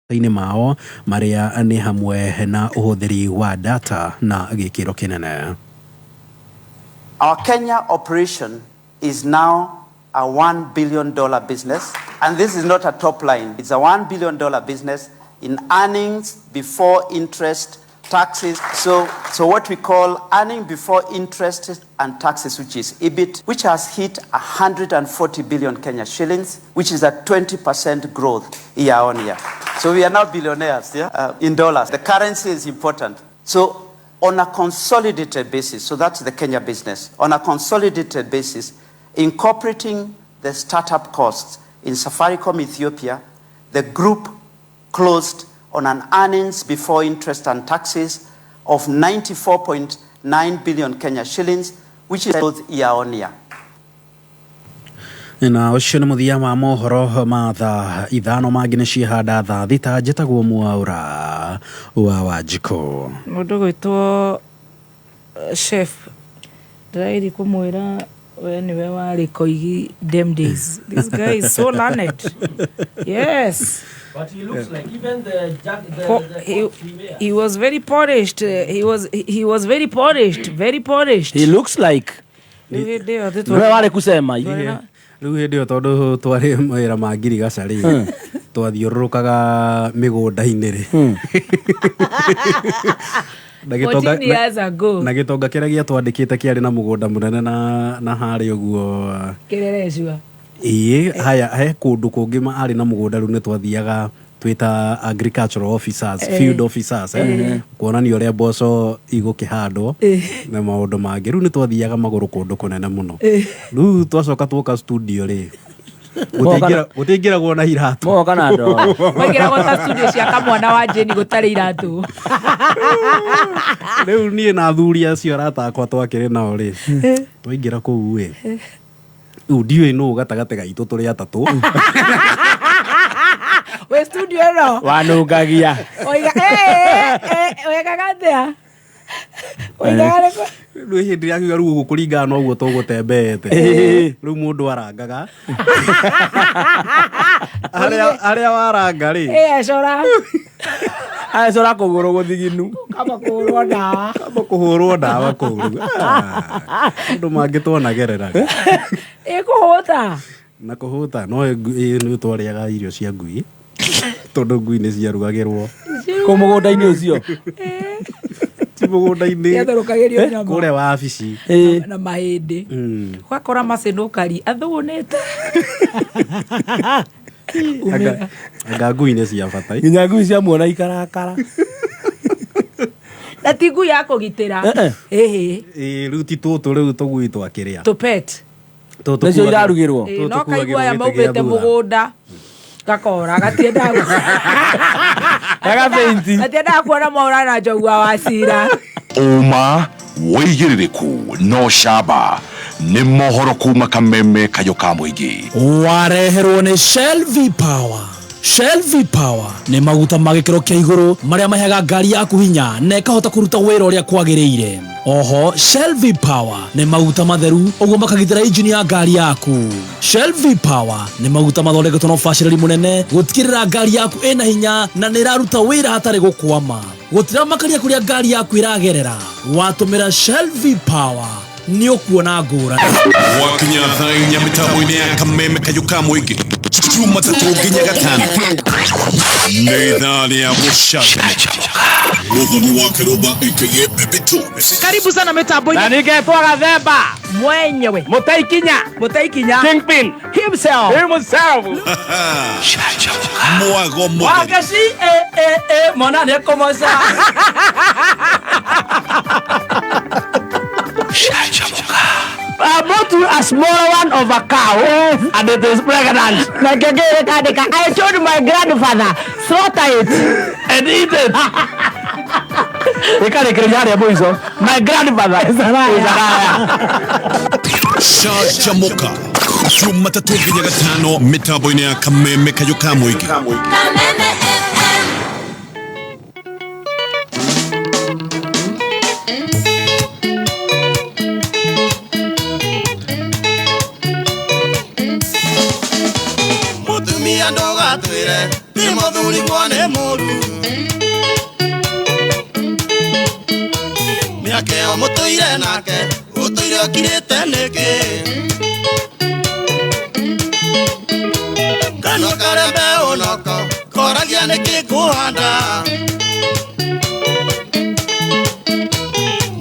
ini mao maria ni hamwe na uhuthiri wa data na gikiro kinene. Our Kenya operation is now a $1 billion business, and this is not a top line. It's a $1 billion business in earnings before interest, taxes. So what we call earning before interest and taxes, which is EBIT, which has hit 140 billion Kenya shillings, which is a 20% growth year on year. So we are now billionaires, in dollars. The currency is important. So on a consolidated basis, so that's the Kenya business, on a consolidated basis, incorporating the startup costs in Safaricom Ethiopia, the group closed on an earnings before interest and taxes of 94.9 billion Kenya shillings, which is growth year on year. Na ucio ni muthia wa mohoro ma thaa ithano mangine ciihanda thaa thita njitagwo Mwaura wa Wanjiko. Mundu gwitwo chef ndairi kumwira we niwe wari koigi them days. This guy is so learned. Yes. But he looks like even the he was very polished. He was very polished. Very polished. He looks like. Wewe wale kusema hivi. Riu ndio tondu twari mawira ma ngirigaca ri twathiururukaga migunda-ini ri na gitonga kiria giatwandikite kiari na mugunda munene na hari uguo kirereshwa haya he kundu kungi ma ari na mugunda riu ni twathiaga twita agricultural officers, field officers kuonania uria mboco igukihandwo na maundu mangi. Riu ni twathiaga maguru kundu kunene muno. Riu twacoka twoka studio ri gutingiragwo na iratu mo kana ndo magiragwo ta studio cia kamwana wa Jeni gutari iratu. Riu nie na athuri acio arata akwa twakire nao ri twaingira kuu ri riu ndiwe no gatagate gaitu turi atatu we studio no wanungagia oiga oiga gathia oiga riu hindi yakiuga riu gukuringana no guo tugutembete riu mundu arangaga aria waranga ri acora kuguru guthiginu kama kuhurwo ndawa kuu andu mangitwonagerera ikuhuta na kuhuta no ni twariaga irio cia ngui tondu ngui ni ciarugagirwo ku mugunda-ini ucio ti mugunda-ini yatharukagirio nyama kuria wabici na mahindi gwakora macinukari athunite anga ngui ni cia bata nginya ngui cia muona ikarakara na ti ngui ya kugitira riu ti tutu riu tugui twakiria tupet nacio irarugirwo no kaigua ya maubite mugunda gakora gatienda gatienda kuona Mwaura na Njogua wa Cira. Uma wigiririku no shaba ni mohoro kuma Kameme kayo ka muingi wareherwo ni Shell V-Power. Shell V-Power ni maguta magikiro kia iguru maria maheaga ngari yaku hinya na ikahota kuruta wira uria kwagiriire. Oho Shell V-Power ni maguta matheru uguo makagitira engine ya ngari yaku. Shell V-Power ni maguta mathondeketwo na ubacirĩri munene gutikirira ngari yaku ina hinya na ni iraruta wira hatari gukwama. Gutira makaria kuria ngari yaku iragerera watumira Shell V-Power ni ukuona ngura. wakinya thainya mitambo-ini ya Kameme kayo ka muingi Juma tatu nginya gatano ni thani ya mushaga Muthoni wa Kiroba aka Bebe Thomas. Karibu sana mitambo-ini na ningetwa Gathemba mwenyewe Mutaikinya Kingpin himself Mwago wagashi mona ne komoza about a small one of a cow and it is pregnant. I told my grandfather slaughter it and eat it. My grandfather is alive. Charge Moka Juma tatu nginya gatano mitambo-ini ya Kameme kayo ka muingi Mutumia ndoga twire ni muthuri gwa ni muru miake o mutoire nake utoire okirite niki kano karembe unoko koragia niki kuhanda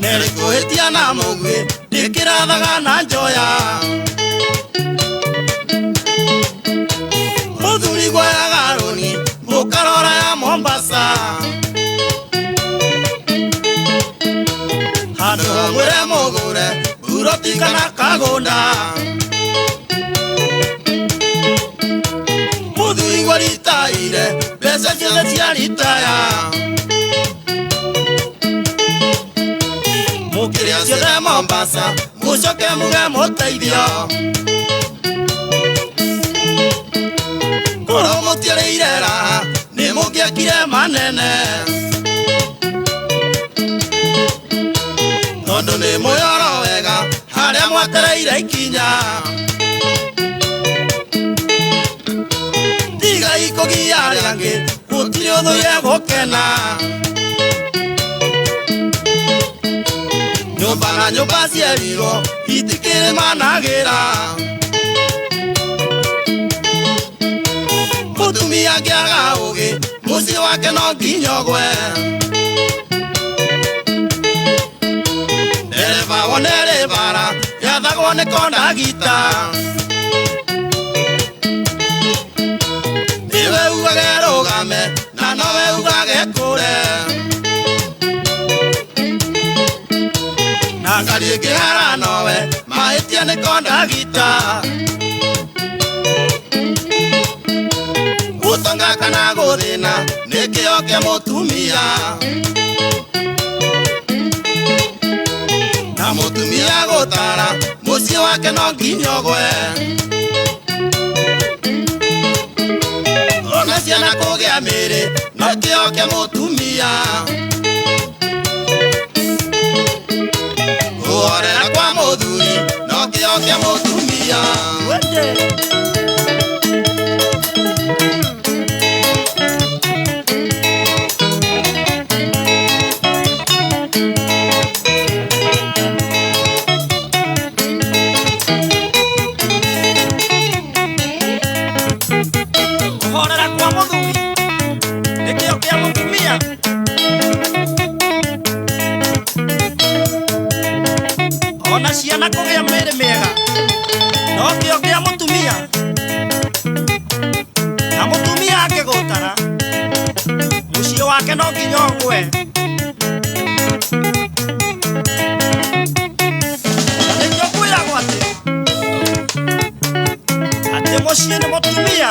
neri kuhitia na mugwi ndikirathaga na njoya muthuri gwa ya garoni mukarora ya Mombasa handu hamwire mugure buroti kana kagunda muthuri gwa ritaire mbeca ciothe cia ritaya mukiria ciothe Mombasa mucoke muge muteithio koro mutiareire raha ni mugiakire manene tondu ni muyoro wega haria mwatereire ikinya tigai kugia aria angi gutiri uthuire gukena nyumba na nyumba ciarirwo itikiri managira mutumia ngiaga ugi mucii wake no nginyogwe ndereba wonere bara yathagwo ni kondagita niwe ugage rugame na nowe ugage kure na ngari ngihara nowe mahitia ni kondagita gutonga kana guthina nikio kia mutumia na mutumia gutara mucii wake no nginyogwe ona ciana kugia miri nikio kia mutumia guorera kwa muthuri nikio kia mutumia ona ciana kugia miri miega no kio kia mutumia na mutumia akigutara mucii wake no nginyogwe nikio kwiragwo ati mucii ni mutumia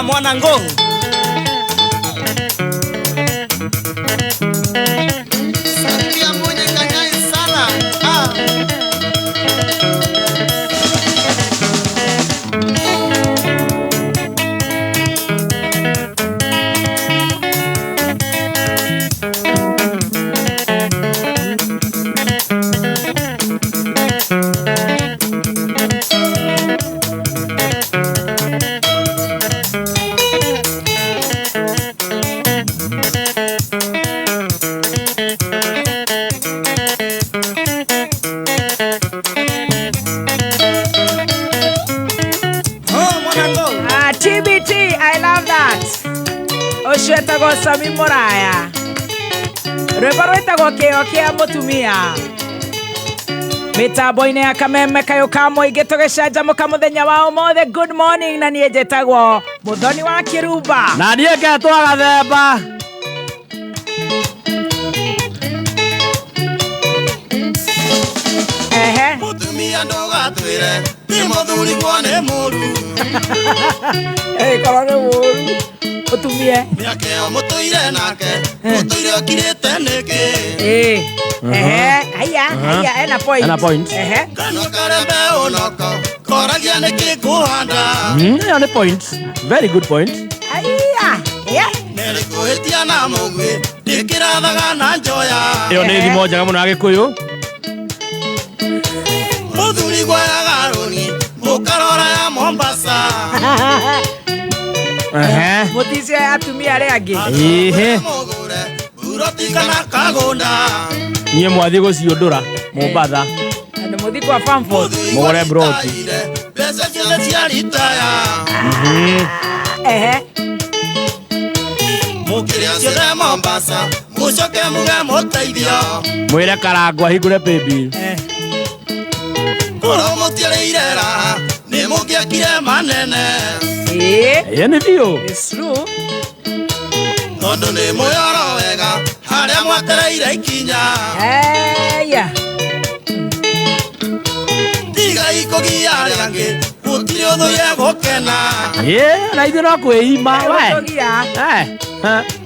mwana ngoo salia mwenye kanyai sana TBT, I love that. Oshwetagwo Sami Muraya. Rwimbo rwitagwo Kĩo Kĩa Mũtumia. Mitambo-inĩ ya Kameme Kayũ ka Mũingĩ tũgĩcanjamũka mũthenya wa ũmũthĩ. Good morning, na niĩ njĩtagwo Mũthoni wa Kĩrumba. Na niĩ ngetwo Gathemba. mutumia ndogatwire ni muthuri gwa ni muru korone muru mutumia miakeo mutoire nake mutoire okirite niki aya ena point kano karembe unoko koragia niki kuhanda Hiyo ni point. Very good point. neri kuhitia na mugwi ndikirathaga na njoya Hiyo ni thimo njega muno ya Gikuyu. muthuri gwa ya Garoni mukarora ya Mombasa mutice atumia aria angi mugure burotika na kagunda Niĩ mwathi gũciũndũra Mombasa. na muthi kwa Farmford Mugure broti. pesa ciothe cia ritaya mukiria ciothe Mombasa mucoke muge muteithio Mwĩre Karangũ ahingũre paybill. korwo mutiarĩire raha nĩ mũngĩakire manene Ĩyo nĩ biũ. it's true tondũ nĩ mũyoro wega harĩa mwetereire ikinya tiga ikũgia arĩa angĩ gũtirĩ ũthũire gũkena Na ithuĩ no kwĩima we.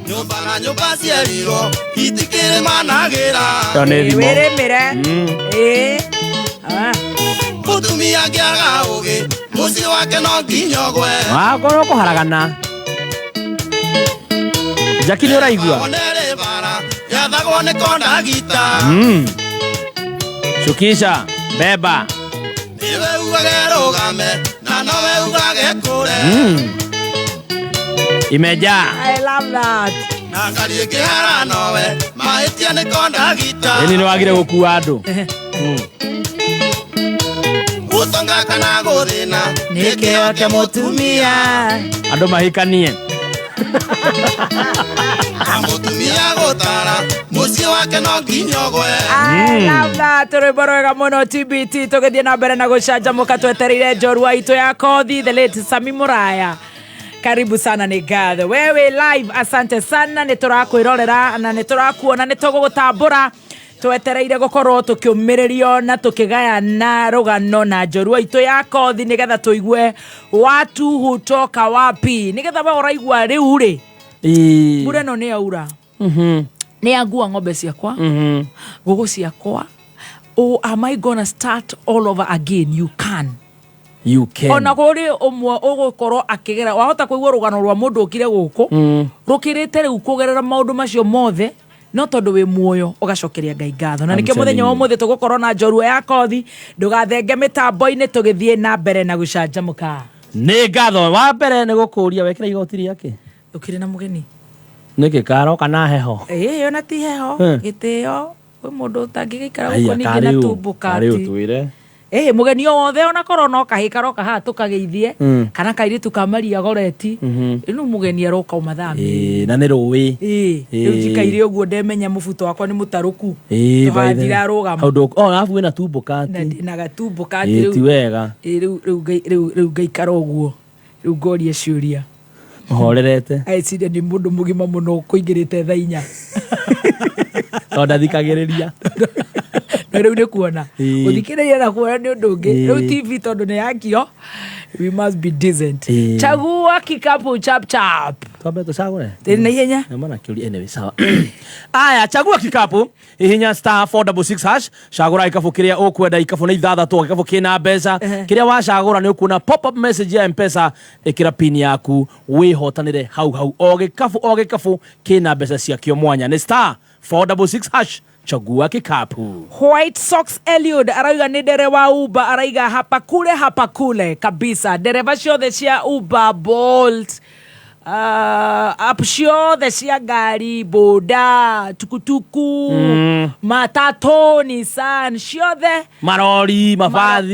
nyũmba na nyũmba ciarirwo itikĩrĩ managĩra Ĩyo nĩ thimo. wĩrĩmĩre mũtumia angĩaga ũgĩ mũciĩ wake no nginya ũgwe Wakorwo kũharagana. Jaki nĩ ũraigua? onerĩ bara yathagwo nĩ kondagita Shukisha beba. niwe ugage rũgame na nowe ugage kũre Imejaa. I love that na ngari ĩngĩhara nowe mahĩtia nĩ kondagita Ĩni nĩ wagire gũkua andũ. gũtonga kana gũthĩna nĩ kĩo kĩa mũtumia Andũ mahikanie. na mũtumia gũtara mũciĩ wake no nginya ũgwe I love that rwĩmbo rwega mũno TBT tũgĩthiĩ na mbere na gũcanjamũka twetereire njorua itũ ya kothi the late Sami Muraya karibu sana nĩ ngatho wewe live asante sana nĩ tũrakwĩrorera na nĩ tũrakuona nĩ tũgũgũtambũra twetereire gũkorwo tũkĩũmĩrĩrio na tũkĩgayana rũgano na njorua itũ ya kothi nĩgetha tũigue watu hutoka wapi nĩgetha we ũraigua rĩu rĩ mbura ĩno nĩ yaura nĩ yangua ng'ombe ciakwa ngũkũ ciakwa am I gonna start all over again? You can. Ona kũrĩ ũmwe ũgũkorwo akĩgera wahota kũigua rũgano rwa mũndũ ũkire gũkũ rũkĩrĩte rĩu kũgerera maũndũ macio mothe no tondũ wĩ muoyo ũgacokeria Ngai ngatho na nĩkĩo mũthenya wa ũmũthĩ tũgũkorwo na njorua ya kothi ndũgathenge mĩtambo-inĩ tũgĩthiĩ na mbere na gũcanjamũka nĩ ngatho wa mbere nĩ gũkũria wekĩra igoti rĩake ũkĩrĩ na mũgeni nĩkĩ karoka na heho ĩyo na ti heho gĩtĩo kwĩ mũndũ ũtangĩgĩikara gũkũ ningĩ na tumbũkati mũgeni o wothe ona korwo no kahĩ karoka haha tũkageithie kana kairĩtu ka Maria Goreti rĩu mũgeni aroka ũmathami na nĩ rũĩ rĩu njikaire ũguo ndemenya mũbuto wakwa nĩ mũtarũku tũhanjira rũgama arabu wĩna tumbũkati na gatumbũkati ti wega rĩu ngaikara ũguo rĩu ngoria ciũria horerete aiciria nĩ mũndũ mũgima mũno kũingĩrĩte thaa 4 tondũ ndathikagĩrĩria na rĩu nĩ kuona ũthikĩrĩria na kuona nĩ ũndũ ũngĩ rĩu TV tondũ nĩ yakio we must be decent chagua kikapu chap chap twambe tũcagũre na ihenya mana kĩũria anyway sawa aya chagua kikapu ihinya star 466 hash cagũra ikabu kĩrĩa ũkwenda ikabu nĩ ithathatũ ikabu kĩna mbeca kĩrĩa wacagũra nĩ ũkuona pop up message ya M-Pesa ĩkĩra pin yaku wĩhotanĩre hau o gĩkabu kĩna mbeca ciakĩo mwanya nĩ star 466 hash chagua kikapu. White Sox Eliud arauga ni dereva Uber araiga hapa kule kabisa dereva ciothe cia Uber Bolt ciothe cia ngari boda tukutuku matatu Nissan ciothe marori mabathi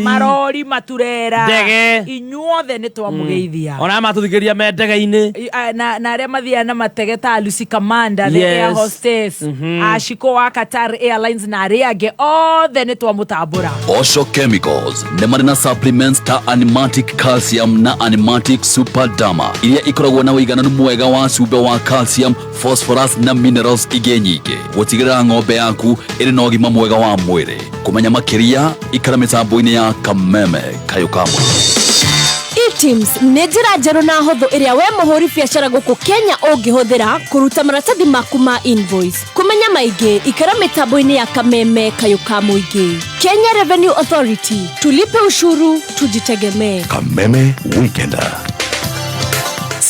maturera ndege inyuothe nĩ twamũgeithia ona matũthikĩria me ndege-inĩ na arĩa mathiaga na matege ta Lucy Commander the air hostess Ashiko wa Qatar Airlines na arĩa angĩ othe nĩ twamũtambũra. Osho Chemicals nĩ marĩ na supplements ta animatic calcium na animatic super dama iria ikoragwo na uigananu mwega wa cumbĩ wa calcium, phosphorus na minerals ingĩ nyingĩ gũtigĩrĩra ng'ombe yaku ĩrĩ na ũgima mwega wa mwĩrĩ. Kũmenya makĩria ikara mĩtambo-inĩ ya Kameme Kayũ ka Mwĩrĩ. E-Teams nĩ njĩra njerũ na hũthũ ĩrĩa we mũhũri biacara gũkũ Kenya ũngĩhũthĩra kũruta maratathi maku ma invoice. Kũmenya maingĩ ikara mĩtambo-inĩ ya Kameme Kayũ ka Mũingĩ. Kenya Revenue Authority, tulipe ushuru, tujitegemee. Kameme Weekender.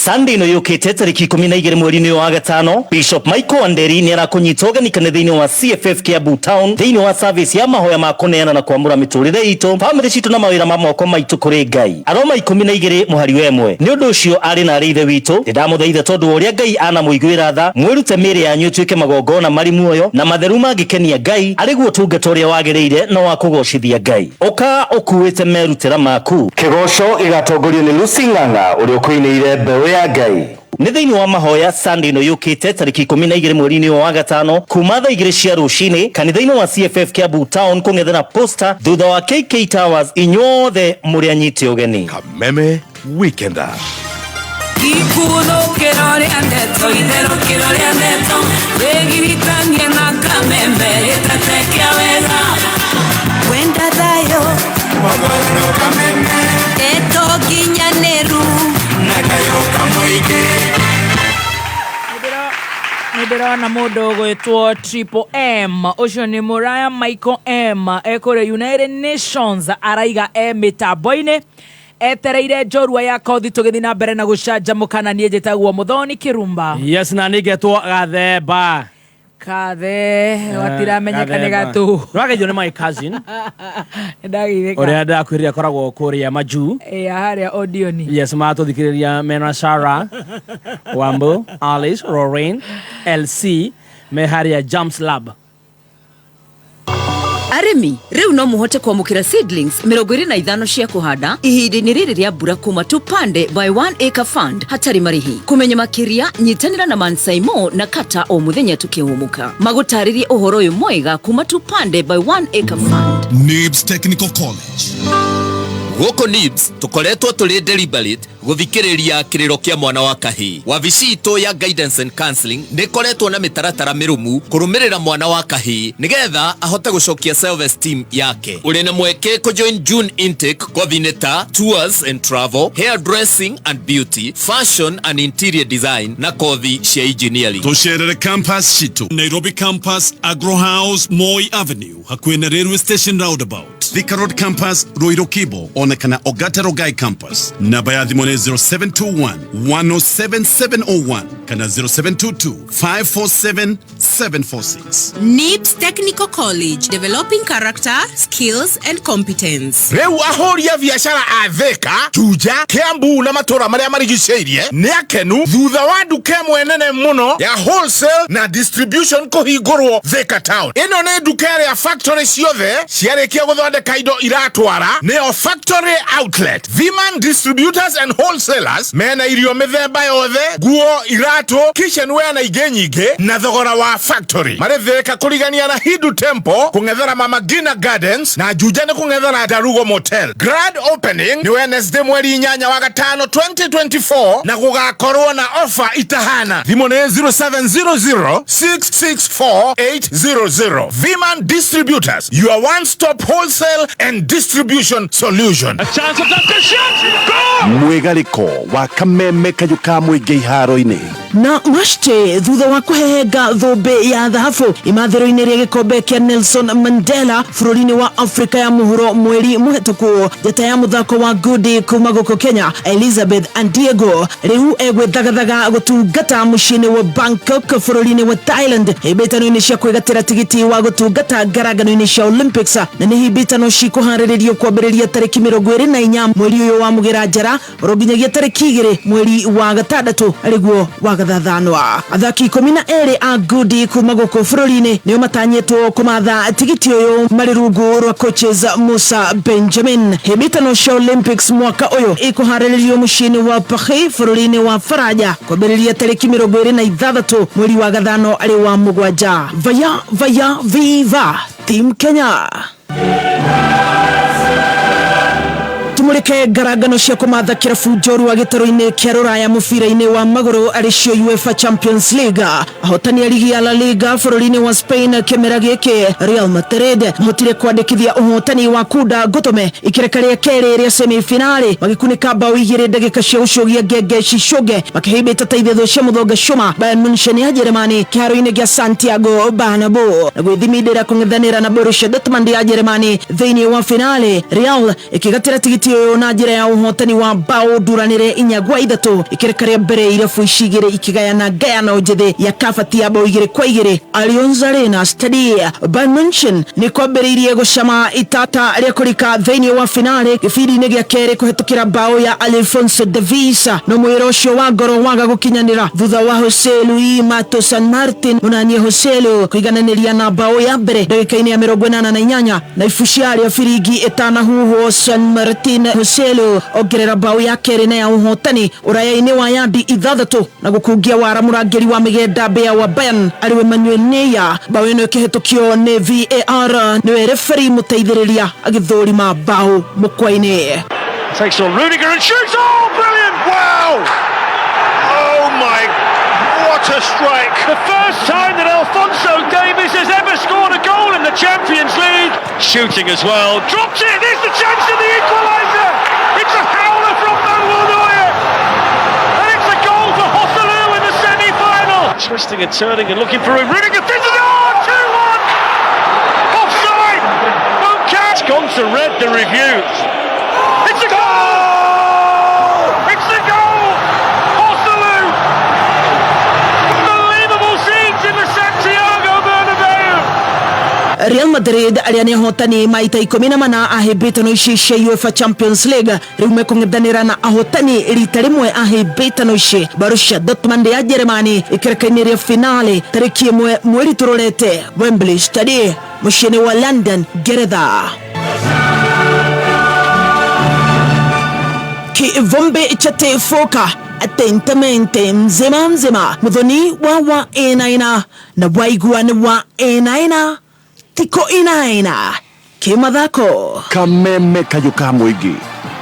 Sunday no yukite tariki 12 mweri-inĩ wa gatano, Bishop Michael Wanderi nĩ arakunyita ũgeni kanitha-inĩ wa CFF Kiambu Town thĩinĩ wa service ya mahoya ma kũneana na kwamũra mĩtũrĩre itũ, family citũ na mawĩra ma moko maitũ kũrĩ Ngai. Aroma 12 mũhari wemwe. Nĩ ũndũ ũcio arĩ na arĩithe witũ, ndĩramũthaitha tondũ ũrĩa Ngai anamũiguĩra tha, mwĩrute mĩĩrĩ yanyu ĩtuĩke magongona marĩ muoyo na matheru mangĩkenia Ngai, arĩguo ũtungata ũrĩa wagĩrĩire no wa kũgocithia Ngai. Ũka ũkuĩte merutĩra maku. Kĩgoco gĩgatongorio nĩ Lucy Ng'ang'a ũrĩa ũkũinĩire mbeũ ya Ngai. Nĩ thĩinĩ wa mahoya Sunday no yũkĩte tariki 12 mweri-inĩ wa gatano kuma thaa 2 cia rũcinĩ kanitha-inĩ wa CFF Kiambu Town kũng'ethera posta thutha wa KK Towers, inyuothe mũrĩ anyite ũgeni. Kameme Weekender. Ikũthũkĩra ũrĩa ndeto, itherũkĩra ũrĩa ndeto, wĩgiritania na Kameme ĩtatekia wega. Wenda thayũ wathano Kameme ĩtonginyanĩru na Kayũ ka Mũingĩ. Nĩndĩrona mũndũ gwĩtwo Triple M, ũcio nĩ Mũraya Michael M, ekũrĩ United Nations, araiga mĩtambo-inĩ etereire njorua ya kothi tũgĩthiĩ na mbere na gũcanjamũka, na niĩ njĩtagwo Mũthoni Kĩrumba. Yes, na nĩngetwo Gathemba. Watiramenyeka nĩ gatũ. Rwagĩrio nĩ my cousin. Ndagithĩka. Ũrĩa ndakwĩrĩria koragwo kũrĩa Majuu. Harĩa Odioni. Yes, matũthikĩrĩria mena Sarah, Wambo, Alice, Lorraine, LC, me harĩa Jumps Lab. Arĩmi, rĩu no mũhote kwamũkĩra seedlings 25 cia kũhanda ihinda-inĩ rĩrĩ rĩa mbura kuma Tupande by 1 acre fund hatarĩ marĩhi. Kũmenya makĩria, nyitanĩra na Mansaimo na Kata o mũthenya tũkĩhũmũka. Magũtarĩrie ũhoro ũyũ mwega kuma Tupande by 1 acre fund. NIBS Technical College. Gũkũ NIBS tũkoretwo tũrĩ deliberate gũthikĩrĩria kĩrĩro kĩa mwana wa kahĩĩ. Wabici itũ ya guidance and counseling nĩ koretwo na mĩtaratara mĩrũmu kũrũmĩrĩra mwana wa kahĩĩ nĩgetha ahote gũcokia self esteem yake. Ũrĩ na mweke kũjoin June intake kothi-inĩ ta tours and travel, hairdressing and beauty, fashion and interior design na kothi cia engineering. Tũcerere campus citũ Nairobi campus, Agro House, Moi Avenue hakuhĩ na railway station roundabout, Thika Road campus, Ruiru Kibo, onekana Ogata Rogai campus. Namba ya thimũ nĩ 0721 107 701 kana 0722 547 746. NIBS Technical College, developing character, skills and competence. Rĩu ahũri a biacara a Thika, Juja, Kiambu na matũra marĩa marigicĩirie nĩ akenu thutha wa nduka ĩmwe nene mũno ya wholesale na distribution kũhingũrwo Thika Town. Ĩno nĩ nduka ya factory ciothe ciarĩkia gũthondeka indo iratwara, nĩyo factory outlet. Viman distributors and wholesalers mena irio mĩthemba yothe, nguo, iratũ, kitchenware na ingĩ nyingĩ na thogora wa factory. Marĩ Thika kũrigania na Hindu Temple, kũng'ethera Mama Gina Gardens na Juja nĩ kũng'ethera Darugo Motel. Grand opening nĩ Wednesday mweri 8 wa gatano 2024 na gũgakorwo na offer itahana. Thimũ nĩ 0700 664 800. Viman Distributors, your one-stop wholesale and distribution solution. A chance of the shot. Mwigariko wa Kameme Kayũ ka Mũingĩ iharo-inĩ. Na mashte thutha wa kũhehenga thũmbĩ ya thahabu imathĩro-inĩ rĩa gĩkombe kĩa Nelson Mandela bũrũri-inĩ wa Afrika ya mũhuro mweri mũhetũku, njata ya mũthako wa ngudi kuma gũkũ Kenya Elizabeth Andiego rĩu egwĩthagathaga gũtungata mũciĩ-inĩ wa Bangkok bũrũri-inĩ wa Thailand hĩmbĩtano-inĩ cia kwĩgatĩra tigiti wa gũtungata ngaragano-inĩ cia Olympics, na nĩ hĩmbĩtano cikũharĩrĩrio kwambĩrĩria tarĩki 24 mweri ũyũ wa mũgĩra njara nginyagia tarĩki 2 mweri wa gatandatũ arĩguo wa gathathanwa. Athaki 12 a ngudi kuma gũkũ bũrũri-inĩ nĩo matanyĩtwo kũmatha tigiti ũyũ marĩ rungu rwa coaches Musa Benjamin. Hĩmbĩtano cia Olympics mwaka ũyũ ikuharĩrĩrio mũciĩ-inĩ wa Paris bũrũri-inĩ wa Faraja kwambĩrĩria tarĩki 26 mweri wa gathano arĩ wa mũgwanja. Vaya viva Team Kenya. reke ngarangano cia kumatha kirabu njorua gitaro-ini kia ruraya mubira-ini wa maguru aricio UEFA Champions League. Ahotani a ligi ya La Liga bururi-ini wa Spain kimera giki Real Madrid mahotire kwandikithia uhotani wa kuda gutome ikireka ria keri ria semi-finali magikunika bao igiri ndagika cia ucogia ngenge cicoge makihibita taithitho cia muthonga cuma Bayern Munchen ya Jeremani kiharo-ini gia Santiago Bernabeu na gwithimindira kung'ethanira na Borussia Dortmund ya Jeremani thiini wa finali. Real ikigatira tigiti uyu na njira ya uhotani wa bao duranire 4-3 ikireka ria mbere irabu icigire ikigayana ngayano njithi ya kabati ya bao 2-2 Allianz Arena Stadium. Bayern Munchen ni kwambiriirie gucama itata ria kurika thiini wa finali gibindi-ini gia keri kuhetukira bao ya Alfonso Davies no mwiro ucio wa ngoro waga gukinyanira thutha wa Jose Luis Mato San Martin munanie Joselu kuigananiria na bao ya mbere ndagika-ini ya 88 na ifuciaria firingi itanahuhwo San Martin Joselu ongerera bao ya keri na ya uhotani uraya-ini wa yandi 6 na gukungia wara murangiri wa migenda Bea wa Bayern ariwe Manuel Neuer. Bao ino ikihetukio ni VAR niwe referee muteithiriria agithurima bao mukwa-ini. Takes on Rudiger and shoots. Oh, brilliant! Wow! Oh my, what a strike! The first time that Alphonso Davies has ever scored a goal in the Champions League. Shooting as well. Drops it. There's the chance of the equaliser. It's a howler from Manuel Neuer. And it's a goal for Joselu in the semi-final. Twisting and turning and looking for Rudiger. This is 2-1. Offside. Won't catch. It's gone to red, the review. It's a goal! It's a goal! Joselu! Unbelievable scenes in the Santiago Bernabeu! Real Madrid aria ni ahotani maita 14 ahibitano ici cia UEFA Champions League riu mekung'ethanira na ahotani rita rimwe ahibitano ici Borussia Dortmund ya Jeremani ikireka-ini ria finali tariki 1 mweri turorete Wembley Stadium muciini wa London Ngeretha. Kivombe chate foka atentamente mzima muthoni wa enaina na waiguane wa enaina tiko inaina kimathako Kameme kayuka muigi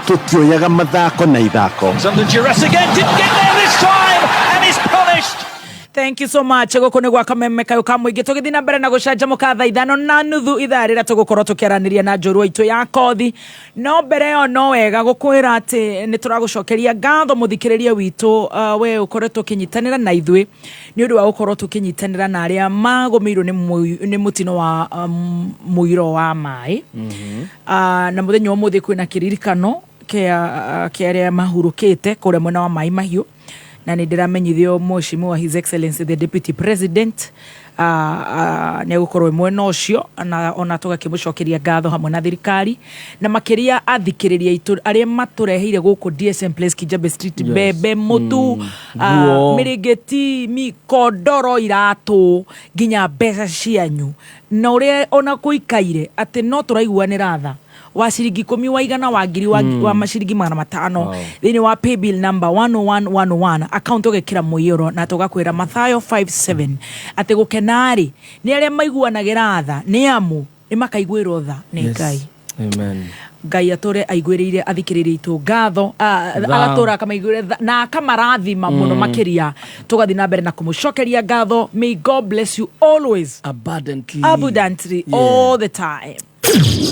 tutioyaga mathako na ithako. Something Jurassic again didn't get there this time and he's polished. Thank you so much. Guku ni gwa Kameme kayuka muigi tugithi na mbere na gucanjamuka thaa 5:30 ithaa rira tugukorwo tukiaraniria na njorua itu ya kothi no mbere yo no wega gukwira ati ni turagucokeria ngatho muthikiriria witu we ukoretwo kinyitanira na ithwe ni undu wa gukorwo tukinyitanira na aria magomirwo ni mutino wa muiro wa mai na muthenya umuthi kwina kiririkano kia aria mahurukite kuria mwena wa mai mahiu na ni ndiramenyithio mheshimiwa His Excellency the Deputy President ni gukorwo mwena ucio na ona tugakimucokeria ngatho hamwe na thirikari na makiria athikiriria itu aria matureheire guku DSM Place Kijabe Street bebe mutu mirigeti mikodoro iratu ginya mbeca cianyu na uria ona kuikaire ati no turaiguanira tha wa ciringi 10 wa igana wa ngiri wa maciringi 500 thini wa paybill number 10111 account ugekira muiyoro na tugakwira Mathayo 57 ati gukenari ni aria maiguanagira tha ni amu ni makaiguirwo tha ni Ngai. Amen. Ngai atore aiguiriire athikiririe itu ngatho agatora akamaiguire na akamarathima muno makiria tugathi na mbere na kumucokeria ngatho. May God bless you always abundantly all the time.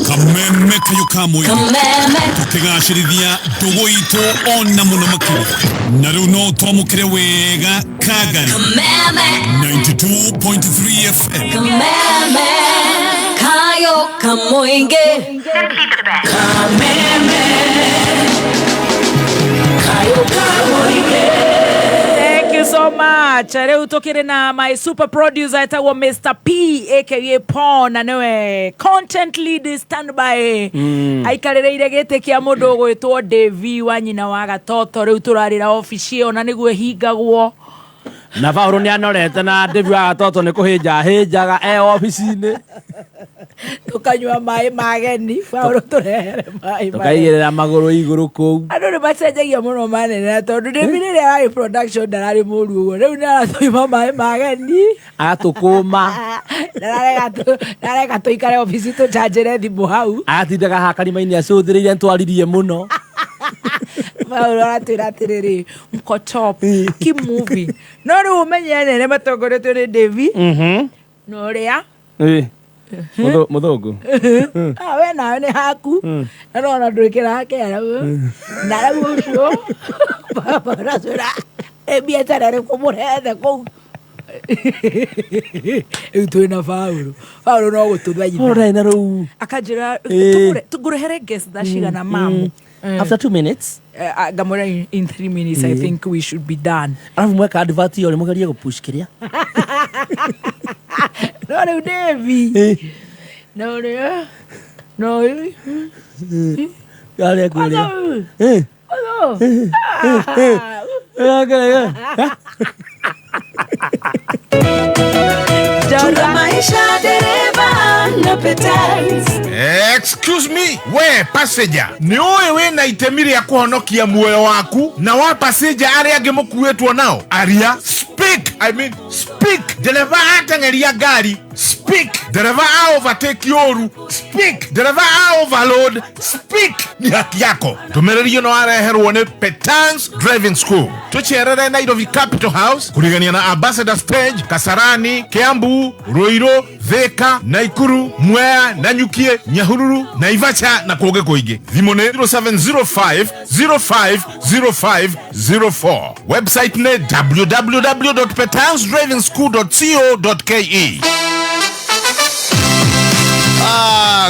Kameme kayuka muigi tukigacirithia ndugu itu ona muno makiri na riu no twamukire wega Kagari 92.3 FM Kameme kayuka muigi Kameme kayuka muigi. Thank you so much. Reu tukire na my super producer etawa Mr. P aka Paul na newe content lead standby. Aikarireire gete kia mundu gwitwo Devi wa nyina wa gatoto reu turarira office ona niguo hingagwo na Paulo ni anorete na Devi wa gatoto ni kuhinjaga office-ini tukanywa mai mageni Paulo turehere mai tukaigirira maguru iguru kou andu ni macenjagia muno manene tondu ndimire ari production ndarari muru uguo riu narathoima mai mageni agatukuma ndarega tuikare office tuchanjire thimu hau atindaga hakarima-ini acuthiririe ntwaririe muno Paula tiratiriri mko top ki movie no ri umenye nene matongoretwe ni Devi no ria muthungu we nawe ni haku na ndwikira hake na rau ucio Paula sura biacara ri kumurethe kou twina Paulo no gututhaitha ora na rau akanjira tugurehere guest thacigana mamu after 2 minutes Gamora in 3 minutes I think we should be done. Alafu mweka advert yole mugaria gupush kiria. No no Devi. No no. No. Gale kulia. Hello. Chunga maisha dereva na petals. Excuse me, we passenger. Ni wewe na itemiri ya kuhonokia muoyo waku na wa passenger ari age mukuetwo nao. Aria speak, I mean speak. Dereva atengeria gari. Speak. Dereva overtake yoru. Speak. Dereva overload. Speak. Ni haki yako. Tumererio no areherwo ni Petals Driving School. Tucherere Nairobi Capital House kurigania na Ambassador Stage, Kasarani, Kiambu, Ruiru, Thika, Naikuru, Mwea, Nanyukie, Nyahururu, Naivasha na koge koige. Thimo ne 0705050504. Website ne www.petalsdrivingschool.co.ke.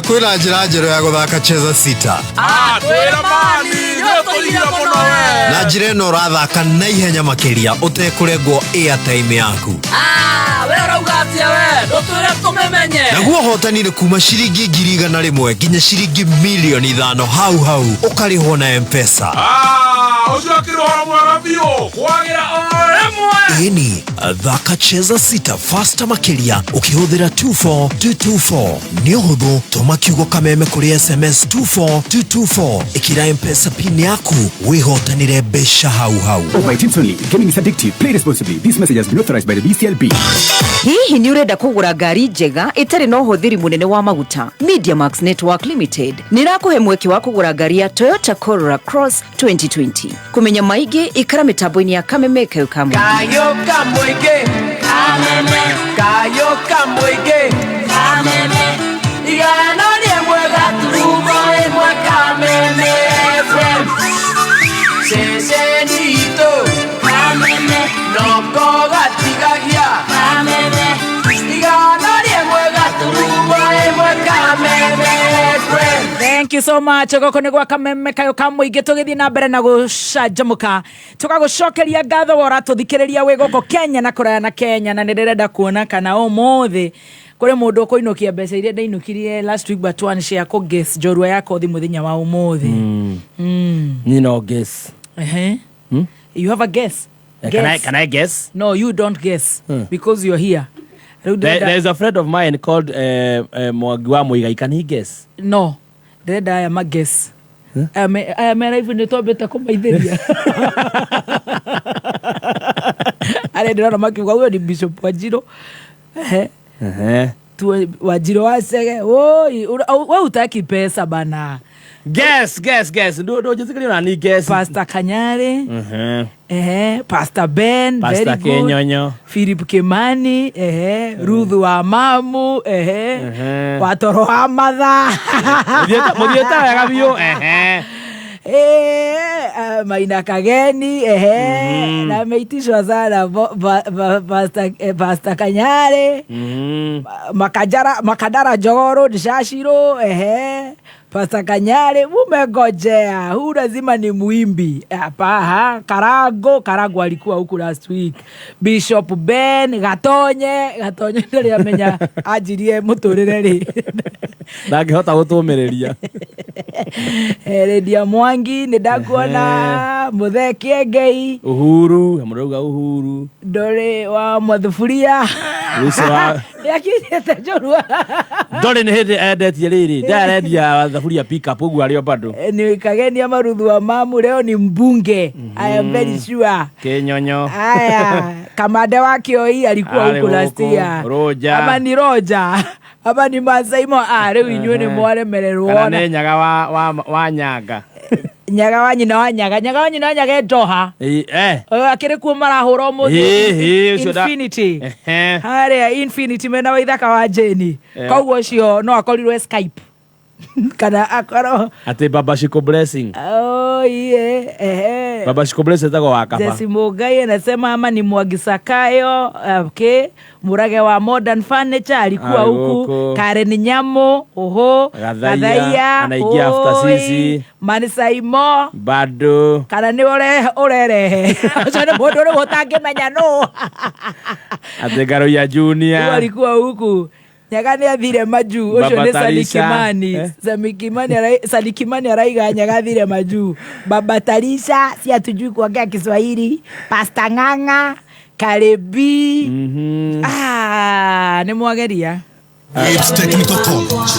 Kwina njira njerũ ya guthaka cheza sita. Twĩra mani nĩũtũgia mũno we. Na njĩra ĩno ũrathaka na ihenya makĩria ũtekũrengwo airtime yaku. We ũrauga atĩa we ndũtwĩre tũmĩmenye. Naguo hotani nĩ kuma ciringi 100,000 nginya ciringi 5,000,000 hau ũkarĩhwo na M-Pesa. Ucio kĩroho mwega biũ kwagĩra o rĩmwe. Ĩni thaka cheza sita fasta makĩria ũkĩhũthĩra 24224. Nĩ ũhũthũ tũma kiugo kameme kũrĩ SMS 24224 ĩkĩra M-Pesa pin yaku wĩhotanĩre mbeca hau. By Teams only. Gaming is addictive. Play responsibly. This message has been authorized by the BCLB. Hihi ni urenda kugura ngari njega itari no huthiri munene wa maguta? Media Max Network Limited nirakuhe mweke wa kugura ngari ya Toyota Corolla Cross 2020. Kumenya maigi ikara mitambo-ini ya Kameme Kayo Kamwenge Kameme igana ni mwega turumo emwe Kameme FM Sesenito Kameme Noko gatigagia Kameme igana ni mwega turumo emwe Kameme FM. Thank you so much. Goko ni gwa Kameme Kayo Kamwenge tugithii na mbere na gucanjamuka tugagucokeria ngatho wora tuthikiriria we goko Kenya na kuraya na Kenya na ndirenda kuona kana umuthi kuri mundu ukuinukia mbeca iria ndainukirie last week but one share ko guess jorua yako thi muthenya wa umuthi. You know guess. You have a guess? Can I guess? No, you don't guess because you're here. There's a friend of mine called Mwangi wa Muigai. Can he guess? No. Reda I am a guess. I am even the beta kumaithiria. Ale ndona makiuga huyo ni Bishop Wanjiru. Tu Wanjiru wasege. Oi, wewe utaki pesa bana. Guess. Do jisikiri nani guess? Pastor Kanyare. Pastor Ben, Pastor very good. Kenyonyo. Philip Kimani, Ruth wa Mamu, Watoro wa Matha. Mudieta wega biũ, Maina Kageni, na meitishwa sana Pastor Kanyare, Makadara Jogoro, Dishashiro, Pastor Kanyare, umegojea. Huu lazima ni muimbi. Karago alikuwa huku last week. Bishop Ben, Gatonye ndari amenya ajirie muturire. Ndangihota gutumireria. Redia Mwangi ndakuona Mutheki Ngei. Uhuru, amurauga Uhuru. Ndore wa Muthufuria. Usawa. Yakite jorua. Ndore ni hindi endetie riri. Ndarendia thaburia pick up ugu ario bado. Ni Kageni ama Ruthu wa Mamu leo ni mbunge. I am very sure. Kenyonyo. Haya, kamanda wake hoi alikuwa huko last year. Roja. Ama ni Roja. Ama ni Masaimo leo inywe ni mwaremererwo. Kana nyaga wa Nyaga. nyaga wa nyina wa nyaga ndoha akire kuo marahura umuthi Infinity haria Infinity mena wa ithaka wa Jeni koguo cio no akorirwe Skype kana akoro ate Baba Shiko Blessing Baba Shiko Blessing tako wakapa Jesse Mugai anasema ama ni Mwagisakayo Murage wa Modern Furniture alikuwa huku Karen Nyamo Gadhaia anaingia after sisi Manisaimo bado kana ni orere acha bodo ro hotage manyano ate Garo ya Junior alikuwa huku nyaga ni athire maju ucio ni Salikimani araiga nyaga athire maju Baba Tarisha si atujui kuongea Kiswahili Pastor Ng'ang'a Karebi ni mwageria It's Technical College.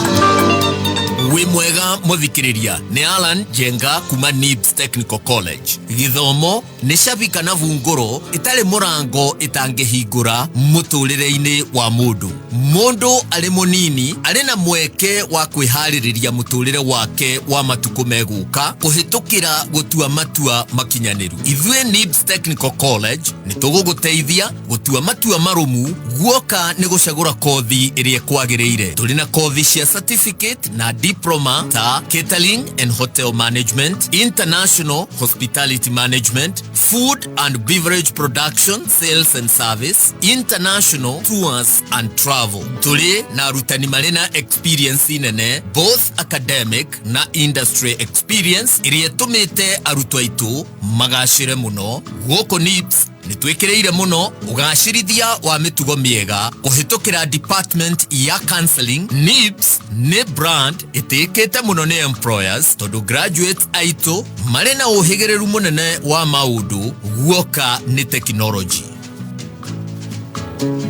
We mwega muthikiriria ni Alan Jenga kuma Nibs Technical College. Githomo ni shabika na vunguro itale murango itangihingura muturire-ini wa mundu. Mundu ari munini ari na mweke wa kwihaririria muturire wake wa matuko meguka kuhitukira gutua matua makinyaniru. Ithue Nibs Technical College ni tuguguteithia gutua matua marumu guoka ni gucagura kothi iria kwagiriire. Tuli na kothi cia certificate na diploma ta catering and hotel management, international hospitality management, food and beverage production, sales and service, international tours and travel. Tuli na arutani marina experience nene, both academic na industry experience iria tumite arutwa itu magacire muno. Guoko Nibs nitwekereire muno ugacirithia wa mitugo miega kuhitukira department ya counseling. Nibs ne brand itikete muno ne employers tondu graduates aito marena uhigereru munene wa maudu guoka ni technology.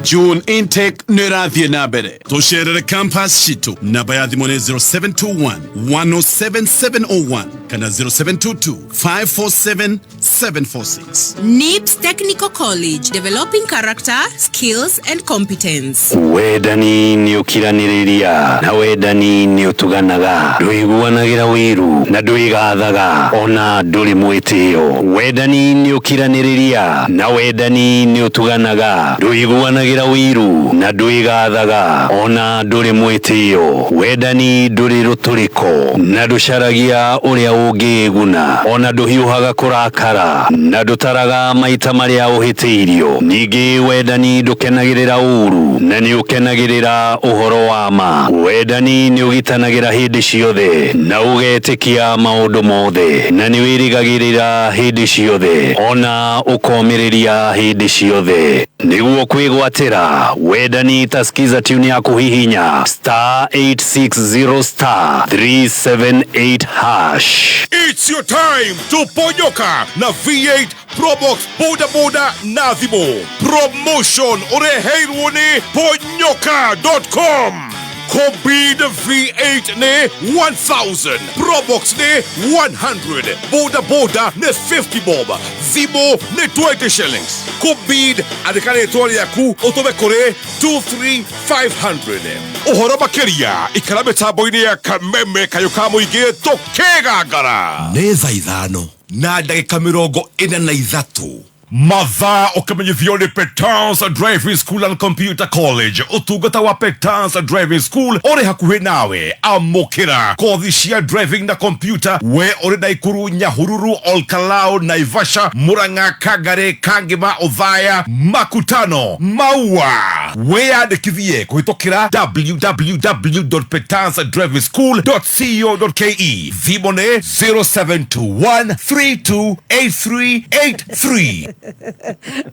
June intake nirathie na mbere tusherere campus shitu namba ya thimũ nĩ 0721 107701 kana 0722 547 746. Nibs Technical College, developing character, skills and competence. Wendani ni ukiraniriria na wendani ni utuganaga ndwiguanagira wiru na ndwigathaga ona nduri mwitio. Wendani ni ukiraniriria na wendani ni utuganaga ndwiguanagira wiru na ndwigathaga ona nduri mwitio. Wendani nduri ruturiko na nducaragia uria ungiguna ona nduhiuhaga kurakara na ndutaraga maita maria uhitiirio. Ningi wendani ndukenagirira uru na ni ukenagirira uhoro wa ma. Wendani ni ugitanagira hindi ciothe na ugetikia maundu mothe na ni wirigagirira hindi ciothe ona ukomiriria hindi ciothe niguo kwigwatira. Wendani taskiza tune ya kuhihinya *860*378#. It's your time to ponyoka na V8 Probox Boda Boda na Thimo. Promotion ureheirwo ni ponyoka.com. Kombid V8 ne 1000, Probox ne 100, Boda Boda ne 50 bob, Thimo ne 20 shillings. Kombid adekane etwari yaku otome kore 23500. Uhoro makeria ikarame tambo-ini ya Kameme Kayuka Muingi tukigangara nĩ thaa ithano na ndagĩka 43 mathaa ũkĩmenyithio nĩ Petans Driving School and Computer College. Ũtungata wa Petans Driving School ũrĩ hakuhĩ nawe. Amũkĩra kothi cia driving na computer we ũrĩ Naikuru, Nyahururu, Olkalau, Naivasha, Murang'a, Kangare, Kangema, Othaya, Makutano, Maua. Wĩyandĩkithie kũhĩtũkĩra www.petansdrivingschool.co.ke. Thimũ nĩ 0721328383.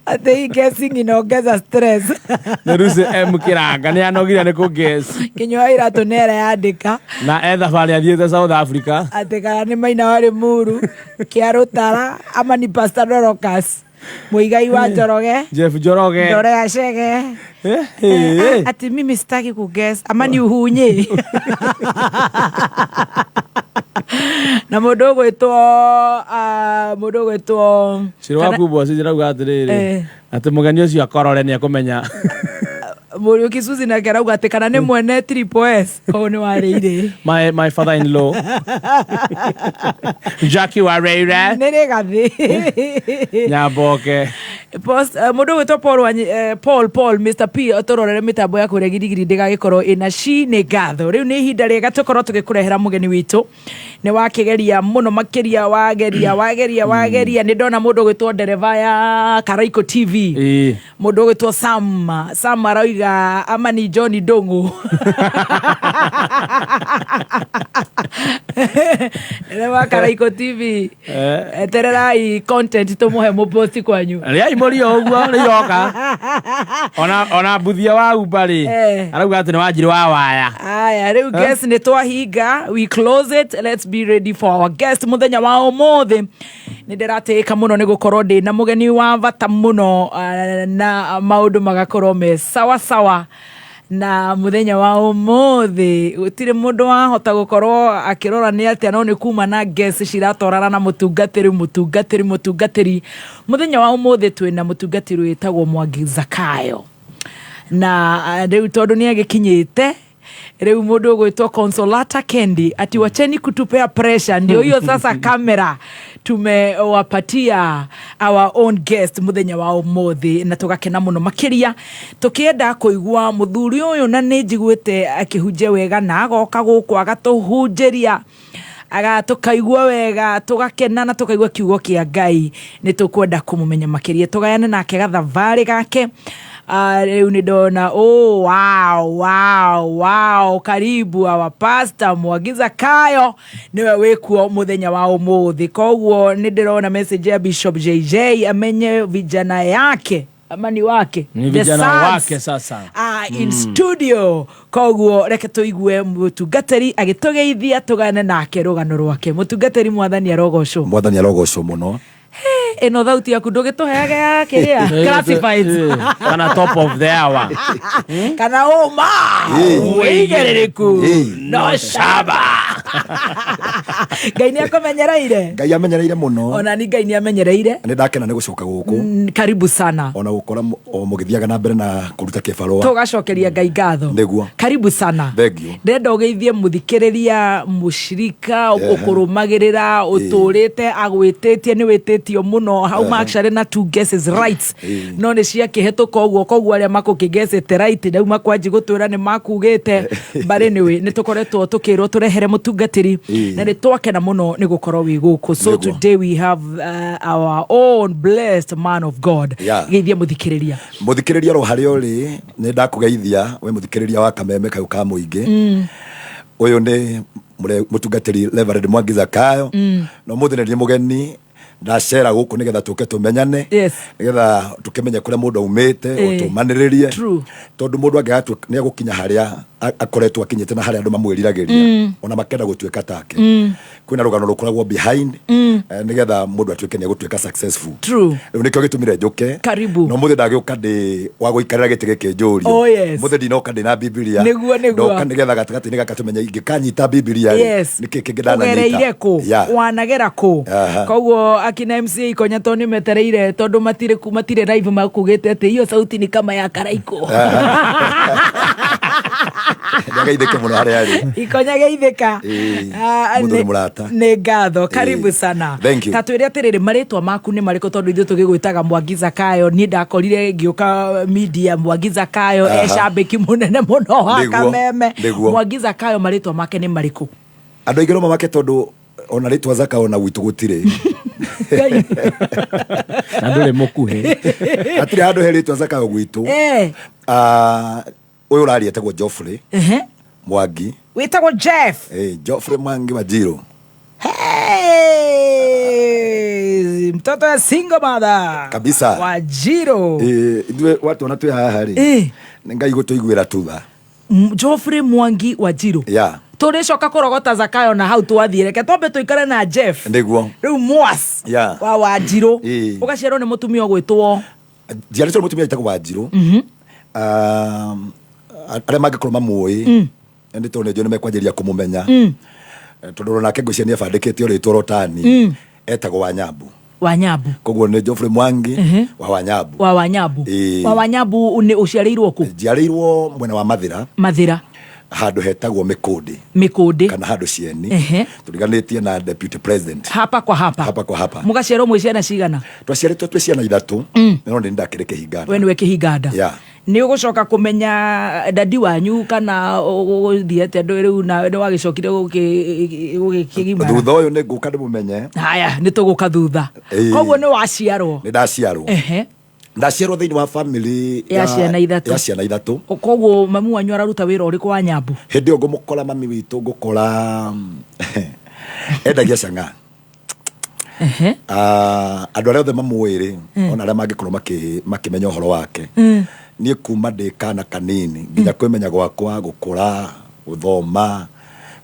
ate hii guessing inaongeza stress. Neruse kiranga ni anogira ni ku guess. Kinywa iratu nera yandika. Na etha bali athiete South Africa. Ate kana ni maina wale muru kiarutara ama ni Pastor Dorocas. Muigai wa Njoroge. Jeff Njoroge. Njoroge ashege. Ati mimi sitaki ku guess ama ni uhunye. Na mudogo etwo Shiro waku bosi jira ugatiriri ati mugeni ucio akorore ni akumenya Mũriũ Kisuzi na kerauga ati kana nĩ mwene Triple S o nĩ warĩire my father-in-law Jackie Wareira nĩ gathi Nyamboke mũndũ wĩtwo Paul Mr P tũrorere mĩtambo ya kũrĩa girigiri ndĩgagĩkorwo ĩna ci nĩ ngatho rĩu nĩ ihinda rĩega tũkorwo tũgĩkũrehera mũgeni witũ nĩ wakĩgeria mũno makĩria wageria nĩ ndona mũndũ gwĩtwo ndereva ya Karaiko TV mũndũ gwĩtwo Sam arauga Amani John Ndung'u ndereva Karaiko TV etererai content tũmũhe mũposti kwanyu rĩai mũrio ũguo nĩyoka ona mbuthia wa Uber arauga atĩ nĩ wanjiri wa waya aya rĩu guest nĩ twahinga we close it let's be ready for our guest muthenya wa ũmũthĩ nĩ ndĩratĩka mũno nĩ gũkorwo ndĩ na mũgeni wa bata mũno na maũndũ magakorwo me sawa na muthenya wa ũmũthĩ gũtirĩ mũndũ wahota gũkorwo akĩrora nĩ atĩa no nĩ kuma na guest ciratwarana na mũtungatĩri muthenya wa ũmũthĩ twĩna mũtungatĩri wĩtagwo Mwangi Zakayo na rĩu tondũ nĩ agĩkinyĩte rĩu mũndũ gwĩtwo Consolata Kendi ati wacheni kutupea pressure ndio hiyo sasa kamera tumewapatia our own guest muthenya wa ũmũthĩ na tũgakena mũno makĩria tũkĩenda kũigua mũthuri ũyũ na nĩ njiguĩte akĩhunjia wega na agoka gũkũ agatũhunjĩria agatukaigua wega tugakena na tukaigua kiugo kĩa Ngai nĩ tũkwenda kũmũmenya makĩria tugayane nake gathabarĩ gake rĩu nĩ ndona wow karibu our pastor Mwangi Zakayo niwe wĩkuo muthenya wa ũmũthĩ koguo nĩ ndĩrona message ya Bishop JJ amenye vijana yake amani wake ni vijana wake sasa in studio koguo reke tuigue mũtungatĩri agĩtũgeithia tugane nake rũgano rwake mũtungatĩri mwathani arogocwo mũno eno thauti yaku ndũgĩtũheaga kĩrĩa classified kana top of the hour kana ũma wĩigĩrĩrĩku no shaba Ngai nĩ akũmenyereire Ngai amenyereire mũno ona ni Ngai nĩ amenyereire nĩ ndakena nĩ gũcoka gũkũ karibu sana ona gũkora mũgĩthiaga na mbere na kũruta kĩbarũa tũgacokeria Ngai ngatho nĩguo karibu sana ndenda ũgeithie mũthikĩrĩria mũshirika ũkũrũmagĩrĩra ũtũrĩte agwĩtĩtie nĩ wĩtĩtio mũno how much are na two guesses right no nĩ ciakĩhetũka ũguo koguo arĩa makũkĩgecete right rĩu makwanji gũtwĩra nĩ makugĩte mbarĩ nĩ tũkoretwo tũkĩrwo tũrehere mũtungatĩri na nĩ twakena mũno nĩ gũkorwo wĩ gũkũ so today we have our own blessed man of God geithia mũthikĩrĩria ro harĩa ũrĩ nĩ ndakũgeithia we mũthikĩrĩria wa Kameme Kayũ ka Mũingĩ ũyũ nĩ mũtungatĩri Reverend Mwangi Zakayo no mũthenya nĩ mũgeni ndacera gũkũ nĩgetha tũke tũmenyane nĩgetha tũkĩmenye kũrĩa mũndũ aumĩte ũtũmanĩrĩrie tondũ mũndũ angĩgatũ nĩ agũkinya harĩa akoretwo akinyĩte na harĩa andũ mamwĩriragĩria ona makenda gũtuĩka take kwĩna rũgano rũkoragwo behind nĩgetha mũndũ atuĩke nĩ agũtuĩka successful rĩu nĩkĩo gĩtũmire njũke no mũthĩ ndagĩũka ndĩ wa gũikarĩra gĩtĩ gĩkĩ njũrio mũthĩ ndinoka ndĩ na Biblia ndoka nĩgetha gatagatĩ-inĩ gaka tũmenye ingĩkanyita Biblia nĩkĩ kĩngĩ ndananyita wanagera kũ koguo akina MC Ikonya to nĩ metereire tondũ matirĩ live makugĩte atĩ hiyo sauti ni kama ya Karaiko Geithĩke mũno harĩa arĩ Ikonya geithĩka mũndũ nĩ mũrata nĩ ngatho karibu sana ta twĩre atĩrĩrĩ marĩtwa maku nĩ marĩkũ tondũ ithuĩ tũgĩgwĩtaga Mwangi Zakayo niĩ ndakorire ngĩũka media Mwangi Zakayo ecambĩki mũnene mũno wa Kameme Mwangi Zakayo marĩtwa make nĩ marĩkũ andũ aingĩ no mamake tondũ ona rĩtwa Zakayo na gwitũ gũtirĩ na ndũrĩ mũkuhĩ hatirĩ handũ he rĩtwa Zakayo gwitũ ũyũ ũraria etagwo Geoffrey Mwangi wĩtagwo Jeff Geoffrey Mwangi Wanjiru mtoto ya single mother kabisa Wanjiru ithuĩ watu ona twĩ haha rĩ nĩ Ngai gũtũiguĩra tutha Geoffrey Mwangi Wanjiru tũrĩcoka kũrogota Zakayo na hau twathiĩ reke twambe tũikare na Jeff nĩguo rĩu Mwas wa Wanjiru ũgaciarwo nĩ mũtumia ũgwĩtwo njiarĩtwo nĩ mũtumia wĩtagwo Wanjiru arĩa mangĩkorwo mamũĩ nĩ tondũ nĩnjũĩ nĩmekwanjĩria kũmũmenya tondũ nake ngũcia nĩ abandĩkĩte rĩtwa rotani etagwo Wanyambu Wanyabu. Koguo nĩ Geoffrey Mwangi wa Wanyabu. Wa Wanyabu. Wa Wanyabu nĩ ũciarĩirwo kũ? Njiarĩirwo mwena wa Mathira. Mathira. Handũ hetagwo Mĩkũndĩ. Mĩkũndĩ. Kana handũ Cieni. Tũriganĩtie na deputy president. Hapa kwa hapa. Hapa kwa hapa. Mũgaciarwo mwĩ ciana cigana? Twaciarĩtwo twĩ ciana 3. No nĩ ndakĩrĩ Kĩhinganda. We nĩwe Kĩhinganda. Yeah. Nĩ ũgũcoka kũmenya dadi wanyu kana ũthiĩte andũ rĩu na nĩ wagĩcokire gũkĩgima? Thutha ũyũ nĩ ngũka ndĩmũmenye. Haya, nĩ tũgũka thutha. Koguo nĩ waciarwo? Nĩ ndaciarwo. Ndaciarwo thĩinĩ wa family ya ciana 3. Ya ciana 3. Koguo mamu wanyu araruta wĩra ũrĩkũ wa Nyambu? Hĩndĩ ĩyo ngũmũkora mami witũ ngũkora endagia cang'a. Andũ arĩa othe mamũĩ-rĩ, ona arĩa mangĩkorwo makĩmenya ũhoro wake, niĩ kuma ndĩ kana kanini nginya kwĩmenya gwakwa, gũkũra, gũthoma,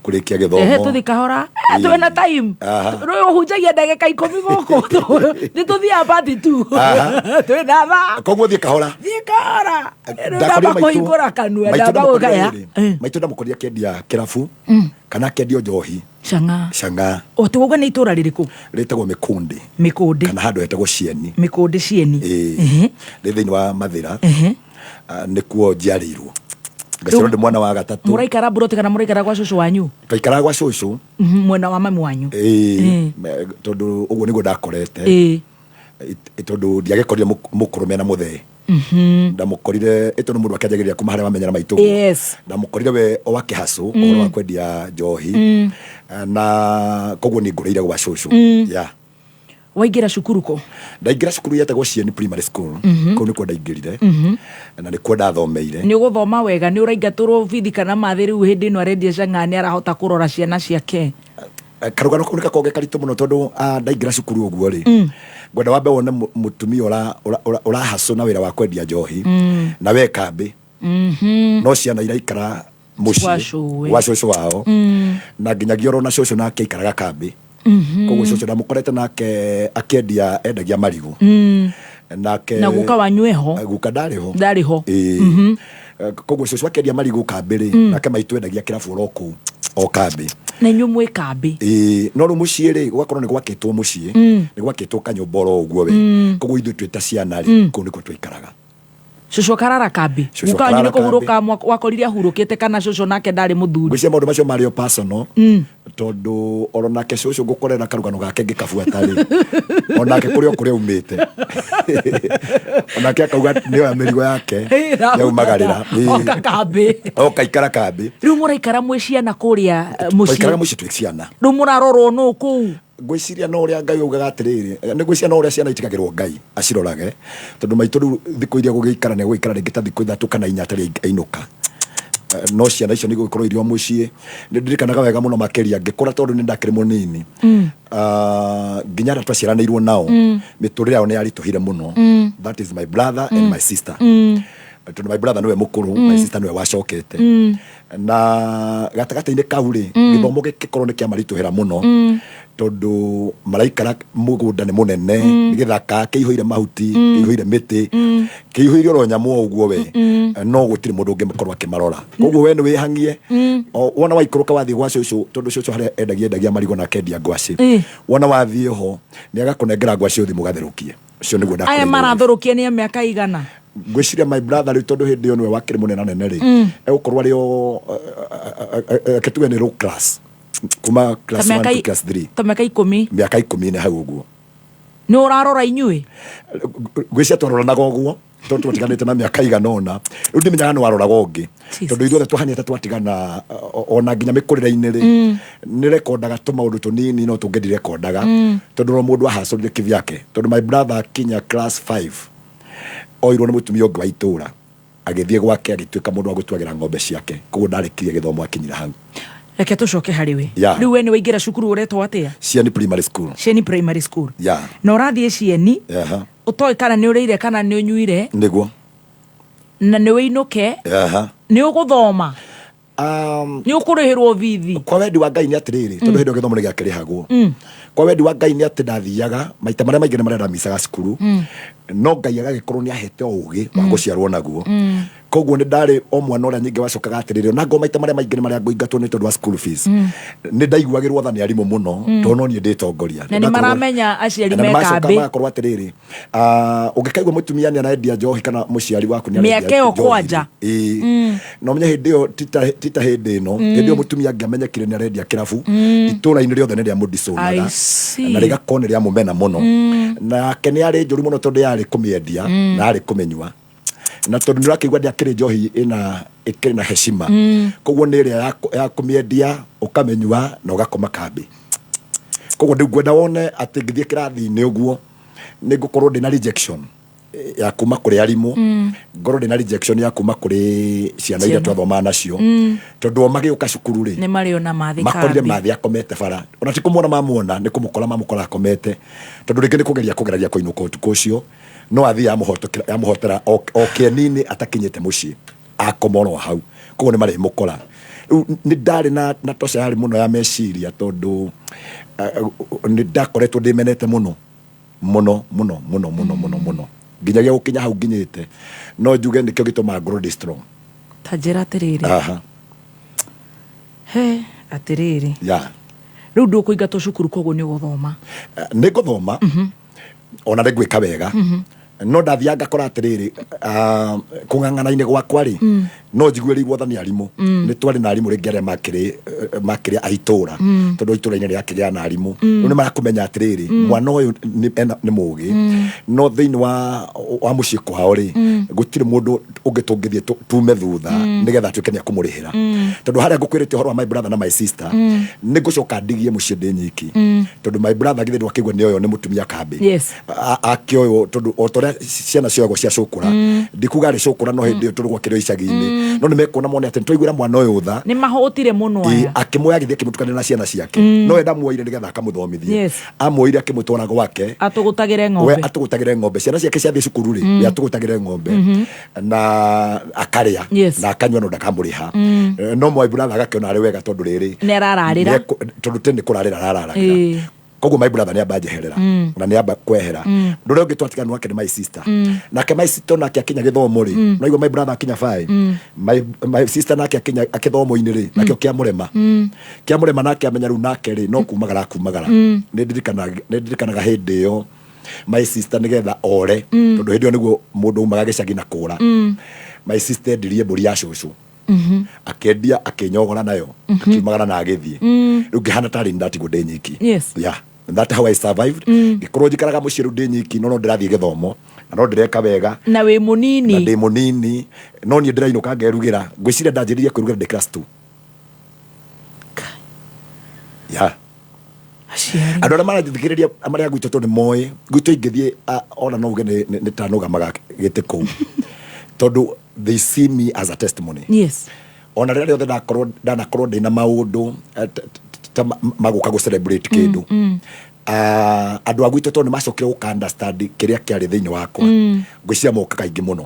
kũrĩkia gĩthomo. Tũthi kahora, twĩna time. Rũĩ ũhunjagia ndagĩka 10 gũkũ. Nĩ tũthiaga party tu. Twĩna thaa. Koguo thiĩ kahora. Thiĩ kahora. Ndamba kũhingũra kanua, ndamba gũkaya. Maitũ ndamũkorire akĩendia kĩrabu kana akĩendia njohi. Cang'a. Tũgũga nĩ itũra rĩrĩkũ? Rĩtagwo Mĩkũndĩ. Mĩkũndĩ. Kana handũ hetagwo Cieni. Mĩkũndĩ Cieni. Rĩ thĩinĩ wa Mathira. Nĩkuo njiarĩirwo. Ngaciarwo ndĩ mwana wa 3. Mũraikara Buroti kana mũraikara gwa cũcũ wanyu? Twaikara gwa cũcũ. Mwena wa mamu wanyu? Tondũ ũguo nĩguo ndakorete. Tondũ ndiagĩkorire mũkũrũ mena mũthee. Ndamũkorire tondũ mũndũ akĩanjagĩrĩria kuma harĩa wamenyera maitũ. Ndamũkorire we o wakĩhacũ ũhoro wa kwendia njohi. Na koguo nĩ ngũrĩire gwa cũcũ. Waingĩra cukuru kũ? Ndaingĩra cukuru yetagwo Cieni Primary School. Kũu nĩkuo ndaingĩrire. Na nĩkuo ndathomeire. Nĩ ũgũthoma wega, nĩ ũraingatũrwo bithi kana mathĩ rĩu hĩndĩ ĩno arendia cang'a nĩ arahota kũrora ciana ciake? Karũgano kau nĩgakoragwo ge karitũ mũno tondũ ndaingĩra cukuru ũguo-rĩ, ngwenda wambe wone mũtumia ũrahacũ na wĩra wa kwendia njohi na we kambĩ, no ciana iraikara mũciĩ wa cũcũ wao, na nginyagia ũrona cũcũ nake aikaraga kambĩ. Koguo cũcũ ndamukorete nake endagia marigũ. Na guka wanyu eho? Guka ndarĩho. Ndarĩho. Koguo cũcũ akendia marigũ kambĩ-rĩ, nake maitũ endagia kĩrabu oro kũu o kambĩ. Na inyuĩ mwĩ kambĩ? No rĩu mũciĩ-rĩ, gũgakorwo nĩ gwakĩtwo mũciĩ, nĩ gwakĩtwo kanyũmba oro ũguo we. Koguo ithuĩ twĩ ta ciana-rĩ, kũu nĩkuo twaikaraga. Cũcũ akarara kambĩ? Guka wanyu nĩ kũhurũka wakorire ahurũkĩte kana cũcũ nake ndarĩ mũthuri? Ngwĩciria maũndũ macio marĩ o personal, tondũ oro nake cũcũ ngũkorera karũgano gake ngĩkabuata-rĩ, onake kũrĩa umĩte, onake akauga nĩoya mĩrigo yake yaumagarĩra oka kambĩ, oka ikara kambĩ. Rĩu mũraikara mwĩ ciana kũrĩa mũciĩ? Twaikaraga mũciĩ twĩ ciana. Rĩu mũrarorwo nũ kũu? Ngwĩciria no ũrĩa Ngai augaga atĩrĩrĩ, nĩ ngwĩciria no ũrĩa ciana itigagĩrwo Ngai acirorage, tondũ maitũ rĩu thikũ iria gũgĩikara nĩ gũgĩikara rĩngĩ ta thikũ 3 kana 4 atarĩ ainũka. No ciana icio nĩ gũgĩkorwo irio mũciĩ. Nĩ ndirikanaga wega mũno makĩria ngĩkũra tondũ nĩ ndakĩrĩ mũnini. Nginya arĩa twaciaranĩirwo nao mĩtũrĩre yao nĩ yaritũhire mũno. That is my brother and my sister. Tondũ my brother nĩwe mũkũrũ, my sister nĩwe wacokete. Na gatagatĩ-inĩ kau-rĩ, gĩthomo gĩkorwo nĩ kĩamaritũhĩra mũno, tondũ maraikara mũgũnda nĩ mũnene, nĩ gĩthaka kĩihũire mahuti, kĩihũire mĩtĩ, kĩihũire oro nyamũ o ũguo we, no gũtirĩ mũndũ ũngĩkorwo akĩmarora. Koguo we nĩ wĩhangie, wona waikũrũka wathiĩ gwa cũcũ, tondũ cũcũ harĩa endagia marigũ na akendia ngwacĩ, wona wathiĩ ho nĩ agakũnengera ngwacĩ ũthiĩ mũgatherũkie. Ũcio nĩguo ndakũrĩire. Aya maratherũkia nĩ mĩaka igana? Ngwĩciria my brother rĩu tondũ hĩndĩ ĩyo nĩwe wakĩrĩ mũnene nene-rĩ, egũkorwo arĩ o akĩtuge nĩ low class, kuma class 1 to class 3. Ta mĩaka 10? Mĩaka 10 nĩ hau ũguo. Nĩ ũrarora inyuĩ? Ngwĩciria twaroranaga ũguo tondũ twatiganĩte na mĩaka igana ũna. Rĩu ndimenyaga nĩ waroraga ũngĩ, tondũ ithuothe twahanĩte twatigana, ona nginya mĩkũrĩre-inĩ-rĩ nĩ rekondaga tũmaũndũ tũnini no tũngĩ ndirekondaga, tondũ no mũndũ ahacũrire kĩvyake. Tondũ my brother akinya class 5 oirwo nĩ mũtumia ũngĩ wa itũra, agĩthiĩ gwake agĩtuĩka mũndũ wa gũtuagĩra ng'ombe ciake. Koguo ndarĩkirie gĩthomo akinyira hau. Reke tũcoke harĩ we. Rĩu we nĩ waingĩra cukuru ũretwo atĩa? Cieni Primary School. Cieni Primary School. Na ũrathiĩ Cieni, ũtoĩ kana nĩ ũrĩire kana nĩ ũnyuire? Nĩguo. Na nĩ wĩinũke? Nĩ ũgũthoma? Nĩ ũkũrĩhĩrwo bithi? Kwa wendi wa Ngai nĩ atĩrĩrĩ, tondũ hĩndĩ ĩyo gĩthomo nĩ gĩakĩrĩhagwo. Kwa wendi wa Ngai nĩ atĩ ndathiaga maita marĩa maingĩ nĩ marĩa ndamicaga cukuru, no Ngai agagĩkorwo nĩ ahete ũũgĩ wa gũciarwo naguo. koguo ni ndari o mwana uria nyingi wacokaga atiriri na ngoma ita maria maingi ni maria ngoingatwo ni tondu wa school fees ni ndaiguagirwo tha ni arimu muno tono ni nditongoria na ni maramenya aciari meka mbi makorwo atiriri ungikaigwa mutumia ni anaendia njohi kana muciari waku ni miaka yo kwanja no menya hindi yo tita hindi no hindi yo mutumia ngamenyekire ni arendia kirabu itura-ini riothe ni ria mudiconaga na rigakone ria mumena muno na kene ari njuru muno tondu yari kumiendia na ari kumenywa na tondu nirakeigua ndiakiri njohi ina ikiri na heshima koguo ni ria ya kumiendia ukamenywa na ugakoma kambi koguo ndigwenda wone ati ngithie kirathi-ini uguo ni ngukorwo ndina rejection ya kuma kuri arimu ngoro ndina rejection ya kuma kuri ciana iria twathoma nacio tondu magiuka cukuru ri ni mario na mathi makorire mathi akomete bara ona ti kumwona mamuona ni mamukora akomete tondu ringi ni kugeragia kuinuka utuku ucio no athi yamuhotera o kienini atakinyite mucii akomorwo hau koguo ni mari mukora ni ndari na tosha hari muno ya meciria tondu ni ndakoretwo ndimenete muno nginyagia gukinya hau nginyite no njuge nikio gituma ngoro ndi strong tajira atiriri he atiriri riu ndukuingatwo cukuru koguo ni guthoma ni guthoma ona ndingwika wega no ndathianga ngakora atiriri kung'ang'ana-ini gwakwa ri no njigue ri guothani arimu ni twari na arimu ringi aria makiri aitura tondu itura-ini riakigea na arimu ni marakumenya atiriri mwana uyu ni mugi no thiini wa mucii kwao ri gutiri mundu ungitungithie tume thutha nigetha atuike ni akumurihira tondu haria ngukwirite horo wa my brother na my sister ni ngucoka ndigie mucii ndi nyiki tondu my brother githiri wakigwa ni uyo ni mutumia kambi akioyo tondu otoria ciana ciogwo cia cukura ndikuga ari cukura no hindi turugwa kirio icagi-ini no ni mekuona mone ati twaiguira mwana uyu utha ni mahotire muno aya akimoya githie kimutukania na ciana ciake no enda muoire nigetha akamuthomithie amuoire akimutwara gwake atugutagire ng'ombe ciana ciake ciathie cukuru ri atugutagire ng'ombe na akaria na akanywa no ndakamuriha no my brother agakiona ari wega tondu riri ni arararira tondu tene kurarira arararira koguo my brother ni amba njeherera na ni amba kwehera nduria ungi twatiganu wake ni my sister nake my sister nake akinya githomo ri no igua my brother akinya 5 my sister nake akinya akithomo-ini ri nake kiamurema nake amenya riu nake ri no kumagara ni ndirikanaga hindi iyo my sister nigetha ore tondu hindi iyo niguo mundu umaga gicagi na kura my sister ndirie mburi ya cucu akendia akinyogora nayo akimagara na agithie riu ngihana tari ndatigwo ndi nyiki that's how I survived gikorwo njikaraga mucii riu ndi nyiki no ndirathie githomo no ndireka wega na wi munini na ndi munini no nie ndirainũka ngerugira ngwiciria ndanjĩrĩirie kwĩrugĩra ndi class 2 andå arä a marathikä rä marä a gwitå tå nä moä gwitå ingä ona no uge nä tanågamaga gä tä kå u tondå they see me as a testimony ona rä rä othe ndanakorwo ndä na maå ndå magå ka gå celebrate kä ndå andå a gwitå tondå nä macokire gå ka understand kä rä a kä arä thä inä wakwa ngwiciria moka kaingä må no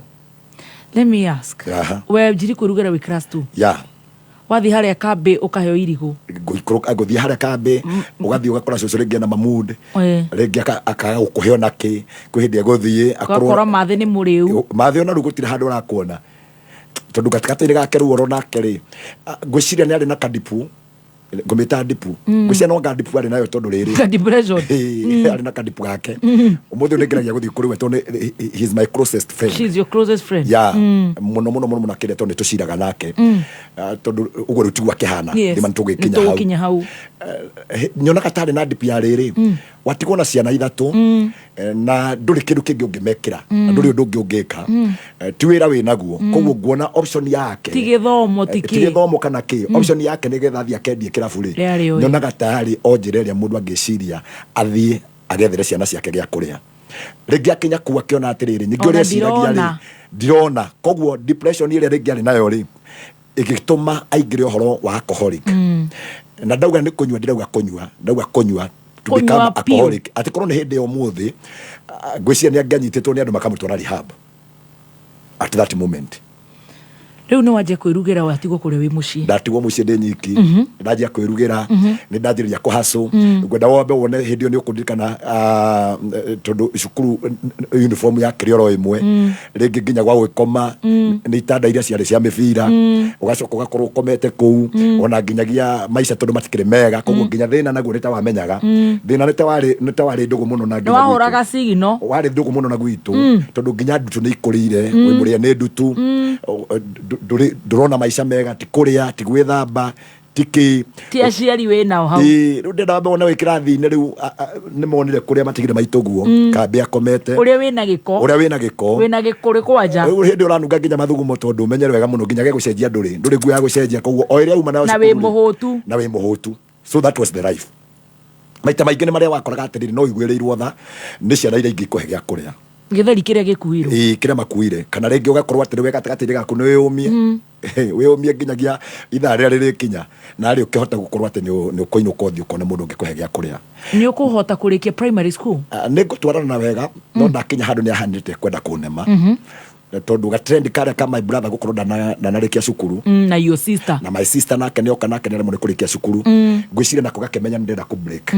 let me ask we njiri kwä rugä ra wä class 2 wathi haria kambi ukaheo irigu nguthie haria kambi ugathie ugakora cucu ringi na mamud ringi akaga gukuheo naki kwi hindi eguthie akorwo mathi ni muriu mathi ona rugutire handu urakona tondu gatigati-ini gake ru oro nake ri ngwiciria ni ari na kadipu ngumita dipu ngwiciria no ngadipu ari nayo tondu riri depression ari na kadipu gake umuthi ni ngiragia guthie kuri we tondu he is my closest friend. She's your closest friend muno akire tondu tuciraga nake tondu uguo rutigwa kihana ndima nitugikinya hau nyonaga tari na dipu ya riri watigwo na ciana ithatu na nduri kindu kingi ungimekira na nduri undu ungi ungika ti wira wi naguo koguo nguona option yake tigithomo kana ki option yake ni getha thia kendie kirabu ri nyonaga tayari onjire ria mundu angiciria athie agethere ciana ciake gia kuria ringi akinya kuwa kiona atiriri nyingi uria ciragia ri ndirona koguo depression iria ringi ari nayo ri igituma aingire uhoro wa alcoholic na ndauga ni kunywa ndirauga kunywa to become alcoholic ati korwo ni hindi yo muthi ngwiciria ni anganyititwo ni andu makamutwara rehab at that moment Riu no waje kwirugira watigwo kuria wi mucii. Ndatigwo mucii ndi nyiki. Ndaje kwirugira ni ndathiriria kuhaso. Ngwenda wombe wone hindi ni ukundikana tondu cukuru uniform ya kirioro imwe. Ringi nginya gwa gwikoma ni itanda iria ciari cia mibira. Ugacoka ugakorwo ukomete kuu ona nginyagia maica tondu matikire mega koguo nginya thina naguo nita wamenyaga. Thina nita wari ndugu muno na nginya wahoraga sigino wari ndugu muno na gwitu tondu nginya ndutu ni ikurire wi muria ni ndutu ndurona maica mega ti kuria ti gwithamba tiki ti aciari we nao hau riu ndenda wona wi kirathi-ini riu ni monire kuria matigire maituguo kambe akomete uria wina giko wina gikuri kwanja riu hindi uranunga nginya mathugumo tondu umenyere wega muno nginya gegucenjia nduri nguo ya gucenjia koguo o iria uma nayo na wi muhutu so that was the life. Maita maingi ni maria wakoraga atiriri no igwirirwo tha ni ciana iria ingi kuhe gya kuria githeri kiria gikuirwo kiria makuire kana ringi ugakorwo atiri wega gatagati gaku ni wiyumie wiyumie nginyagia ithaa riria ririkinya na ri ukihota gukorwo ati ni ukuinuka uthi ukona mundu ungikuhe gya kuria ni ukuhota kurikia primary school ni ngutwarana na wega no ndakinya handu ni ahanite kwenda kunema tondu ga trend kare kama my brother gukorwo ndanarikia cukuru na your sister na my sister nake ni oka nake ni remwe kurikia cukuru ngwicire nako gakemenya ndenda ku break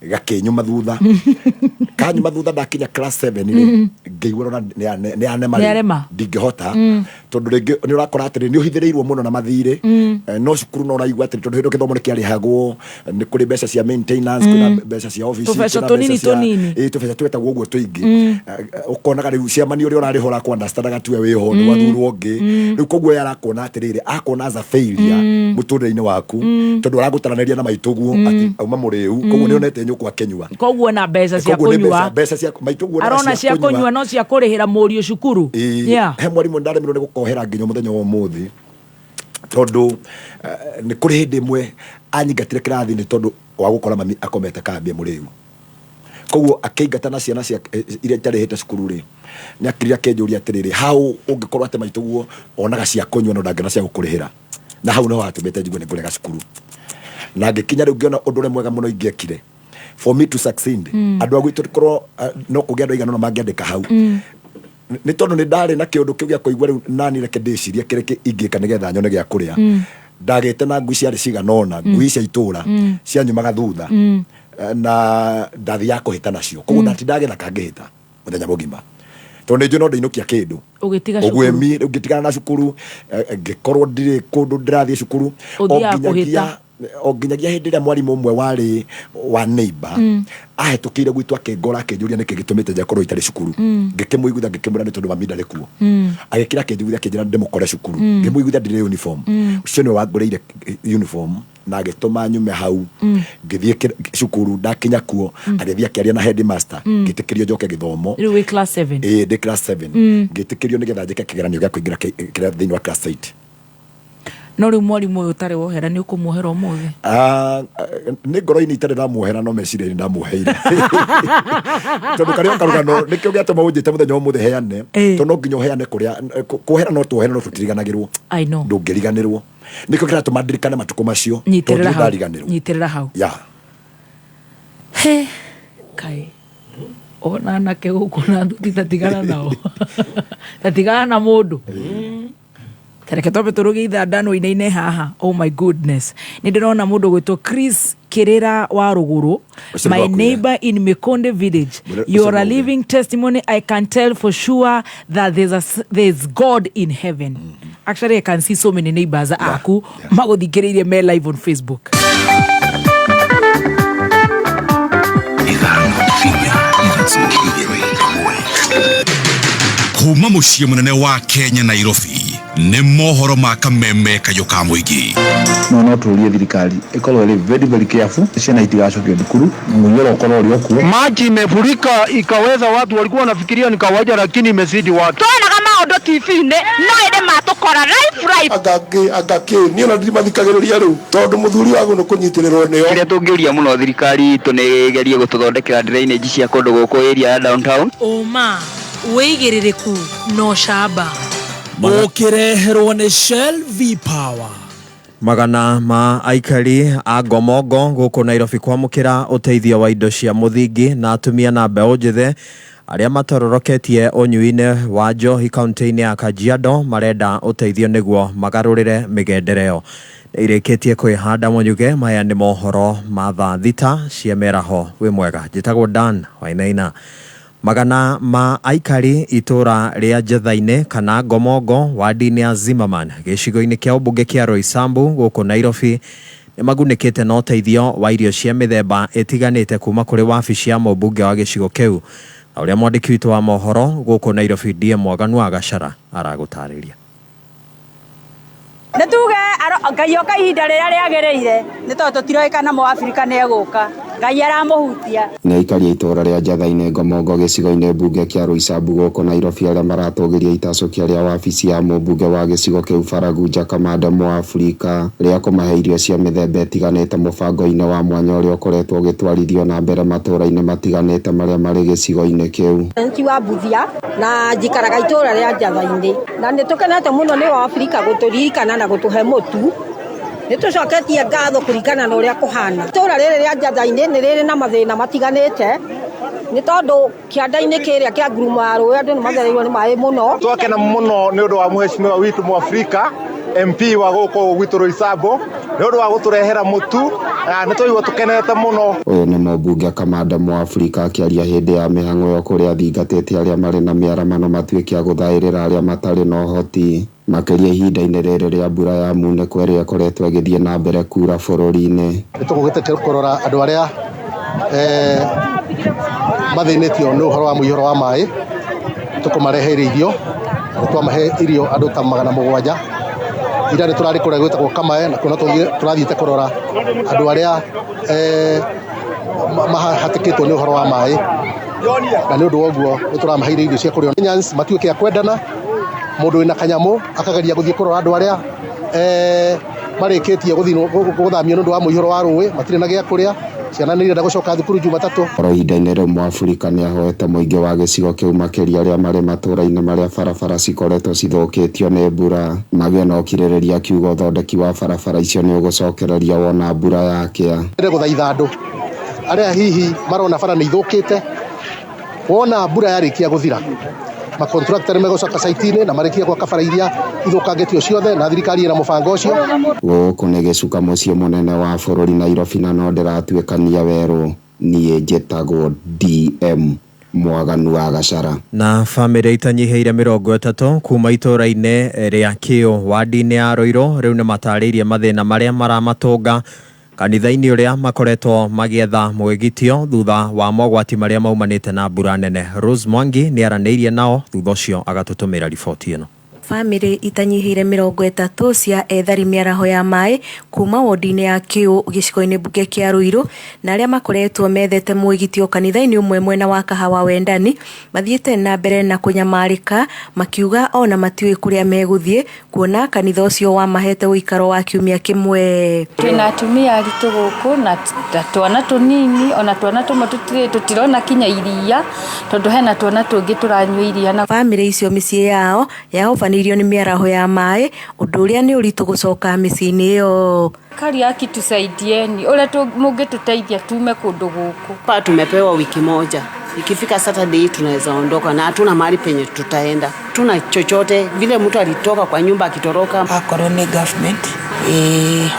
gakenyuma thutha kanyuma thutha ndakinya class 7 ni ngeigwira ni anema ndingihota tondu ringi ni urakora atiri ni uhithirirwo muno na mathire no cukuru no raigwa atiri tondu hindu kithomo ni kiarihagwo ni kuri mbeca cia maintenance kuna mbeca cia office tubesha tonini tubesha twetagwo guo twingi ukonaga riu ciamani uria urarihora kwa understand gatue wiho ni wathurwo ngi riu koguo yarakona atiriri akona as a failure muturire-ini waku tondu aragutaraniria na maituguo ati auma muriu koguo ni onete nyukwa kenyua koguo na mbeca cia kunyua mbeca cia maituguo arona cia kunyua no cia kurihira murio cukuru he mwarimu ndaremirwo ni gukohera nginya muthenya wa umuthi tondu ni kuri hindi imwe anyingatire kirathi-ini tondu wa gukora mami akomete kambia muriu koguo akeingata na ciana cia iria itarihite cukuru ri ni akirira kenjuria atiriri hau ungikorwo ati maituguo onaga cia kunyua no ndangena cia gukurihira na hau no hatumite njigue ni ngurega cukuru na ngikinya riu ngiona undu uri mwega muno ingiekire for me to succeed andu agwitu korwo no kugia andu igana no mangiandika hau ni tondu ni ndari na kiundu kiu gia kuigwa riu nani reke ndiciria kireke ingika nigetha nyone gia kuria ndagite na ngui ciari ciganona ngui cia itura cianyumaga thutha na ndathi ya kuhita nacio koguo ndatindagetha kangihita muthenya mugima tondu njo no ndinukia kindu ugitiga cukuru ugwemi ugitigana na cukuru ngikorwo ndiri kundu ndirathie cukuru o nginyagia hindi iria mwarimu umwe wari wa neighbor ahetukire gwitu akengora akenjuria niki gitumite njakorwo itari cukuru ngikimuiguitha ngikimura ni tondu mami ndari kuo agikira akenjuria akenjira ndimukore cukuru ngimuiguitha ndire uniform ucio ni wanguriire uniform na agituma nyume hau ngithie cukuru ndakinya kuo agithie akiaria na headmaster ngitikirio njoke githomo riu wi class 7 ndi class 7 ngitikirio nigetha njike kigeranio gia kuingira thiini wa class 8 no riu mwarimu uyu utari wohera ni ukumuhera umuthi ni ngoro-ini itari ndamuhera no meciria-ini ndamuheire tondu kario karugano nikio giatuma unjite muthenya umuthi heane tondu no nginya uheane kuria kuhera no tuheane no tutiriganagirwo ndungiriganirwo nikio kiratuma ndirikane matuko macio tondu ndariganirwo nyitirira hau kai ona anake guku na nduthi tatigana nao tatigana na mundu tereke tobe turuge ithanda ine haha oh my goodness ni ndirona mundu gwitwo Chris Kirera wa Ruguru my neighbor in Mekonde village you are a living testimony I can tell for sure that there's God in heaven actually I can see so many neighbors aku maguthikiririe me live on Facebook kuma muciĩ munene wa Kenya Nairobi nĩ mohoro ma kameme kayuka muingi no tuurie thirikari ikorwo ri very careful ciana itigacoke thukuru munyoro ukorwo uri okuo maji imefurika ikaweza watu walikuwa wanafikiria ni kawaida lakini imezidi watu tuonaga maundu TV-ini no ende matukora live agaki ni ona ndimathikagiriria riu tondu muthuri wagu no kunyitirirwo nio kiria tungiuria muno thirikari itu ni gerie gututhondekera drainage cia kundu guku area ya downtown uma weigiririku no shaba ukireherwo ni Shell V Power magana ma aikari a Ngomongo guku Nairobi kwamukira uteithio wa indo cia muthingi na atumia na mbeũ njĩthĩ aria matororoketie unyuine wa njohi kaunti-ini ya Kajiado marenda uteithio niguo magarurire migendereo. Ireketie kwihanda munyuge. Maya ni mohoro ma thaa thita cia meraho. Wi mwega, njitagwo Dan Wainaina. Magana ma aikari itura ria Jethaine kana Gomongo wadi-ini ya Zimmerman gicigo-ini kia ubunge kia Roysambu guku Nairobi ni magunikite na uteithio wa irio cia mithemba itiganite kuma kuri wabici ya mubunge wa gicigo kiu. Uria mwandiki witu wa mohoro guku Nairobi Die Mwaganu wa Gachara aragutariria. Netuge Ngai oka ihinda rĩrĩa rĩagĩrĩire nĩ tondũ tũtiroĩkana Mũafrika nĩ egũka Ngai aramũhutia. Nĩ aikari itura rĩa Jethaine Gomongo gĩcigo-inĩ mbunge kĩa Roysambu gũkũ Nairobi arĩa maratũgĩria itacokia rĩa wabici ya mũmbunge wa gĩcigo kĩu Faraguja Kamande Mũafrika rĩa kũmahe irio cia mĩthemba ĩtiganĩte mũbango-inĩ wa mwanya ũrĩa ũkoretwo ũgĩtwarithio na mbere matũũra-inĩ matiganĩte marĩa marĩ gĩcigo-inĩ kĩu. Nti wa Buthia na njikaraga itura rĩa Jethaine na nĩ tũkenete mũno nĩ Waafrika gũtũririkana na gũtũhe mũtu. Nĩtũcoketie ngatho kũringana na ũrĩa kũhana. Itura rĩrĩ rĩa Jethaine nĩ rĩrĩ na mathĩna matiganĩte nĩ tondũ kĩanda-inĩ kĩrĩa kĩa ngurumo ya rũĩ andũ nĩ mathereirwo nĩ maĩ mũno. Twakena mũno nĩ ũndũ wa mheshimiwa witũ Mũafrika MP wa gũkũ gwitũ Roysambu nĩ ũndũ wa gũtũrehera mũtu nĩ tũigua tũkenete mũno. Ũyũ nĩ mũmbunge Kamande Mũafrika akĩaria hĩndĩ ya mĩhang'o ĩyo kũrĩa athingatĩte arĩa marĩ na mĩaramano matuĩke a gũthaĩrĩra arĩa matarĩ na ũhoti. Makĩria ihinda-inĩ rĩrĩ rĩa mbura ya munĩko ĩrĩa ĩkoretwo ĩgĩthiĩ na mbere kura bũrũri-inĩ. Nĩtũgũgĩte kũrora andũ arĩa mathĩnĩtio nĩ ũhoro wa mũihũro wa maĩ. Tũkũmarehere irio, twamahe irio andũ ta 700. Ira nĩ tũrarĩ kũrĩa gwĩtagwo Kamae na kuona tũrathiĩte kũrora andũ arĩa mahatĩkĩtwo nĩ ũhoro wa maĩ. Na nĩ ũndũ wa ũguo nĩ tũramaheire irio cia kũrĩa. Kenyans matuĩke a kwendana, mũndũ wĩna kanyamũ akageria gũthiĩ kũrora andũ arĩa marĩkĩtie gũthamio nĩ ũndũ wa mũihũro wa rũĩ matirĩ na gĩa kũrĩa. Ciana nĩ irenda gũcoka thukuru Jumatatũ. Ihinda-inĩ rĩu Mũafrika nĩ ahoete mũingĩ wa gĩcigo kĩu makĩria arĩa marĩ matũũra-inĩ marĩa barabara cikoretwo cithũkĩtio nĩ mbura. Magĩa na ũkirĩrĩria akiuga ũthondeki wa barabara icio nĩ ũgũcokereria wona mbura yakĩa. Nĩ gũthaitha andũ arĩa hihi marona bara nĩ ithũkĩte, wona mbura yarĩkia gũthira makontraktari megũcoka site-inĩ na marĩkia gwaka bara iria ithũkangĩtio ciothe na thirikari ĩna mũbango ũcio. Gũkũ nĩ gĩcuka mũciĩ mũnene wa bũrũri Nairobi na no ndĩratuĩkania werũ. Niĩ njĩtagwo DM Mwaganu wa Gachara. Na famĩlĩ itanyiheire 30 kuma itũũra-inĩ rĩa Kĩũ wadi-inĩ ya Roiro rĩu nĩ matarĩirie mathĩna marĩa maramatonga kanitha-inĩ ũrĩa makoretwo magĩetha mwĩgitio thutha wa mogwati marĩa maumanĩte na mbura nene. Rose Mwangi nĩ aranĩirie nao thutha ũcio agatũtũmĩra riboti ĩno. Family itanyiheire 30 cia ethari mĩaraho ya maĩ kuma wodi-inĩ ya Kĩũ gĩcigo-inĩ mbunge kĩa Ruiru na arĩa makoretwo methete mwĩgitio kanitha-inĩ ũmwe mwena wa Kahawa Wendani mathiĩte na mbere na kũnyamarĩka makiuga ona matiũĩ kũrĩa megũthiĩ kuona kanitha ũcio wamahete ũikaro wa kiumia kĩmwe. Twĩna atumia aritũ gũkũ na twana tũnini ona twana tũmwe tũtirona kinya iria tondũ hena twana tũngĩ tũranyua iria. Na family icio mĩciĩ yao yahobanĩirio nĩ mĩaraho ya maĩ ũndũ ũrĩa nĩ ũritũ gũcoka mĩciĩ-inĩ ĩyo. Kari akitusaidieni ule mungetuteithia tume kũndũ gũkũ. Tumepewa wiki moja, ikifika Saturday tunaweza ondoka na hatuna mahali penye tutaenda, tuna chochote vile. Mtu alitoka kwa nyumba akitoroka. Akorone government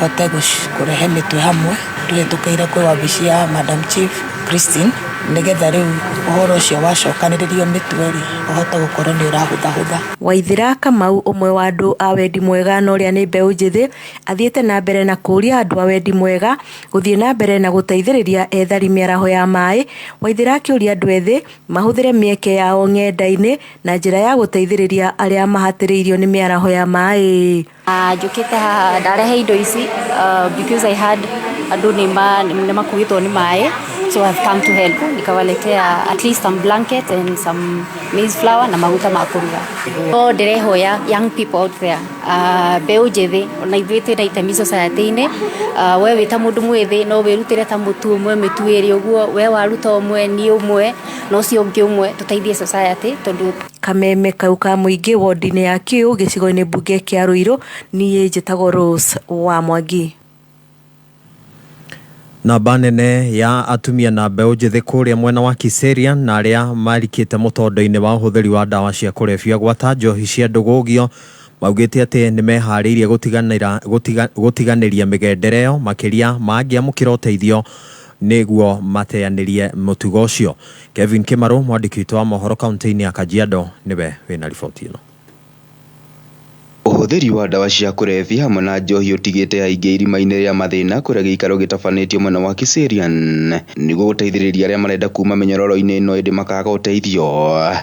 hote kurehe mitwe hamwe tuhĩtũkĩire kwĩ wabici ya Madam Chief Christine nigetha rĩu ũhoro ũcio wacokanĩrĩrio mĩtwe-rĩ ũhote gũkorwo nĩ ũrahũthahũtha. Waithira Kamau ũmwe wa andũ a wendi mwega na ũrĩa nĩ mbeũ njĩthĩ athiĩte na mbere na kũria andũ a wendi mwega gũthiĩ na mbere na gũteithĩrĩria ethari mĩaraho ya maĩ. Waithira akĩũria andũ ethĩ mahũthĩre mĩeke yao ng'enda-inĩ na njĩra ya gũteithĩrĩria arĩa mahatĩrĩirio nĩ mĩaraho ya maĩ. Njũkĩte haha ndarehe indo ici because I had andũ nĩ makuĩtwo nĩ maĩ, so I've come to help. Nikawaletea at least some blanket and some maize flour na maguta ma kũruga. So ndirehoya young people out there, mbeũ njĩthĩ ona ithuĩ twĩna itemi society-inĩ, we wĩ ta mũndũ mwĩthĩ no wĩrutĩre ta mũtu ũmwe mĩtu ĩrĩ ũguo, we waruta ũmwe niĩ ũmwe na ũcio ũngĩ ũmwe tũteithie society tondũ kameme kau ka mũingĩ wodi-inĩ ya Kĩũ gĩcigo-inĩ mbunge kĩa Ruiru. Niĩ njĩtagwo Rose wa Mwangi. Namba nene ya atumia na mbeũ njĩthĩ kũrĩa mwena wa Kiserian na arĩa marikĩte mũtondo-inĩ wa ũhũthĩri wa ndawa cia kũrebia gwata njohi cia ndũgũgio maugĩte atĩ nĩ meharĩirie gũtiganĩria mĩgendere ĩyo makĩria mangĩamũkĩra ũteithio nĩguo mateanĩrie mũtugo ũcio. Kevin Kimaru, mwandĩki witũ wa mohoro kaunti-inĩ ya Kajiado, nĩwe wĩna riboti ĩno. Ũhũthĩri wa ndawa cia kũrebia hamwe na njohi ũtigĩte aingĩ irima-inĩ rĩa mathĩna kũrĩa gĩikaro gĩtabanĩtio mwena wa Kiserian nĩguo gũteithĩrĩria arĩa marenda kuma mĩnyororo-inĩ ĩno ĩndĩ makaga ũteithio.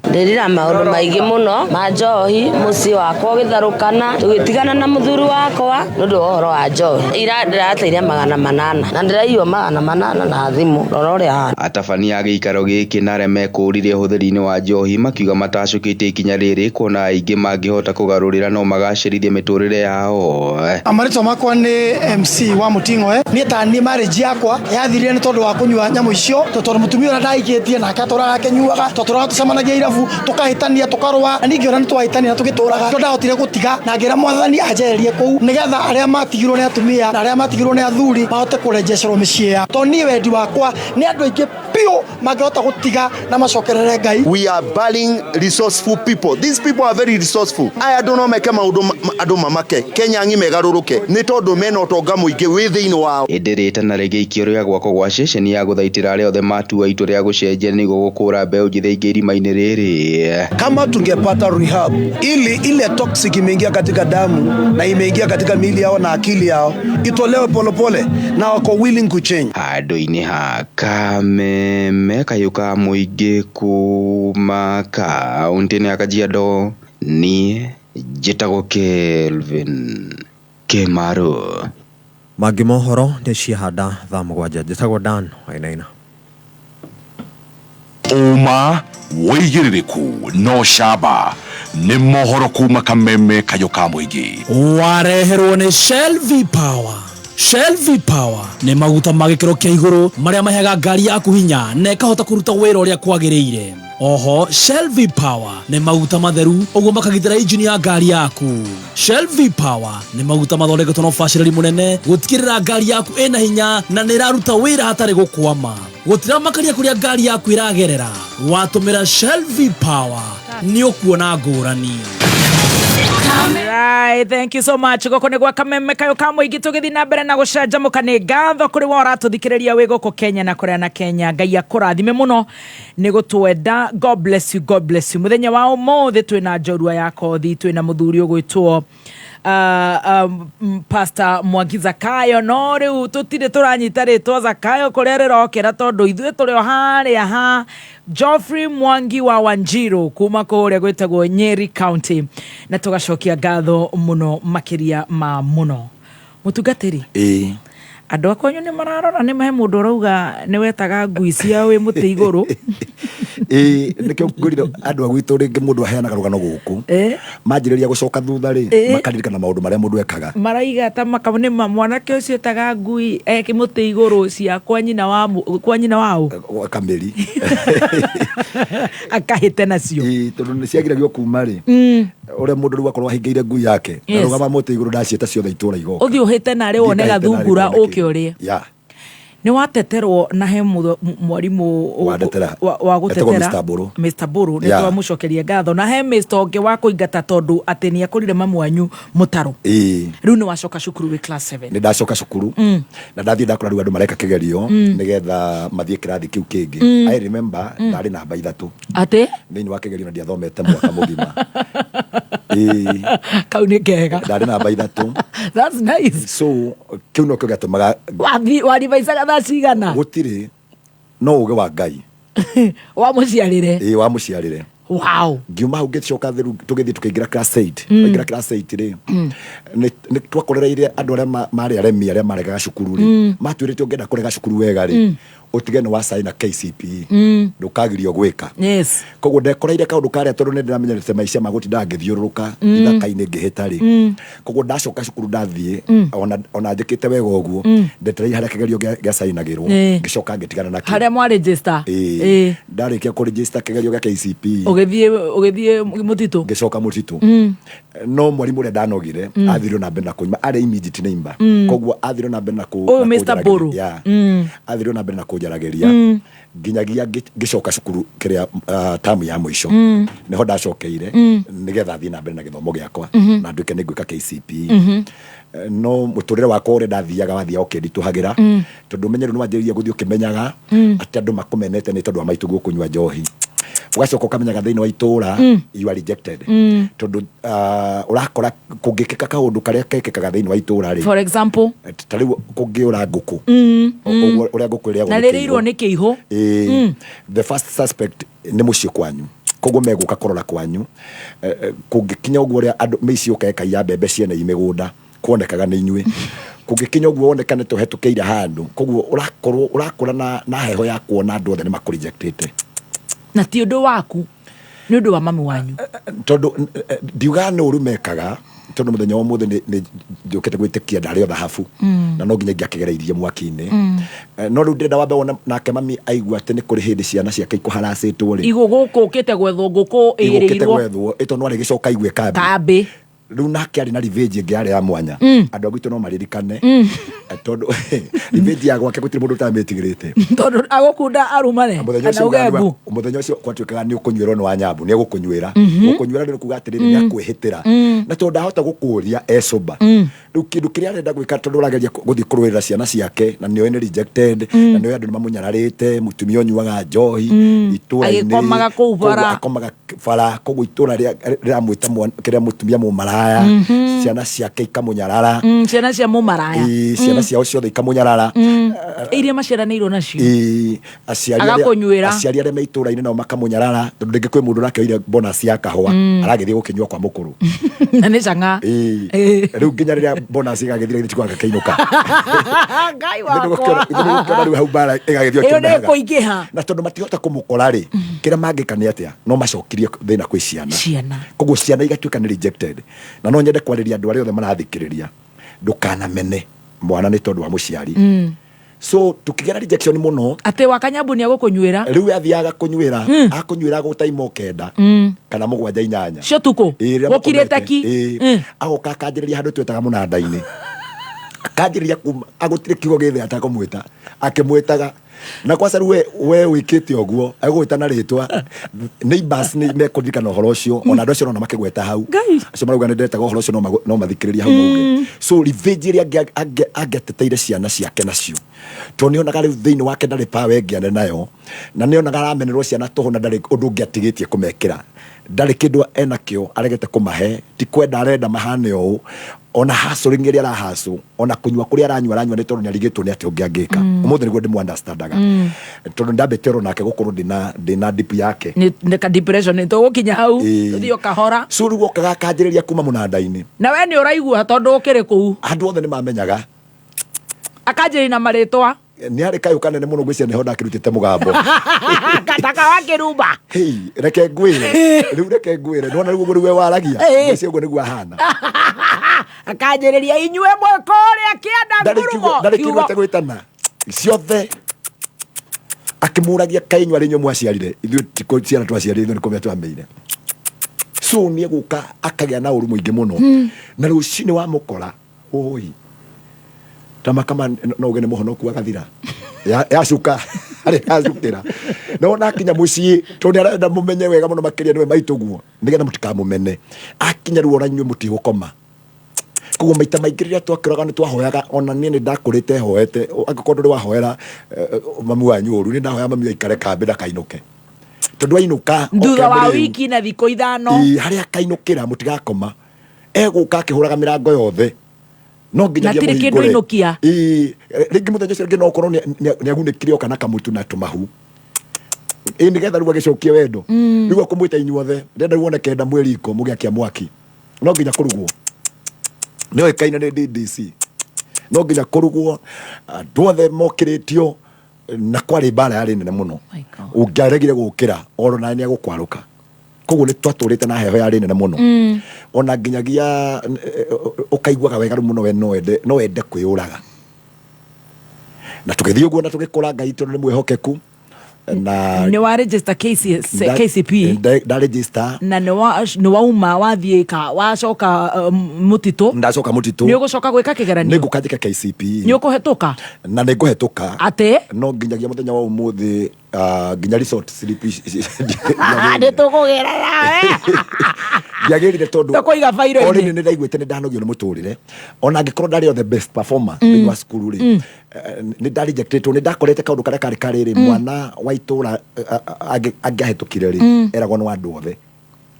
Ndĩrira maũndũ maingĩ mũno ma njohi mũciĩ wakwa ũgĩtharũkana tũgĩtigana na mũthuri wakwa nĩ ũndũ wa ũhoro wa njohi. Ira ndĩrateire 800 na ndĩraiywo 800 na thimũ rora ũrĩa hana. Atabania a gĩikaro gĩkĩ na arĩa mekũrire ũhũthĩri-inĩ wa njohi makiuga matacũkĩte ikinya rĩrĩ kuona aingĩ mangĩhota kũgarũrĩra no magacĩrithie mĩtũrĩre yao. Amaritwa makwa nĩ MC wa Muting'oe niĩ ta niĩ marriage yakwa yathirire nĩ tondũ wa kũnyua nyamũ icio tondũ mũtumia ũrĩa ndaikĩtie nake atũraga akĩnyuaga tũtũraga tũcemanagia irabu tũkahĩtania tũkarũa na ningĩ ona nĩ twahĩtania na tũgĩtũraga tondũ ndahotire gũtiga na ngĩra mwathani anjeherie kũu nĩgetha arĩa matigirwo nĩ atumia na arĩa matigirwo nĩ athuri mahote kũrejecerwo mĩciĩ yao tondũ niĩ wendi wakwa nĩ andũ aingĩ piũ mangĩhota gũtiga na macokerere Ngai. We are battling resourceful people. These people are very resourceful. Aya andũ no meke maũndũ andũ mamake Kenya ngimegarũrũke nĩ tondũ mena ũtonga mũingĩ wĩ thĩinĩ wao. Ĩndĩrĩte na rĩngĩ ikio rĩa gwakwo gwa ceceni ya gũthaitĩra arĩa othe matua itua rĩa gũcenjia nĩguo gũkũra mbeũ njĩthĩ ingĩ irima-inĩ rĩrĩ. Kama tungepata rehab ili ile toxic imeingia katika damu na imeingia katika miili yao na akili yao itolewe polepole na wako willing to change. Handũ-inĩ ha Kameme kayuka mũingĩ kuma kaunti-inĩ ya Kajiado niĩ njĩtagwo Kelvin Kimaru. Mangĩ mohoro nĩ ciahanda thaa 7 njĩtagwo Dan Wainaina. Uma wĩigĩrĩrĩku no camba nĩ mohoro kuma Kameme kayuka mũingĩ wareherwo nĩ Shell V-Power. Shell V-Power nĩ maguta ma gĩkĩro kĩa igũrũ marĩa maheaga ngari yaku hinya na ĩkahota kũruta wĩra ũrĩa kwagĩrĩire. Oho Shell V-Power nĩ maguta matheru ũguo makagitĩra injini ya ngari yaku. Shell V-Power nĩ maguta mathondeketwo na ũbacĩrĩri mũnene gũtigĩrĩra ngari yaku ĩna hinya na nĩ ĩraruta wĩra hatarĩ gũkwama. Gũtira makaria kũrĩa ngari yaku ĩragerera watũmĩra Shell V-Power nĩ ũkuona ngũrani. Right, thank you so much. Goko nĩ gwa Kameme kayuka mũingĩ tũgĩthiĩ na mbere na gũcanjamũka nĩ ngatho kũrĩ wa ũratũthikĩrĩria wĩ gũkũ Kenya na kũrĩa na Kenya. Ngai akũrathime mũno nĩ gũtwenda. God bless you, God bless you. Mũthenya wa ũmũthĩ twĩna njorua ya kothi, twĩna mũthuri ũgwĩtwo Pastor Mwangi Zakayo no rĩu tũtirĩ tũranyita rĩtwa Zakayo kũrĩa rĩrokera tondũ ithuĩ tũrĩ o harĩa ha Geoffrey Mwangi wa Wanjiru kuma kũrĩa gwĩtagwo Nyeri County na tũgacokia ngatho mũno makĩria ma mũno. Mũtungatĩri andũ akonyo nĩ mararora nĩ mahe mũndũ ũrauga nĩ wetaga ngui ciao wĩ mũtĩ igũrũ. Nĩkĩo ngũrire andũ a gwitũ rĩngĩ mũndũ aheanaga rũgano gũkũ manjĩrĩria gũcoka thutha rĩ makaririkana maũndũ marĩa mũndũ ekaga maraiga ta makamune mwanake ũcio etaga ngui mũtĩ igũrũ cia kwa nyina wao Kameri akahĩte nacio tondũ nĩ ciagiragio kuma rĩ ũrĩa mũndũ rĩu akorwo ahingĩire ngui yake arũgama mũtĩ igũrũ ndaciĩta ciothe itũra igoka ũthiĩ ũhĩte narĩ wone gathungura ũke ũrĩe. Nĩ wateterwo na he mwarimũ wa gũtetera Mr. Buru nĩ twamũcokeria ngatho na he Mr. ũngĩ wa kũingata tondũ atĩ nĩ akũrire mamu wanyu mũtaro. Rĩu nĩ wacoka cukuru wĩ class 7. Nĩ ndacoka cukuru na ndathiĩ ndakora rĩu andũ mareka kĩgerio nĩgetha mathiĩ kĩrathi kĩu kĩngĩ. I remember ndarĩ namba 3 atĩ thĩinĩ wa kĩgerio na ndiathomete mwaka mũgima. Kau nĩ kega ndarĩ namba 3. That's nice. So kĩu no kĩo gĩatũmaga waribaicaga thaa cigana gũtirĩ no ũge wa Ngai wa mũciarĩre wa mũciarĩre. Wow. Ngiuma hau gĩcoka tũgĩthiĩ tũkĩingĩra class 8 tũkĩingĩra class 8 rĩ nĩ twakorereire andũ arĩa marĩ aremi arĩa maregaga cukuru rĩ matuĩrĩte ũngĩenda kũrega cukuru wega rĩ utigene wa sign na KCPE ndukagirio gwika yes koguo ndekoreire kaundu karia tondu ne ndamenyerete maica magutinda ngithiururuka ithaka-ini ngihitari koguo ndacoka cukuru ndathie ona njikite wega uguo ndeterei haria kigerio gia sainagirwo ngicoka ngitigana na haria mwa register ndarikia ku register kigerio gia KCPE ugithie mutitu ngicoka mutitu no mwarimu ria ndanogire athirwo na mbere na kuima ari immediate neighbor koguo athirwo na mbere na ku Mr. Boru athirwo na mbere na kunjaragiria nginyagia ngicoka cukuru kiria tamu ya mwisho niho ndacokeire nigetha thii na mbere na githomo giakwa na nduike ningwika KCPE no muturire wakwa uri ndathiaga wathia ukindituhagira tondu menyeru no wanjiriria guthii ukimenyaga ati andu makumenete ni tondu wa maitu gukunywa njohi ugacoka ukamenyaga thiini wa itura you are rejected tondu urakora kungikika kaundu karia kekikaga thiini wa itura ri for example tariu kungiura nguku uria nguku ria na ririrwo ni kiiho the first suspect ni mucio kwanyu koguo meguka korora kwanyu kungikinya uguo ria andu meici ukekaia mbembe ciene imigunda kuonekaga ni inyue kungikinya uguo onekane tuhetukeire handu koguo urakora na heho ya kuona andu othe ni makurejectete na ti undu waku ni undu wa mami wanyu tondu ndiuga no urumekaga tondu muthenya wa muthe ni njukite gwitikia ndari o thahabu na no nginya ngiakigereirie mwaki-ini no riu ndenda wambe wona nake mami aigua ati ni kuri hindi ciana ciake ikuharacitwo ri iguguku ukite gwethwo nguku irirwo ito no ari gicoka igwe kambi riu nake ari na revenge ingi ari ya mwanya andu agitu no maririkane tondu revenge ya gwake gutiri mundu utametigirite tondu agukunda arumane kana ugebu muthenya ucio kwatuikaga ni ukunywerwo ni wa nyambu ni gukunywira gukunywira ni kuga atiri ni akwihitira na tondu ndahota gukuria ecoba riu kindu kiria arenda gwika tondu urageria guthii kurwirira ciana ciake na nio ni rejected na nio andu mamunyararite mutumia onyuaga njohi itura-ini agikomaga kuu bara akomaga bara koguo itura ria mwita kiria mutumia mumaraya ciana ciake ikamunyarara ciana cia mumaraya ciana ciao ciothe ikamunyarara iria maciaranĩirwo nacio aciari aria me itura-ini nao makamunyarara tondu ringi kwi mundu rakeire bonus ya kahua aragithie gukinyua kwa mukuru na ni canga riu nginya riria bonus igagithira githikwaga kainuka ngai wakwa riu hau bara igagithio iyo ni kuingiha na tondu matihota kumukora ri kira mangika ni atia no macokirie thina kwi ciana koguo ciana igatuika ni rejected na no nyende kwariria andu aria othe marathikiriria ndukanamene mwana ni tondu wa muciari so tukigera rejection muno ate wakanyambu ni agukunywira riu athiaga kunywira akunywira gutaimo kenda kana mugwanja inyanya cio tuku gukirite ki agoka akanjiriria handu twetaga munanda-ini akanjiriria kuma agutire kiugo githe atakumwita akimwitaga na kwa saru we wikite oguo agwita na ritwa neighbors ni mekurikana uhoro ucio ona andu acio no makigweta hau acio marauga ni ndetaga uhoro ucio no mathikiriria hau mauge so revenge iria angeteteire ciana ciake nacio to nionaga riu thiini wake ndari pawe ngiane nayo na nionaga aramenerwo ciana toho na ndari undu ngiatigitie kumekira ndari kindu enakio aregete kumahe ti kwenda arenda mahane ou ona hustling iria arahasu ona kunywa kuria aranywa ni tondu nyarigitwo ni ati ungiangika umuthe niguo ndimu understandaga tondu ndambetero nake gukorwo ndina deep yake ni ka depression ni to gukinya hau thio kahora so riu okaga kanjiriria kuma munanda-ini na we ni uraigua tondu ukiri kuu andu othe ni mamenyaga akanjiri na maritwa ni ari kayo kanene muno gwicia niho ndakirutite mugambo kataka wakirumba reke ngwire riu reke ngwire ndona riu we waragia gwicia uguo niguo ahana akanjiriria inyue mweko uria kienda ngurumo ndarikiguite gwitana ciothe akimuragia kainywa rinyo mwaciarire ithuĩ tiko ciana twaciarire ithuĩ nĩkũmĩa twamĩire so nĩ egũka akagĩa na ũru mũingĩ mũno na rũcinĩ wa mũkora oi tamakama no ũgene mũhonoku agathira yacuka arĩ yacukĩra no nakinya mũciĩ tondũ nĩarenda mũmenye wega mũno makĩria nĩwe maitũguo nĩgetha mũtikamũmene akinya rĩu ona inyuĩ mũtigũkoma koguo maita maingĩ rĩrĩa twakĩraga nĩ twahoyaga ona niĩ nĩ ndakũrĩte hoete angĩkorwo ndũrĩ wahoera mami wanyu ũru nĩ ndahoya mami aikare kambĩ ndakainũke tondũ ainũka thutha wa wiki na thikũ ithano harĩa akainũkĩra mũtigakoma egũka akĩhũraga mĩrango yothe no nginya na tirĩ kĩndũ ainũkia rĩngĩ mũthenya ũcio rĩngĩ no ũkorwo nĩ agunĩkire o kana kamutu na tũmahu nĩgetha rĩu agĩcokie wendo rĩu akũmwĩta inyuothe ndĩrenda rĩu one kenda mweri iko mũgĩakia mwaki no nginya kũrugwo nĩoĩkaine nĩ DDC no nginya kũrugwo andũ othe mokĩrĩtio na kwari bara yari nene muno ungiaregire gukira oro na ni agukwaruka koguo ni twaturite na heho yari nene muno ona nginyagia ukaiguaga wega muno we no wende kwiyuraga na tukithii uguo na tugikora Ngai tu ni mwihokeku na ni wa register KCP da register na ni wa uma wathiika wacoka mutito ndacoka mutito ni ugucoka gwika kigeranio ni gukathika KCP ni ukuhetuka na ni guhetuka ate no nginyagia muthenya wa umuthi nginya resort slip ade tukugera nawe yagirire tondu tukoiga fairo ni ndaiguite ni ndanogio ni muturire ona ngikorwo ndari the best performer ni wa skuru ri ni ndari rejected ni ndakorete kaundu karia kari ri mwana wa itura angiahetukire ri eragwo ni wandu othe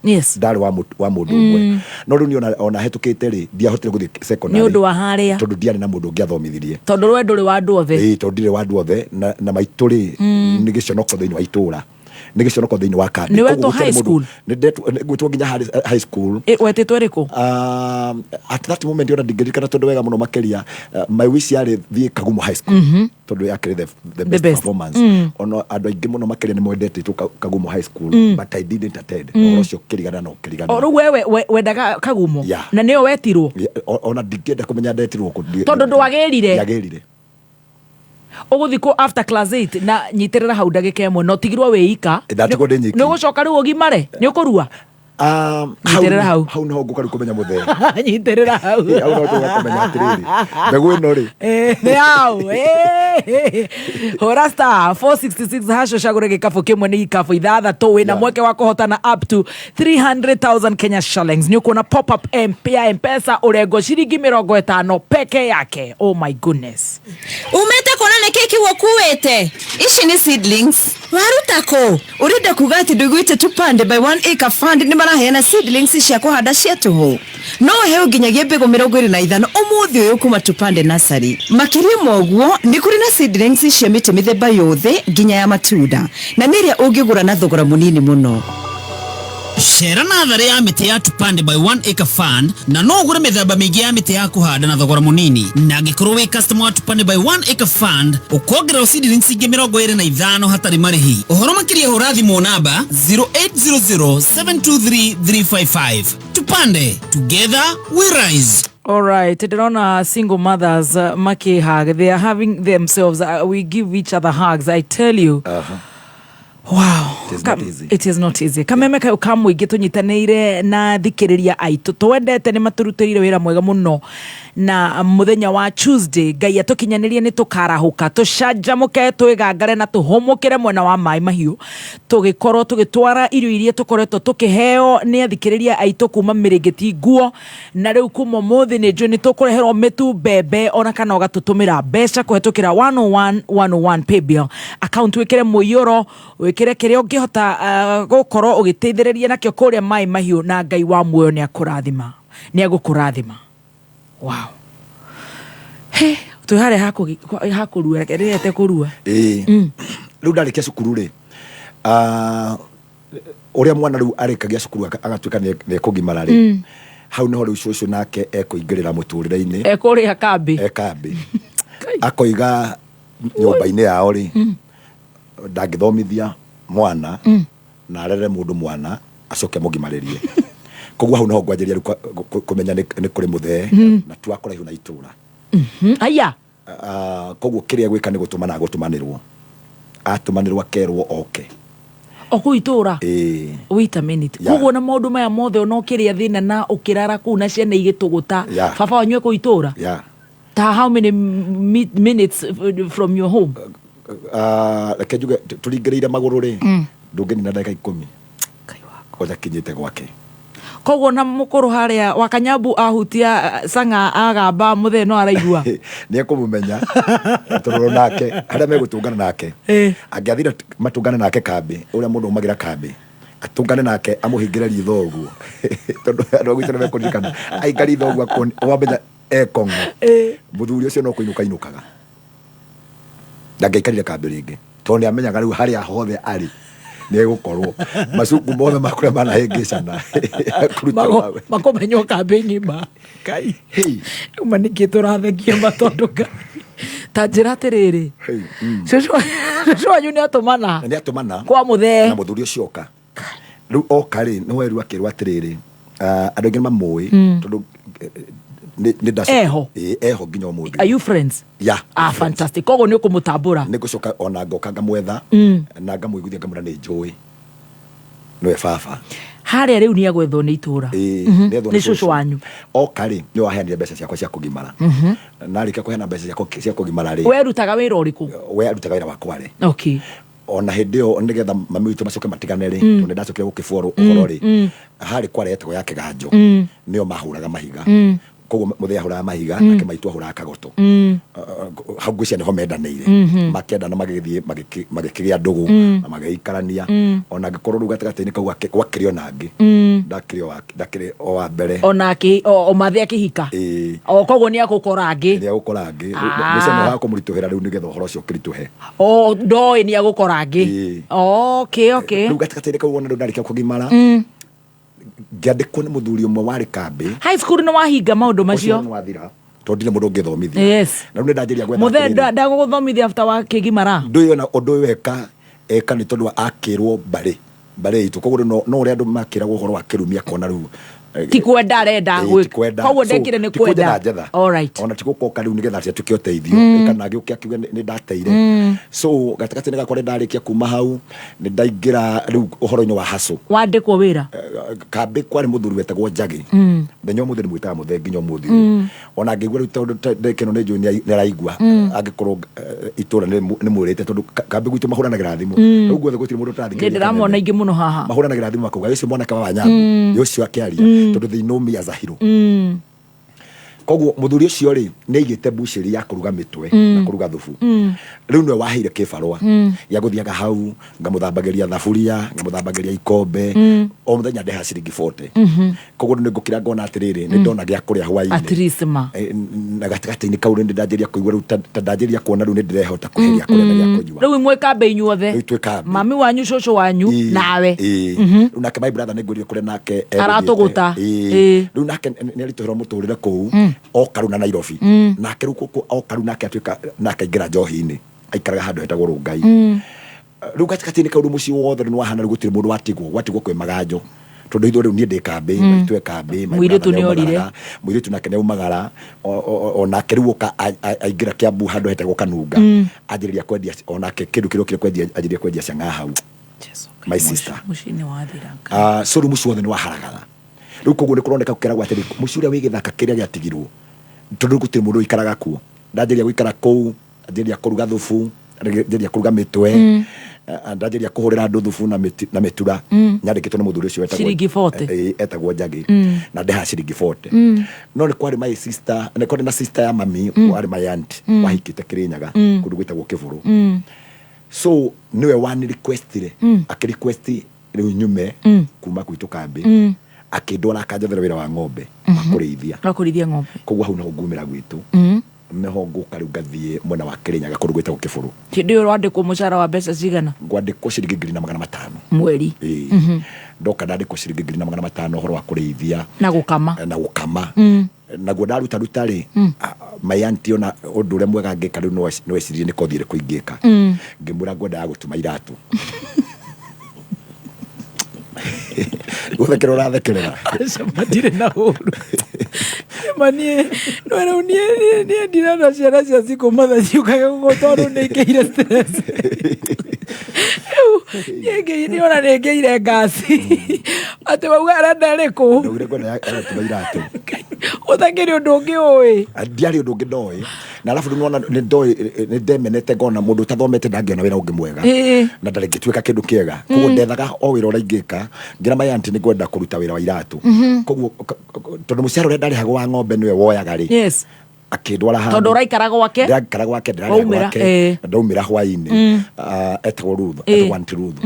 yes ndari wa mundu umwe no riu ni ona hetukite ri ndiahotire guthii secondary ni undu wa haria tondu ndiari na mundu ngiathomithirie tondu rwe nduri wa andu othe tondu ndiri wa andu othe na maituri ni giconoko thiini wa itura ni giconoko thiini wa kambi ni wetu high school ni gwitwo nginya high school wetitwo riku at that moment ona ndingirikana tondu wega muno makeria my wish yari thie Kagumo high school tondu yakiri the best performance ona andu aingi muno makeria ni mwendete tu Kagumo high school but I didn't attend orocio kirigana no kirigana oru wewe wendaga Kagumo na niyo wetirwo ona ndingenda kumenya ndetirwo tondu ndwagirire yagirire uguthiko after class 8 na nyitirira hau ndagika imwe no tigirwo wiika ni ugucoka riu ugimare ni ukurua hau no ngukaru kumenya muthee nyitirira hau no tugakomenya atiriri mbegu ino ri ni hau hora star 466 hasho shagure gikabu kimwe ni ikabu ithathatu wina mweke wa kuhotana up to 300,000 Kenya shillings ni ukuna pop up mpesa urengo ciringi 50 peke yake. Oh my goodness, umete kona ne keki wokuwete ici ni seedlings warutako urida kugati ndugwite tupande by 1 acre fund ni maraheana seedlings cia kuhanda cia tuhu no heo nginyagia mbegu 25 umuthi uyu kuma tupande nursery makiria moguo ni kuri na seedlings cia miti mithemba yothe nginya ya matunda na niria ungigura na thogora munini muno. Shera nathari ya miti ya tupande by 1 acre fund na no ugure mithemba mingi ya miti ya kuhanda na thogora munini na ngikorwo wi customer wa tupande by 1 acre fund ukongerera seedlings ingi 25 hatari marihi uhoro makiria hura thimu namba 0800723355 tupande together we rise. All right, ndĩrona single mothers makihag, they are having themselves, we give each other hugs, I tell you. Wow, it is not easy. Kameme kayo kamwingi tunyitanĩire na thikĩrĩria aitu twendete ni maturutĩrire wĩra mwega muno na muthenya wa Tuesday Ngai atukinyanĩrie ni tukarahuka tucanjamuke twigangare na tuhumukire mwena wa mai mahiu tugikorwo tugitwara irio iria tukoretwo tukiheo ni athikĩrĩria aitu kuma Mĩrĩngĩti Nguo na riu kuma muthi ni njui ni tukureherwo mitu bebe ona kana ugatutumira mbeca kuhetukira 101 pay bill account wikire muyoro wikire kiria ungihota gukorwo ugiteithĩrĩria nakio kuria mai mahiu na Ngai wa muoyo ni akurathima ni agukurathima. Wow. He, tuhare hakurua rete kurua. Riu ndarikia cukuru ri. Uria mwana riu arikagia cukuru agatuika ni kugimara ri. Hau no riu cucu nake ekuingirira muturire-ini. Ekuria kambi. Ekambi. Akoiga nyumba-ini yao ri. Ndangithomithia mwana na arere mundu mwana acoke mugimaririe. Koguo hau no ngwanjiria kumenya ni kuri muthee na twakora hiu na itura. Aya. Koguo kiria gwika ni gutumana gutumanirwo. Atumanirwo akerwo oke. Oku itura. Wait a minute. Koguo na maundu maya mothe no kiria thina na ukirara ku na ciana igituguta. Baba wanyu ku itura. Ta how many minutes from your home? Reke njuge turingĩrĩire magũrũ ri ndũngĩni na ndagĩka 10 oja kinyĩte gwake. Koguo na mũkũrũ haria wa Kanyambu ahutia sanga agamba mũthee no araigua nĩ ekũmũmenya tũrũrũ nake harĩa megũtũngana nake angĩathira matũngane nake kambi ũrĩa mũndũ umagira kambi atũngane nake amũhingĩre ritho ũguo tondũ andũ agwitũ nĩ mekũririkana aikari ritho ũguo wamenya ekongo mũthuri ũcio no kũinũka inũkaga ndangĩikarire kambi rĩngĩ tondũ nĩ amenyaga rĩu harĩa hothe arĩ nä gå korwo macungu mothe makå rä a manahängäcana makomenywo kambä ng'ima Ngai uma nä kä tå rathekia matondå Ngai ta njä ra atä rä rä cåcå wanyu nä atå mana kwa må thee na må thuri å cio oka rä u oka rä nä weru akä rwo atä rä rä andå aingä nä mamå ä tondå eho nginya må are you friends fantastic koguo nä å kå må tambå ra nä ngå coka ona ngoka ngamwetha na ngamå iguithia ngamwä ra nä njå ä nä we baba harä a rä u nä agwethwo nä itå ra nä cåcå wanyu oka rä nä waheanire mbeca ciakwa cia kå gimara narä kä kåheana mbeca cia kå gimara rä werutaga wä ra å rä kå we arutaga wä ra wakwa rä ona hĩndĩ ĩyo nĩgetha mami witũ macoke matigane rĩ tondũ ndacokire gũkĩbũrwo ũhoro rĩ harĩ kware yetagwo ya kĩganjo nĩo mahũraga mahiga koguo mũthee ahũraga mahiga nake maitũ ahũraga kagoto hau ngwĩcia nĩho mendanĩire makĩendana magĩthiĩ magĩkĩgĩa ndũgũ na magĩikarania ona angĩkorwo rĩu gatagatĩ-inĩ kau gwakĩrĩ ona angĩ ndakĩrĩ o wa mbere o mathe akĩhika koguo nĩ agũkora angĩ mĩca nĩ wa kũmũritũhĩra rĩu nĩgetha ũhoro ũcio ũkĩritũhe ndoĩ nĩ agũkora angĩ rĩu gatagatĩ-inĩ kau wona rĩu ndarĩkia kũgimara ngĩandĩkwo nĩ mũthuri ũmwe warĩ kambĩ high school nĩ wahinga maũndũ macio tondũ ndirĩ mũndũ ũngĩthomithia na rĩu nĩ ndanjĩria gwetha mũthee ndagũgũthomithia after wakĩgimara ndũĩ ona ũndũ ũyũ eka nĩ tondũ akĩrwo mbarĩ itũ koguo no ũrĩa andũ makĩragwo ũhoro wa kĩrumi akona rĩu ti kwenda arenda koguo ndekire nĩ kwenda ona ti gũkoka rĩu nĩgetha atĩ atuĩke ũteithio kana gĩũke akiuge nĩ ndateire so gatagatĩ-inĩ gakwa nĩ ndarĩkia kuma hau nĩ ndaingĩra rĩu ũhoro-inĩ wa haco wandĩkwo wĩra kambĩ kwarĩ mũthuri wetagwo Njagi thenya ũmũthĩ nĩ mwĩtaga mũthee nginya ũmũthĩ ona ngĩigua rĩu tondũ ndekeno nĩ njũĩ nĩ araigua angĩkorwo itũũra nĩ mwĩrĩte tondũ kambĩ gwitũ mahũranagĩra thimũ rĩu guothe gũtirĩ mũndũ ũtarathikĩrĩria ndĩramona ingĩ mũno haha mahũranagĩra thimũ makauga ũcio mwanake wa Wanyambu ũcio akĩaria tondũ they know me as a hero koguo mũthuri ũcio rĩ nĩ aigĩte mbucĩri ya kũruga mĩtwe na kũruga thubu rĩu nĩwe waheire kĩbarũa gĩa gũthiaga hau ngamũthambagĩria thaburia ngamũthambagĩria ikombe o mũthenya ndeha ciringi 40 koguo nĩ ngũkĩra ngona atĩrĩrĩ nĩ ndona gĩa kũrĩa hwainĩ na gatagatĩ-inĩ kau nĩ ndĩndanjĩria kũigua rĩu ta ndanjĩria kuona rĩu nĩ ndĩrehota kũheria kũrĩa na gĩa kũnyua rĩu imwe kambĩ inyuothe mami wanyu cũcũ wanyu nawe rĩu nake my brother nĩ ngwĩrire kũrĩa nake aratũgũta rĩu nake nĩ aritũhĩrwo mũtũrĩre kũu oka rĩu na Nairobi nake rĩu oka rĩu nake atuĩka nake aingĩra njohi-inĩ aikaraga handũ hetagwo Rũngai rĩu gatagatĩ-inĩ kau rĩu mũciĩ wothe nĩ wahana rĩu gũtirĩ mũndũ gwatigwo kwĩ maganjo tondũ ithuĩ rĩu niĩ ndĩ kambĩ maitũ kambĩ mũirĩtu nĩ orire mũirĩtu nake nĩ aumagara onake rĩu oka aingĩra Kĩambu handũ hetagwo Kanunga anjĩrĩria kwendia onake kĩndũ kĩrĩa kwendia anjĩrĩria kwendia cang'aa hau my sister mũciĩ-inĩ wathira so rĩu mũciĩ wothe nĩ waharagana rĩu koguo nĩ kũroneka gũkeragwo atĩrĩ mũciĩ ũrĩa wĩ gĩthaka kĩrĩa gĩatigirwo tondũ gũtirĩ mũndũ ũikaraga kuo ndanjĩria gũikara kũu anjĩria kũruga thubu anjĩria kũruga mĩtwe ndanjĩria kũhũrĩra andũ thubu na mĩtura nyandĩkĩtwo nĩ mũthuri ũcio ciringi 40 etagwo Njagi na ndeha ciringi 40 no nĩ kwarĩ my sister nĩ kwarĩ na sister ya mami warĩ my aunt wahikĩte Kĩrĩnyaga kũndũ gwĩtagwo Kĩbũrũ so nĩwe wani requestire akĩrequesti rĩu nyume kuma gwitũ kambĩ akĩndwara akanjathĩra wĩra wa ng'ombe akũrĩithia ng'ombe koguo hau naho ngumĩra gwitũ nĩho ngũka rĩu ngathiĩ mwena wa Kĩrĩnyaga kũndũ gwĩtagwo Kĩbũrũ hĩndĩ ĩyo wandĩkwo mũcara wa mbeca cigana ngwandĩkwo ciringi 500 mweri ndoka ndandĩkwo ciringi 500 ũhoro wa kũrĩithia na gũkama naguo ndaruta rĩ my auntie ona ũndũ ũrĩa mwega ngĩka rĩu no ecirie nĩ kothi ĩrĩkũ ingĩka ngĩmwĩra ngwendaga gũtuma iratũ gũthekerera ũrathekerera matirĩ na ũru manie no rĩu niĩ ndirona ciana cia cikũmatha ciũkaga gũgũtwarwo nĩ ngĩire stress nĩona nĩ ngĩire ngasi atĩ wauga arenda rĩkũ ũtakĩrĩ ũndũ ũngĩ ũĩ ndiarĩ ũndũ ũngĩ ndoĩ na alafu nĩwona nĩ ndemenete ngona mũndũ ũtathomete ndangĩona wĩra ũngĩ mwega na ndarĩ ngĩtuĩka kĩndũ kĩega koguo ndethaga o wĩra ũrĩa ingĩka ngĩra my auntie nĩ ngwenda kũruta wĩra wa iratũ koguo tondũ mũcara ũrĩa ndarĩhagwo wa ng'ombe nĩwe woyaga rĩ akindwara handu tondu uraikara gwake ndaumira hwaini etagwo Ruth etagwo Aunty Ruth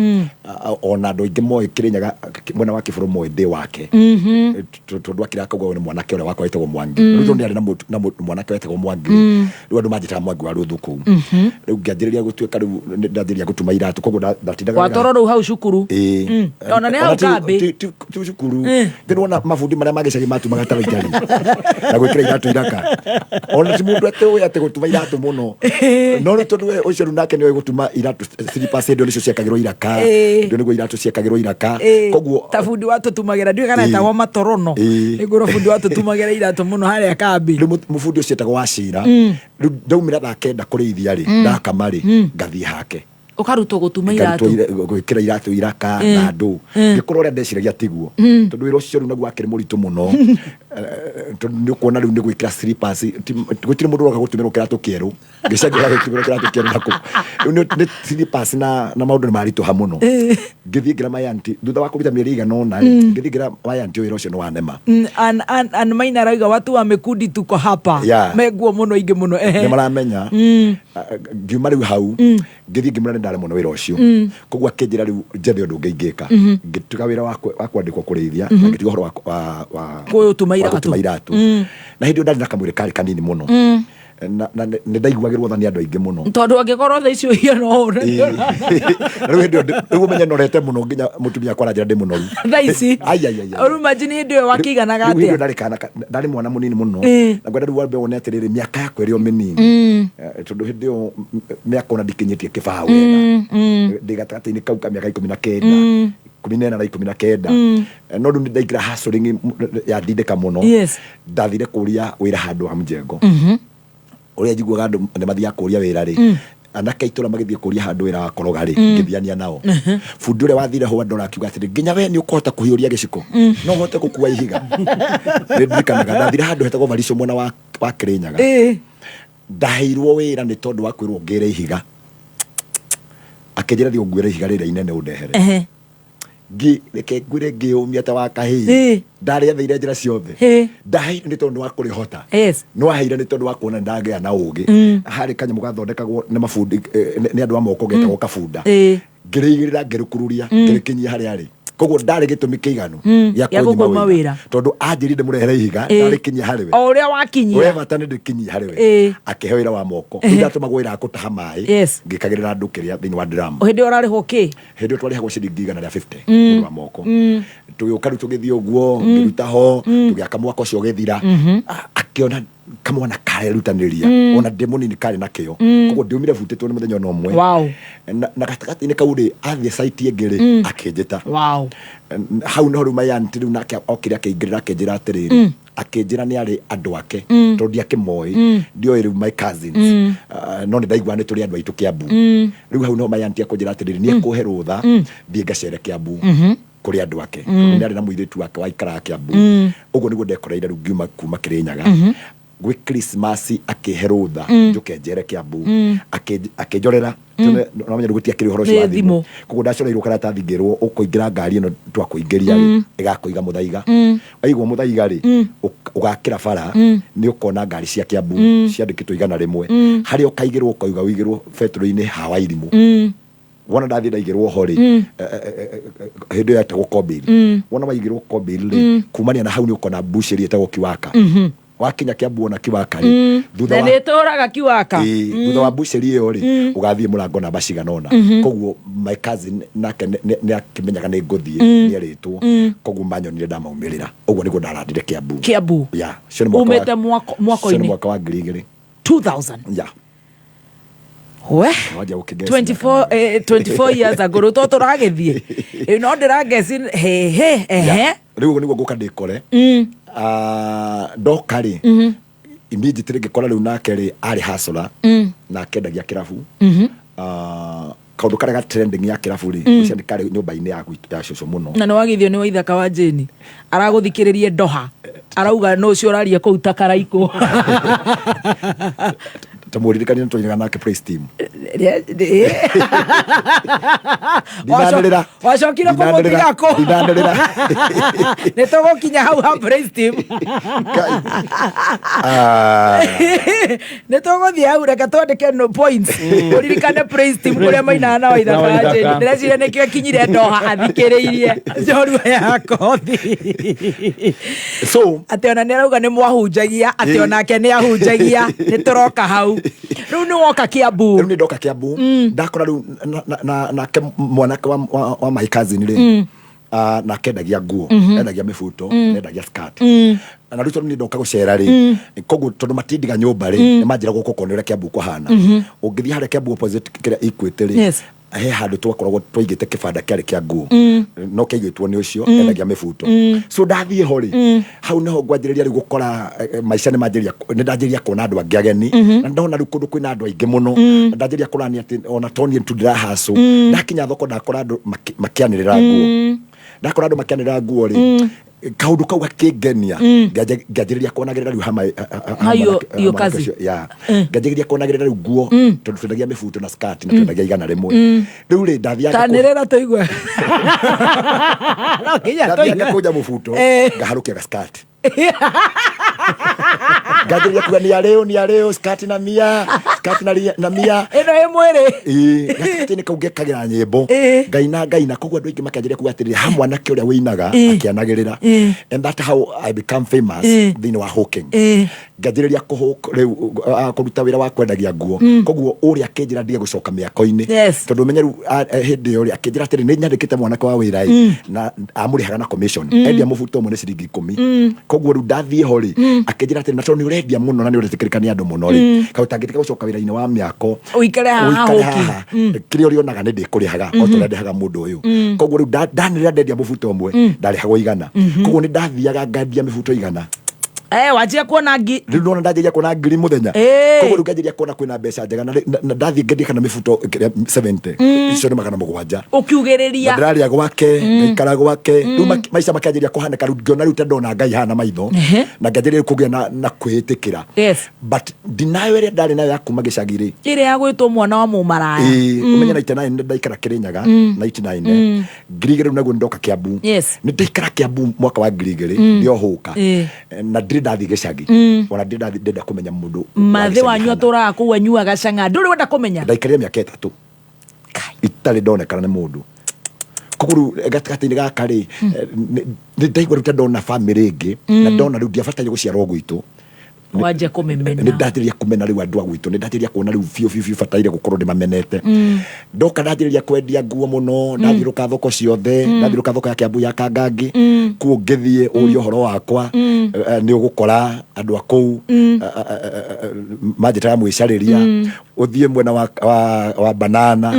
ona andu aingi moe Kirinyaga mwena wa Kiburu moe ndi wake tondu akira akauga ni mwanake uria wakwa etagwo Mwangi riu ndi ari na mwanake etagwo Mwangi riu andu manjitaga Mwangi wa Ruth kuu riu ngianjiriria gutuika riu ndanjiriria gutuma iratu koguo ndatindaga watoro riu hau cukuru ona ni hau kambi tu cukuru ndinona mabundi maria magicagi matumaga taraitari na gwikira iratu iraka ona ti mundu ate gutuma iratu muno no ri tondu ucio nake ni gutuma iratu 3% ndio nicio ciakagirwo iraka ndio niguo iratu ciakagirwo iraka koguo ta bundi watutumagira ndio kana etagwo matorono niguo bundi watutumagira iratu muno haria kambi riu mubundi ucio etagwo Wachira riu ndaumira thaa kenda kurithia ri ndakamari ngathie hake ukarutwo gutuma iratu gwikira iratu iraka na ndu ngikorwo ria ndeciragia tiguo tondu wira ucio naguo akiri muritu muno tondu ni kuona riu ni gwikira slippers gutire mundu roka gutumirwo kiratu kieru ngicagira gutumirwo kiratu kieru nako riu ni slippers na maundu ni maritu ha muno ngithie ngira my aunty thutha wa kubita mieri iganona ngithie ngira my aunty wira ucio ni wanema an maina raiga watu wamekundi tuko hapa meguo muno ingi muno ni maramenya ngiuma riu hau ngithie ngimura ndare muno wira ucio koguo akinjira riu njethe undu ngeingika ngituga wira wa kwandikwo kurithia na ngitiga horo wa gutuma iratu na hindi ndari na kamwire kari kanini muno na ndaiguagirwo thani andu aingi muno tondu angikorwo tha icio hiano riu ndio menya norete muno nginya mutumia akora njira ndi muno tha ici uru imagine hindi yo wakiganaga atia ndio ndari mwana munini muno na gwenda riu wambe wone atiriri miaka yakwa iri o minini tondu hindi yo miaka ona ndikinyitie kibao wega ndi gatagati-ini kau ka miaka 19 14 na 19 no ndu ndaikira hustling ya ndindika muno ndathire kuria wira handu ha mjengo uria njiguaga andu ni mathia kuria wira ri anake itura magithie kuria handu wira wa koroga ri ngithiania nao fundi uria wathire ho andora akiuga atiri nginya we ni ukuhota kuhiuria giciko no uhote gukua ihiga ndirikanaga ndathire handu hetagwo Marico mwena wa Kirinyaga ndaheirwo wira ni tondu wa kwirwo ngire ihiga akenjira thio ngwire ihiga rira inene undehere reke ngwire ngiumia ta wakahii ndaretheire njira ciothe ndaheire ni tondu wa kurihota no aheire ni tondu wa kuona ndagea na ugi hari kanyamu gathondekagwo ni mabundi ni andu amoko getagwo kabunda ngirigirira ngirukururia ngirikinyia hari ari koguo ndari gitumi kiiganu ya kunyima wira tondu anjirinde murehere ihiga ndari kinyia hari we o uria wakinyia we batane ndikinyia hari we akihe wira wa moko ndatuma wira akutaha mai ngikagirira andu kiria thini wa drum hindi orariho ki hindi twarihagwo ciringi 150 mundu wa moko tugiukaru tugithie uguo ngiruta ho tugiaka mwaka ucio githira akiona kamwana karerutaniria ona demonini kari nakio koguo ndiumire butitwo ni muthenya no mwe na gatagati-ini kau ri athie site ingiri akinjita hau no ru my aunty riu nake okire akingirira akinjira atiriri akinjira ni ari andu ake tondu ndiakimoi ndio riu my cousins no ni ndaigua ni turi andu aitu Kiambu riu hau no my aunty akunjira atiriri ni akuhe rutha thie ngacere Kiambu kuri andu ake ni ari na muiritu wake waikara Kiambu uguo niguo ndekoreire riu ngiuma kuma Kirinyaga gwi Christmas akiherutha njuke njere Kiambu akinjorera no menya gutia kiri horo cio thimu koguo ndacoreirwo karatathi ngirwo ukuingira ngari ino twakuingiria ri igakuiga muthaiga aigwo muthaiga ri ugakira bara ni ukona ngari cia Kiambu ciandikitwo 100 hari ukaigirwo ukauga wigirwo petrol-ini hawa irimu wona ndathi ndaigirwo ho ri hindi ya tagwo Kobili wona waigirwo Kobili ri kumania na hau ni ukona busheri etagwo Kiwaka wakinya Kiambu na Kiwaka ri thutha wa netoraga Kiwaka thutha wa busheri iyo ri ugathie murango na baciganona koguo my cousin nake ni akimenyaga ni nguthie ni eritwo koguo manyonire ndamaumirira uguo niguo ndarandire Kiambu ya umete mwako-ini mwaka wa 2000 ya we 24 years ago to turagithie no ndirageci riu niguo nguka ndikore ndoka ri immediately ngikora riu nake ri ari hustler na akendagia kirabu kaundu karia ga trending ya kirabu ri ucio ni kari nyumba-ini ya cucu muno na niwagithio ni waithaka wa Jeni araguthikiririe ndoha arauga no ucio uraria kuu ta Karaiku tamuririkania twainaga nake praise team wacokire kumutigako nitugukinya hau ha praise team nituguthie hau reke twandike no points uririkane praise team kuria mainaga na Waithaka ndĩreciria nĩkĩo kinyire Ndoha athikĩrĩirie njorua ya kothi so atĩ ona nĩarauga nĩ mwahunjagia atĩ onake nĩ ahunjagia nĩ tũroka hau rĩu nĩ woka Kiambu rĩu nĩ ndoka Kiambu ndakora rĩu nake mwanake wa my cousin rĩ na kendagia nguo endagia mifuto endagia skirt na rĩu nĩ ndoka gũcera rĩ koguo tondũ matindiga nyũmba rĩ nĩ manjira gũkũ konera Kiambu kũhana ũngĩthiĩ harĩa Kiambu opposite kĩrĩa Equity rĩ he handũ twakoragwo twaigĩte kĩbanda kĩarĩ kĩa nguo no kĩigĩtwo nĩ ũcio endagia mifuto so ndathiĩ ho rĩ hau nĩho ngwanjĩrĩria rĩu gũkora maica nĩ ndanjĩrĩria kuona andũ angĩ ageni na ndona rĩu kũndũ kwĩna andũ aingĩ mũno ndanjĩrĩria kũrania atĩ ona toniĩ tu ndĩrahacu ndakinya thoko ndakora andũ makĩanĩrĩra nguo ndakora andũ makĩanĩrĩra nguo rĩ kaundu kau gakĩngenia ngajĩrĩria kuonagĩrĩra rĩu hama hiyo kazi ngajĩrĩria kuonagĩrĩra rĩu nguo tondũ twendagia mifuto na skirt na twendagia 100 rĩu rĩ ndathiaga tanĩrĩra tũigwe no kinya tũigwe kuja mufuto ngaharũkia ga skirt ngajĩrĩria kuga nĩ arĩo skirt na mia ĩno ĩ mwĩrĩ gatĩ nĩ kau ngekagĩra nyĩmbo ngaina koguo andũ aingĩ makĩanjĩrĩria kuga atĩrĩrĩ ha mwanake ũrĩa wĩinaga akĩanagĩrĩra and that how I become famous thĩinĩ wa hawking ngajĩrĩria kũruta wĩra wa kwendagia nguo koguo ũrĩa akĩnjĩra ndige gũcoka mĩako-inĩ tondũ ũmenyeru hĩndĩ ĩyo akĩnjĩra atĩrĩ nĩ nyandĩkĩte mwanake wa wĩra na amũrĩhaga na commission endia mũbuto ũmwe nĩ ciringi 10 koguo rĩu ndathiĩ ho rĩ akĩnjĩra atĩrĩ na tondũ nĩ ũrendia mũno na nĩ ũretĩkĩrĩka nĩ andũ mũno rĩ kaũ tangĩtĩka gũcoka wĩra-inĩ wa mĩako ũikare haha kĩrĩa ũrĩonaga nĩ ndĩkũrĩhaga o tũrĩa ndĩhaga mũndũ ũyũ koguo rĩu ndanĩrĩra ndendia mũbuto ũmwe ndarĩhagwo 100 koguo nĩ ndathiaga ngandia mĩbuto 100 wajia kuona rĩu nona ndanjĩria kuona ngiri mũthenya koguo rĩu nganjĩria kuona kwĩna mbeca njega na ndathiĩ ngendia kana mĩbuto 70 icio nĩ 700 ũkiugĩrĩria ndĩrarĩa gwake ngaikara gwake rĩu maica makĩanjĩria kũhanĩka rĩu ngĩona rĩu ta ndona Ngai hana maitho na nganjĩrĩria kũgĩa na kwĩĩtĩkĩra but ndinayo ĩrĩa ndarĩ nayo ya kuma gĩcagi-rĩ ĩrĩa ya gwĩtwo mwana wa mũmaraya ũmenye 99 ndaikara Kĩrĩnyaga 99 ngiri rĩu naguo ndoka Kiambu nĩ ndaikara Kiambu mwaka wa 2000 ndiohũka na ndathi gĩcagi ona ndenda kũmenya mũndũ mathe wanyu atũraga kũu anyuaga canga ndũrĩ wenda kũmenya ndaikarire mĩaka 3 itarĩ ndonekana nĩ mũndũ koguo gatagatĩ-inĩ gaka rĩ nĩ ndaigua rĩu ta ndona bamĩrĩ ĩngĩ na ndona rĩu ndiabataire gũciarwo gwitũ wanje kũmemena nĩ ndanjĩrĩria kũmena rĩu andũ a gwitũ nĩ ndanjĩrĩria kuona rĩu biũ bataire gũkorwo ndĩmamenete ndoka ndanjĩrĩria kwendia nguo mũno ndathiũrũka thoko ciothe ndathiũrũka thoko ya Kiambu ya Kangangi kuo ngĩthiĩ ũrio ũhoro wakwa nĩ ũgũkora andũ a kũu manjĩtaga mwĩcarĩria ũthiĩ mwena wa Banana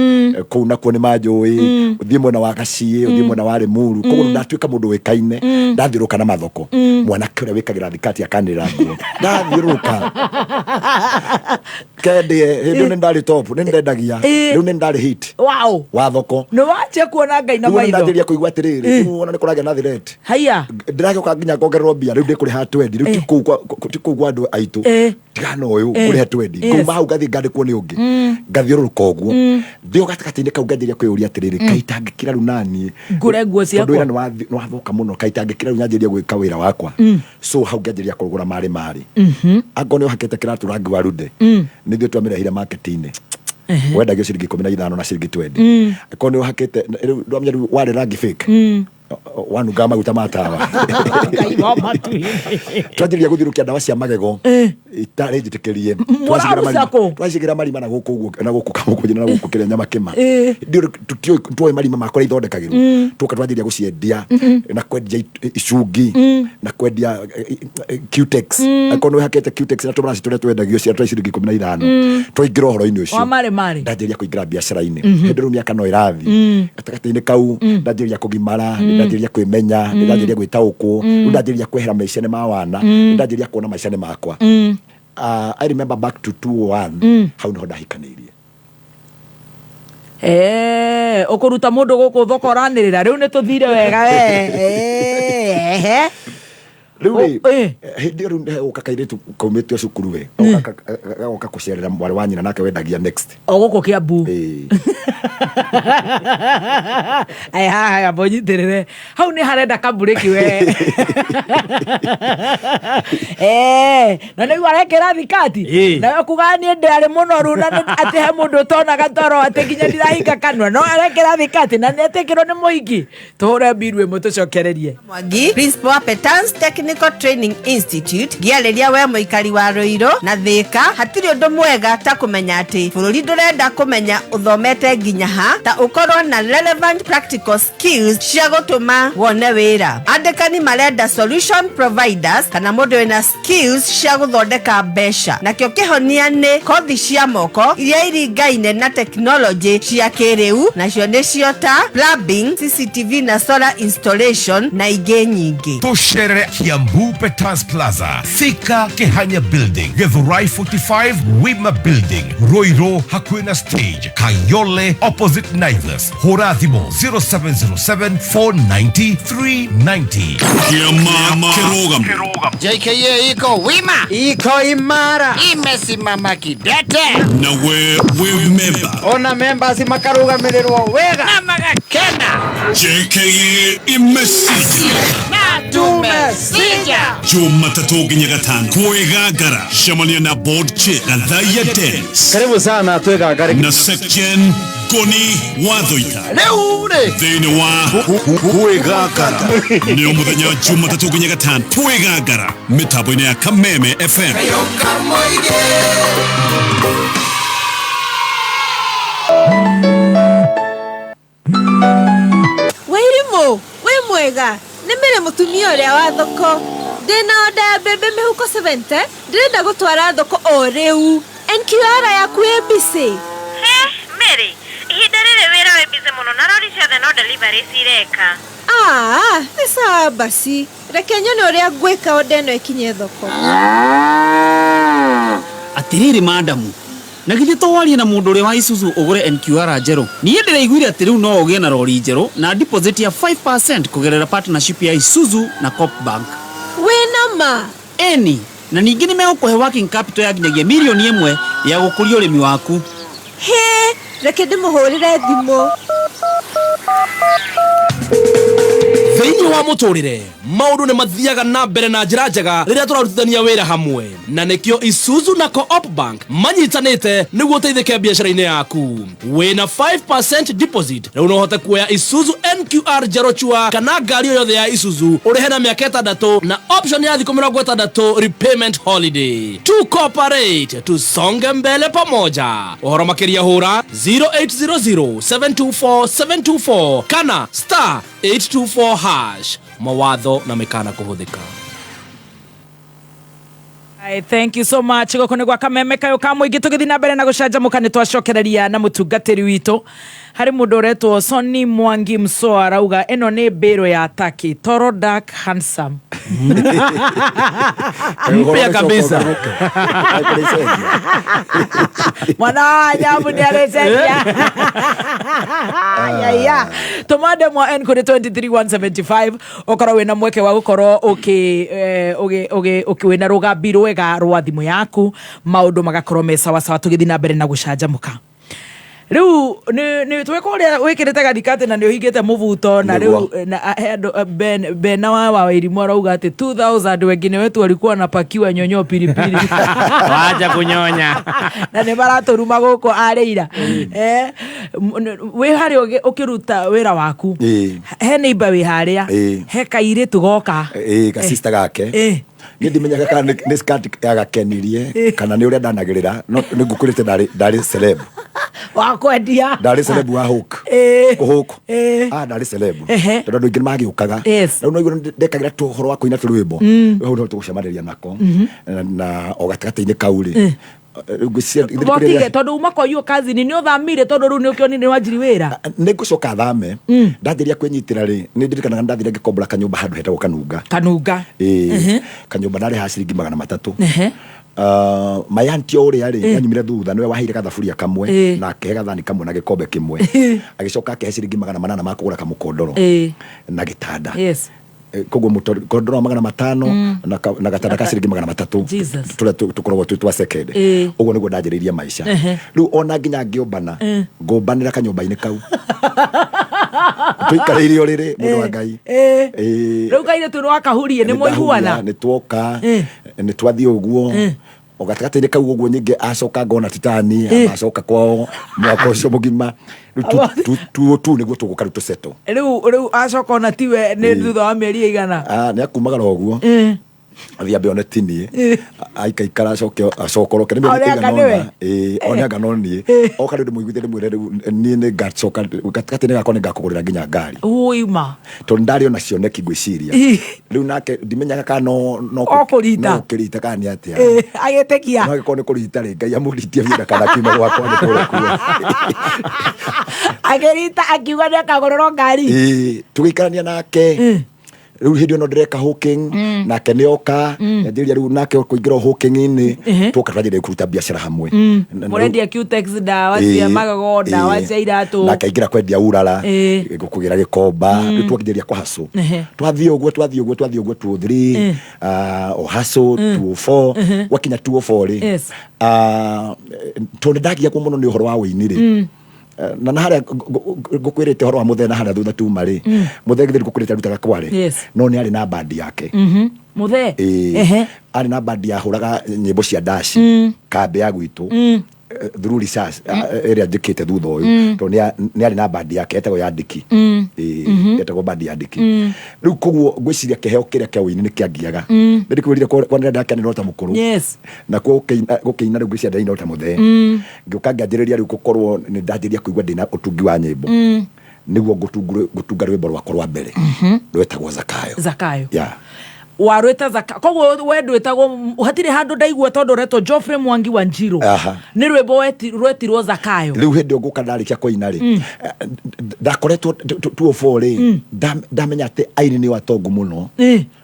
kũu nakuo nĩ manjũĩ ũthiĩ mwena wa Gaciĩ ũthiĩ mwena wa Limuru koguo ndatuĩka mũndũ wĩkaine ndathiũrũka na mathoko mwanake ũrĩa wĩkagĩra thikati akanĩrĩra nguo ndathiũrũka kendie hĩndĩ nĩ ndarĩ top nĩ ndendagia rĩu nĩ ndarĩ hit wa thoko nĩ wanjia kuona Ngai na maitho ndanjĩrĩria kũigua atĩrĩrĩ ona nĩ kũragĩa na threat haya ndĩragĩũka nginya ngongererwo mbia rĩu ndĩkũrĩha 20 rĩu ti kũu kwa andũ aitũ tigana ũyũ kũrĩha 20 kuma hau ngathiĩ ngandĩkwo nĩ ũngĩ ngathiũrũrũka ũguo ndĩo gatagatĩ-inĩ kau nganjĩrĩria kwĩyũria atĩrĩrĩ kaĩ itangĩkĩra rĩu naniĩ ngũre nguo ciakwa tondũ wĩra nĩ wathoka mũno kaĩ itangĩkĩra rĩu nyanjĩrĩria gwĩka wĩra wakwa so hau nganjĩrĩria kũgũra marĩ angoo nĩ ũhakĩte kĩratũ rangi wa rude nĩ ithuĩ twamĩrehire market-inĩ wendagio ciringi 15 na ciringi 20 angoo nĩ ũhakĩte rĩu ndwamenya rĩu warĩ rangi fake wanunga maguta ma tawa twanjĩrĩria gũthiũrũkia ndawa cia magego itarĩ njĩtĩkĩrie twacigĩra marima na gũkũ ũguo na gũkũ kamũkũnjĩ na gũkũ kĩrĩa nyama kĩma tũtiũĩ marima makũrĩa ithondekagĩrwo tũka twanjĩrĩria gũciendia na kwendia icungi na kwendia Cutex akorwo nĩ wĩhakĩte Cutex na tũmaraci tũrĩa twendagio cia ciringi 15 twaingĩra ũhoro-inĩ ũcio ndanjĩrĩria kũingĩra biacara-inĩ hĩndĩ rĩu mĩaka no ĩrathiĩ gatagatĩ-inĩ kau ndanjĩrĩria kũgimara ndanjĩrĩria kwĩmenya ndanjĩrĩria gwĩtaũkwo ndanjĩrĩria kwehera maica-inĩ ma wana ndanjĩrĩria kuona maica-inĩ makwa I remember back to 201 hau niho ndahikanĩirie ũkũruta mũndũ gũkũ thoko ũranĩrĩra rĩu nĩ tũthire wega riu hindi riu ukakairetu kaumetio cukuru we oka kucerera mwari wa nyina nake wendagia next ogoko Kiambu ai ha bonyitirire hau ni harenda kaburiki we na nĩ warekera thikati na kugani ndari munoru na ati he mundu tona gatoro ati ginya ndirahinga kanwa no arekera thikati na nĩ atekirwo nĩ muingi tuhure birwe mutucokererie Mwangi principal Petans Technical Training Institute gialeria we muikari wa Ruiru na Thika hatiri undu mwega ta kumenya ati bururi ndurenda kumenya uthomete nginya ha ta ukorwo na relevant practical skills cia gutuma wone wira andikani marenda solution providers kana mundu wina skills cia guthondeka mbeca nakio kihonia ni kothi cia moko iria iringaine na technology cia kiriu nacio nicio ta plumbing CCTV na solar installation na ingĩ nyingĩ tucerere Kiambu Petans Plaza Thika Kihanya Building Githurai 45 Wima Building Ruiru hakuhĩ na stage Kayole opposite Naivas hũra thimũ 0707490390 Kiama Kirugam JKA iko wima, iko imara, imesimama kidete na we member ona members makarugamirwo wega na magakena JKA imesija na tumesija Jumatatu nginya Gatano kwegagara shamania na board chair Gathaya Dennis karibu sana twegagare na section Goni Wathoita leure thĩinĩ wa kwegagara nĩ mũthenya Jumatatu nginya Gatano kwegagara mitambo-inĩ ya Kameme FM Wairimu we mwega nĩ mere mutumia ũrĩa wa thoko ndĩna oda ya mbembe mĩhuko 70 ndĩrenda gũtwara thoko o rĩu NQR yaku ĩ busy Mary ihinda rĩrĩ wĩra wĩ busy mũno na rori ciothe no delivery cireka nĩ sawa basi reke nyone ũrĩa ngwĩka oda ĩno ĩkinye thoko atiriri madamu na githĩ twarie na mũndũ ũrĩa wa Isuzu ũgũre NQR njerũ niĩ ndĩraiguire atĩ rĩu no ũgĩe na rori njerũ na deposit ya 5% kũgerera partnership ya Isuzu na Coop Bank wĩna ma eni na ningĩ nĩ megũkũhe working capital ya nginyagia milioni 1 ya gũkũria ũrĩmi waku reke ndĩmũhũrĩre thimũ thĩinĩ wa mũtũrĩre maũndũ nĩ mathiaga na mbere na njĩra njega rĩrĩa tũrarutithania wĩra hamwe na nĩkĩo Isuzu na Coop Bank manyitanĩte nĩguo ũteithĩke biacara-inĩ yaku wĩna 5% deposit rĩu no ũhote kuoya Isuzu NQR njerũ chua kana ngari o yothe ya Isuzu ũrĩhe na mĩaka 6 na option ya thikũ 60 repayment holiday to cooperate tusonge mbele pamoja ũhoro makĩria hũra 0800724724 kana *824# mawatho na mekana kuhudhika. Thank you so much goko nĩ gwa Kameme kayo ka mũingĩ tũgĩthiĩ na mbere na gũcanjamũka nĩ twacokereria na mũtungatĩri witũ harĩ mũndũ ũretwo Soni Mwangi Msoa arauga ĩno nĩ mbĩrũ ya Taki Toro Dark Handsome mpya kabisa mwana wa Nyambu nĩ arecenjia ya tumande mwa N kuri 23175 okorwo wĩna mweke wa gũkorwo wĩna rũgambi rwega rwa thimũ yaku maũndũ magakorwo me sawa sawa tũgĩthiĩ na mbere na gũcanjamũka riu nĩ tweka ũrĩa wĩkĩrĩte gathikatĩ na nĩ ũhingĩte mũbuto na riu Bena wa Wairimu arauga atĩ 2000 wengine wetu walikuwa wanapakiwa nyonyo pilipili waja kunyonya na nĩ maratũruma gũkũ arĩira wĩ harĩa ũkĩruta wĩra waku he neighbor wĩ harĩa he kairĩtu goka ga sister gake nĩ ndimenyaga kana nĩ skirt yagakenirie kana nĩ ũrĩa ndanagĩrĩra no nĩ ngũkũrĩte ndarĩ celeb wa kwendia ndarĩ celeb wa hook hook ndarĩ celeb tondũ andũ aingĩ magĩũkaga rĩu no igũrũ ndekagĩra tũhoro wa kũina tũrwĩmbo hau no tũgũcemanaria nako na o gatagatĩ-inĩ kau rĩ Botige tondu umakoywo kazi ni uthamire tondu ru ni ukioni ni wajiri wira ni ngucoka thame ndathiria kwinyitira ri ni ndirikanaga ndathire ngikombora kanyumba handu hetagwo kanunga kanyumba nari ha ciringi 300 mayanti uria ri anyumire thutha niwe wahire gathaburia kamwe na akehe gathani kamwe na gikombe kimwe agicoka akehe ciringi 800 ma kugura kamukondoro na gitanda koguo mũkondoro wa 500 na gatanda ka ciringi 300 tũrĩa tũkoragwo twa second ũguo nĩguo ndanjĩrĩirie maica rĩu ona nginya ngĩũmbana ngũmbanĩra kanyũmba-inĩ kau tũikarĩire ũrĩrĩ mũndũ wa Ngai rĩu kaire tu wakahurie nĩ mũiguana nĩ tuoka nĩ twathiĩ ũguo o gatagatĩ-inĩ kau ũguo nyingĩ acoka ngona titani acoka kwao mwaka ũcio mũgima rĩu tu nĩguo tũgũka rĩu tũsetũ rĩu acoka ona tiwe nĩ thutha wa mĩeri ĩigana nĩ akumagara ũguo athia mbe one tinie aikaikara acokoroke one nganoni oka rĩu ndĩmũiguithie ndĩmwĩre rĩu niĩ nĩ ngacoka gatagatĩ-inĩ gakwa nĩ ngakũgũrĩra nginya ngari ũima tondũ ndarĩ ona cioneki ngwĩciria rĩu nake ndimenyaga kana no kũrita kana nĩ atĩa agĩtekia no agĩkorwo nĩ kũrita rĩ Ngai amũritie wĩra kana kiuma gwakwa nĩ kũrekuo agĩrita akiuga nĩ akagũrĩrwo ngari tũgĩikarania nake rĩu hĩndĩ ĩno ndĩreka hawking nake nĩoka yanjĩrĩria rĩu nake kũingĩra hawking-inĩ twoka twanjĩrĩria kũruta biacara hamwe mũrendia Cutex ndawa cia magago ndawa cia iratũ nake aingĩra kwendia urara gũkũgĩra gĩkomba rĩu twakĩnjĩria kwa haso twathiĩ ũguo 203 o haso 204 wakinya 204 rĩ tondũ ndagia kwa mũno nĩ ũhoro wa wĩini rĩ na harĩa ngũkwĩrĩte ũhoro wa mũthee harĩa thutha tuma rĩ mũthee githĩ ngũkwĩrĩte rutaga kware no nĩ arĩ na bandi yake mũthee arĩ na bandi yahũraga nyĩmbo cia ndaci kambe ya gwitũ through research ĩrĩa njĩkĩte thutha ũyũ tondũ nĩ arĩ na bandi yake etagwo ya Ndiki etagwo bandi ya Ndiki rĩu koguo ngwĩciria kĩheo kĩrĩa kĩa wĩini nĩ kĩangiaga ndĩkwĩrire kwa nĩ ndakenera ta mũkũrũ na gũkĩina rĩu ngwĩciria ndaina ta mũthee ngĩũka ngĩanjĩrĩria rĩu gũkorwo nĩ ndanjĩrĩria kũigua ndĩna ũtungi wa nyĩmbo nĩguo ngũtunga rwĩmbo rwakwa rwa mbere rwetagwo Zakayo warweta Zakayo koguo we ndwĩtagwo hatirĩ handũ ndaigua tondũ ũretwo Geoffrey Mwangi wa Njiro nĩ rwĩmbo rwetirwo Zakayo rĩu hĩndĩ ngũka ndarĩkia kũina rĩ ndakoretwo 204 rĩ ndamenya atĩ aini nĩ watongu mũno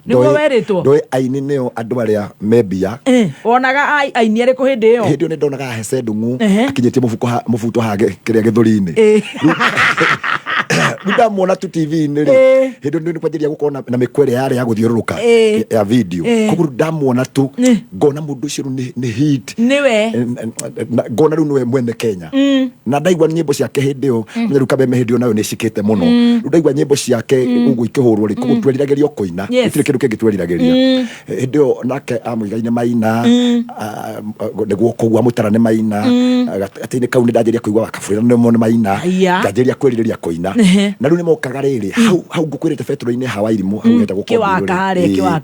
nĩguo werĩtwo ndoĩ aini nĩo andũ arĩa membia wonaga aini arĩkũ hĩndĩ ĩyo hĩndĩ ĩyo nĩ ndonaga hece ndung'u akinyĩtie mũbuto ha kĩrĩa gĩthũri-inĩ ndamwona tu TV-inĩ rĩ hĩndĩ nĩ kwanjĩria gũkorwo na mĩkwere yarĩ ya gũthiũrũrũka ya video koguo ndamwona tu ngona mũndũ ũcio nĩ hit nĩwe ngona rĩu nĩwe mwene Kenya na ndaigua nyĩmbo ciake hĩndĩ ĩyo rĩu Kameme hĩndĩ ĩyo nayo nĩ cikĩte mũno rĩu ndaigua nyĩmbo ciake ũguo ikĩhũrwo rĩ koguo tweriragĩria kũina gũtirĩ kĩndũ kĩngĩ tweriragĩria hĩndĩ ĩyo nake amũigaine maina nĩguo koguo amũtara nĩ maina gatagatĩ-inĩ kau nĩ ndanjĩria kũigua Wakabũrĩra nĩ maina nganjĩria kwĩrirĩria kũina na rĩu nĩ mokaga rĩrĩ hau ngũkwĩrĩte betũrũ-inĩ ha Wairimũ hau hetagwo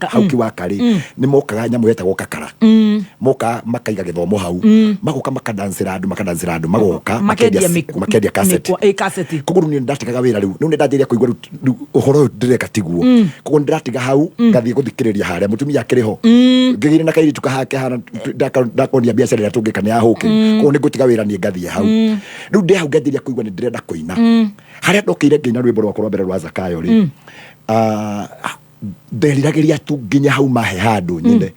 hau Kĩwaka rĩ nĩ mokaga nyamũ hetagwo Kakara moka makaiga gĩthomo hau magoka makadancĩra andũ magoka makendia cassette koguo rĩu nĩ ndatigaga wĩra rĩu nĩ ndanjĩria kũigua rĩu ũhoro ũyũ ndĩreka tiguo koguo nĩ ndatiga hau ngathiĩ gũthikĩrĩria harĩa mũtumia akĩrĩ ho ngĩgĩire na kairitu kahake hana ndakonia biacara ĩrĩa tũngĩka nĩ ya hawking koguo nĩ ngũtiga wĩra niĩ ngathiĩ hau rĩu ndĩ hau nganjĩria kũigua nĩ ndĩrenda kũina harĩa ndokĩire nginya rwĩmbo rwakwa rwa mbere rwa Zakayo rĩ nderiragĩria tu nginya hau mahe handũ nyine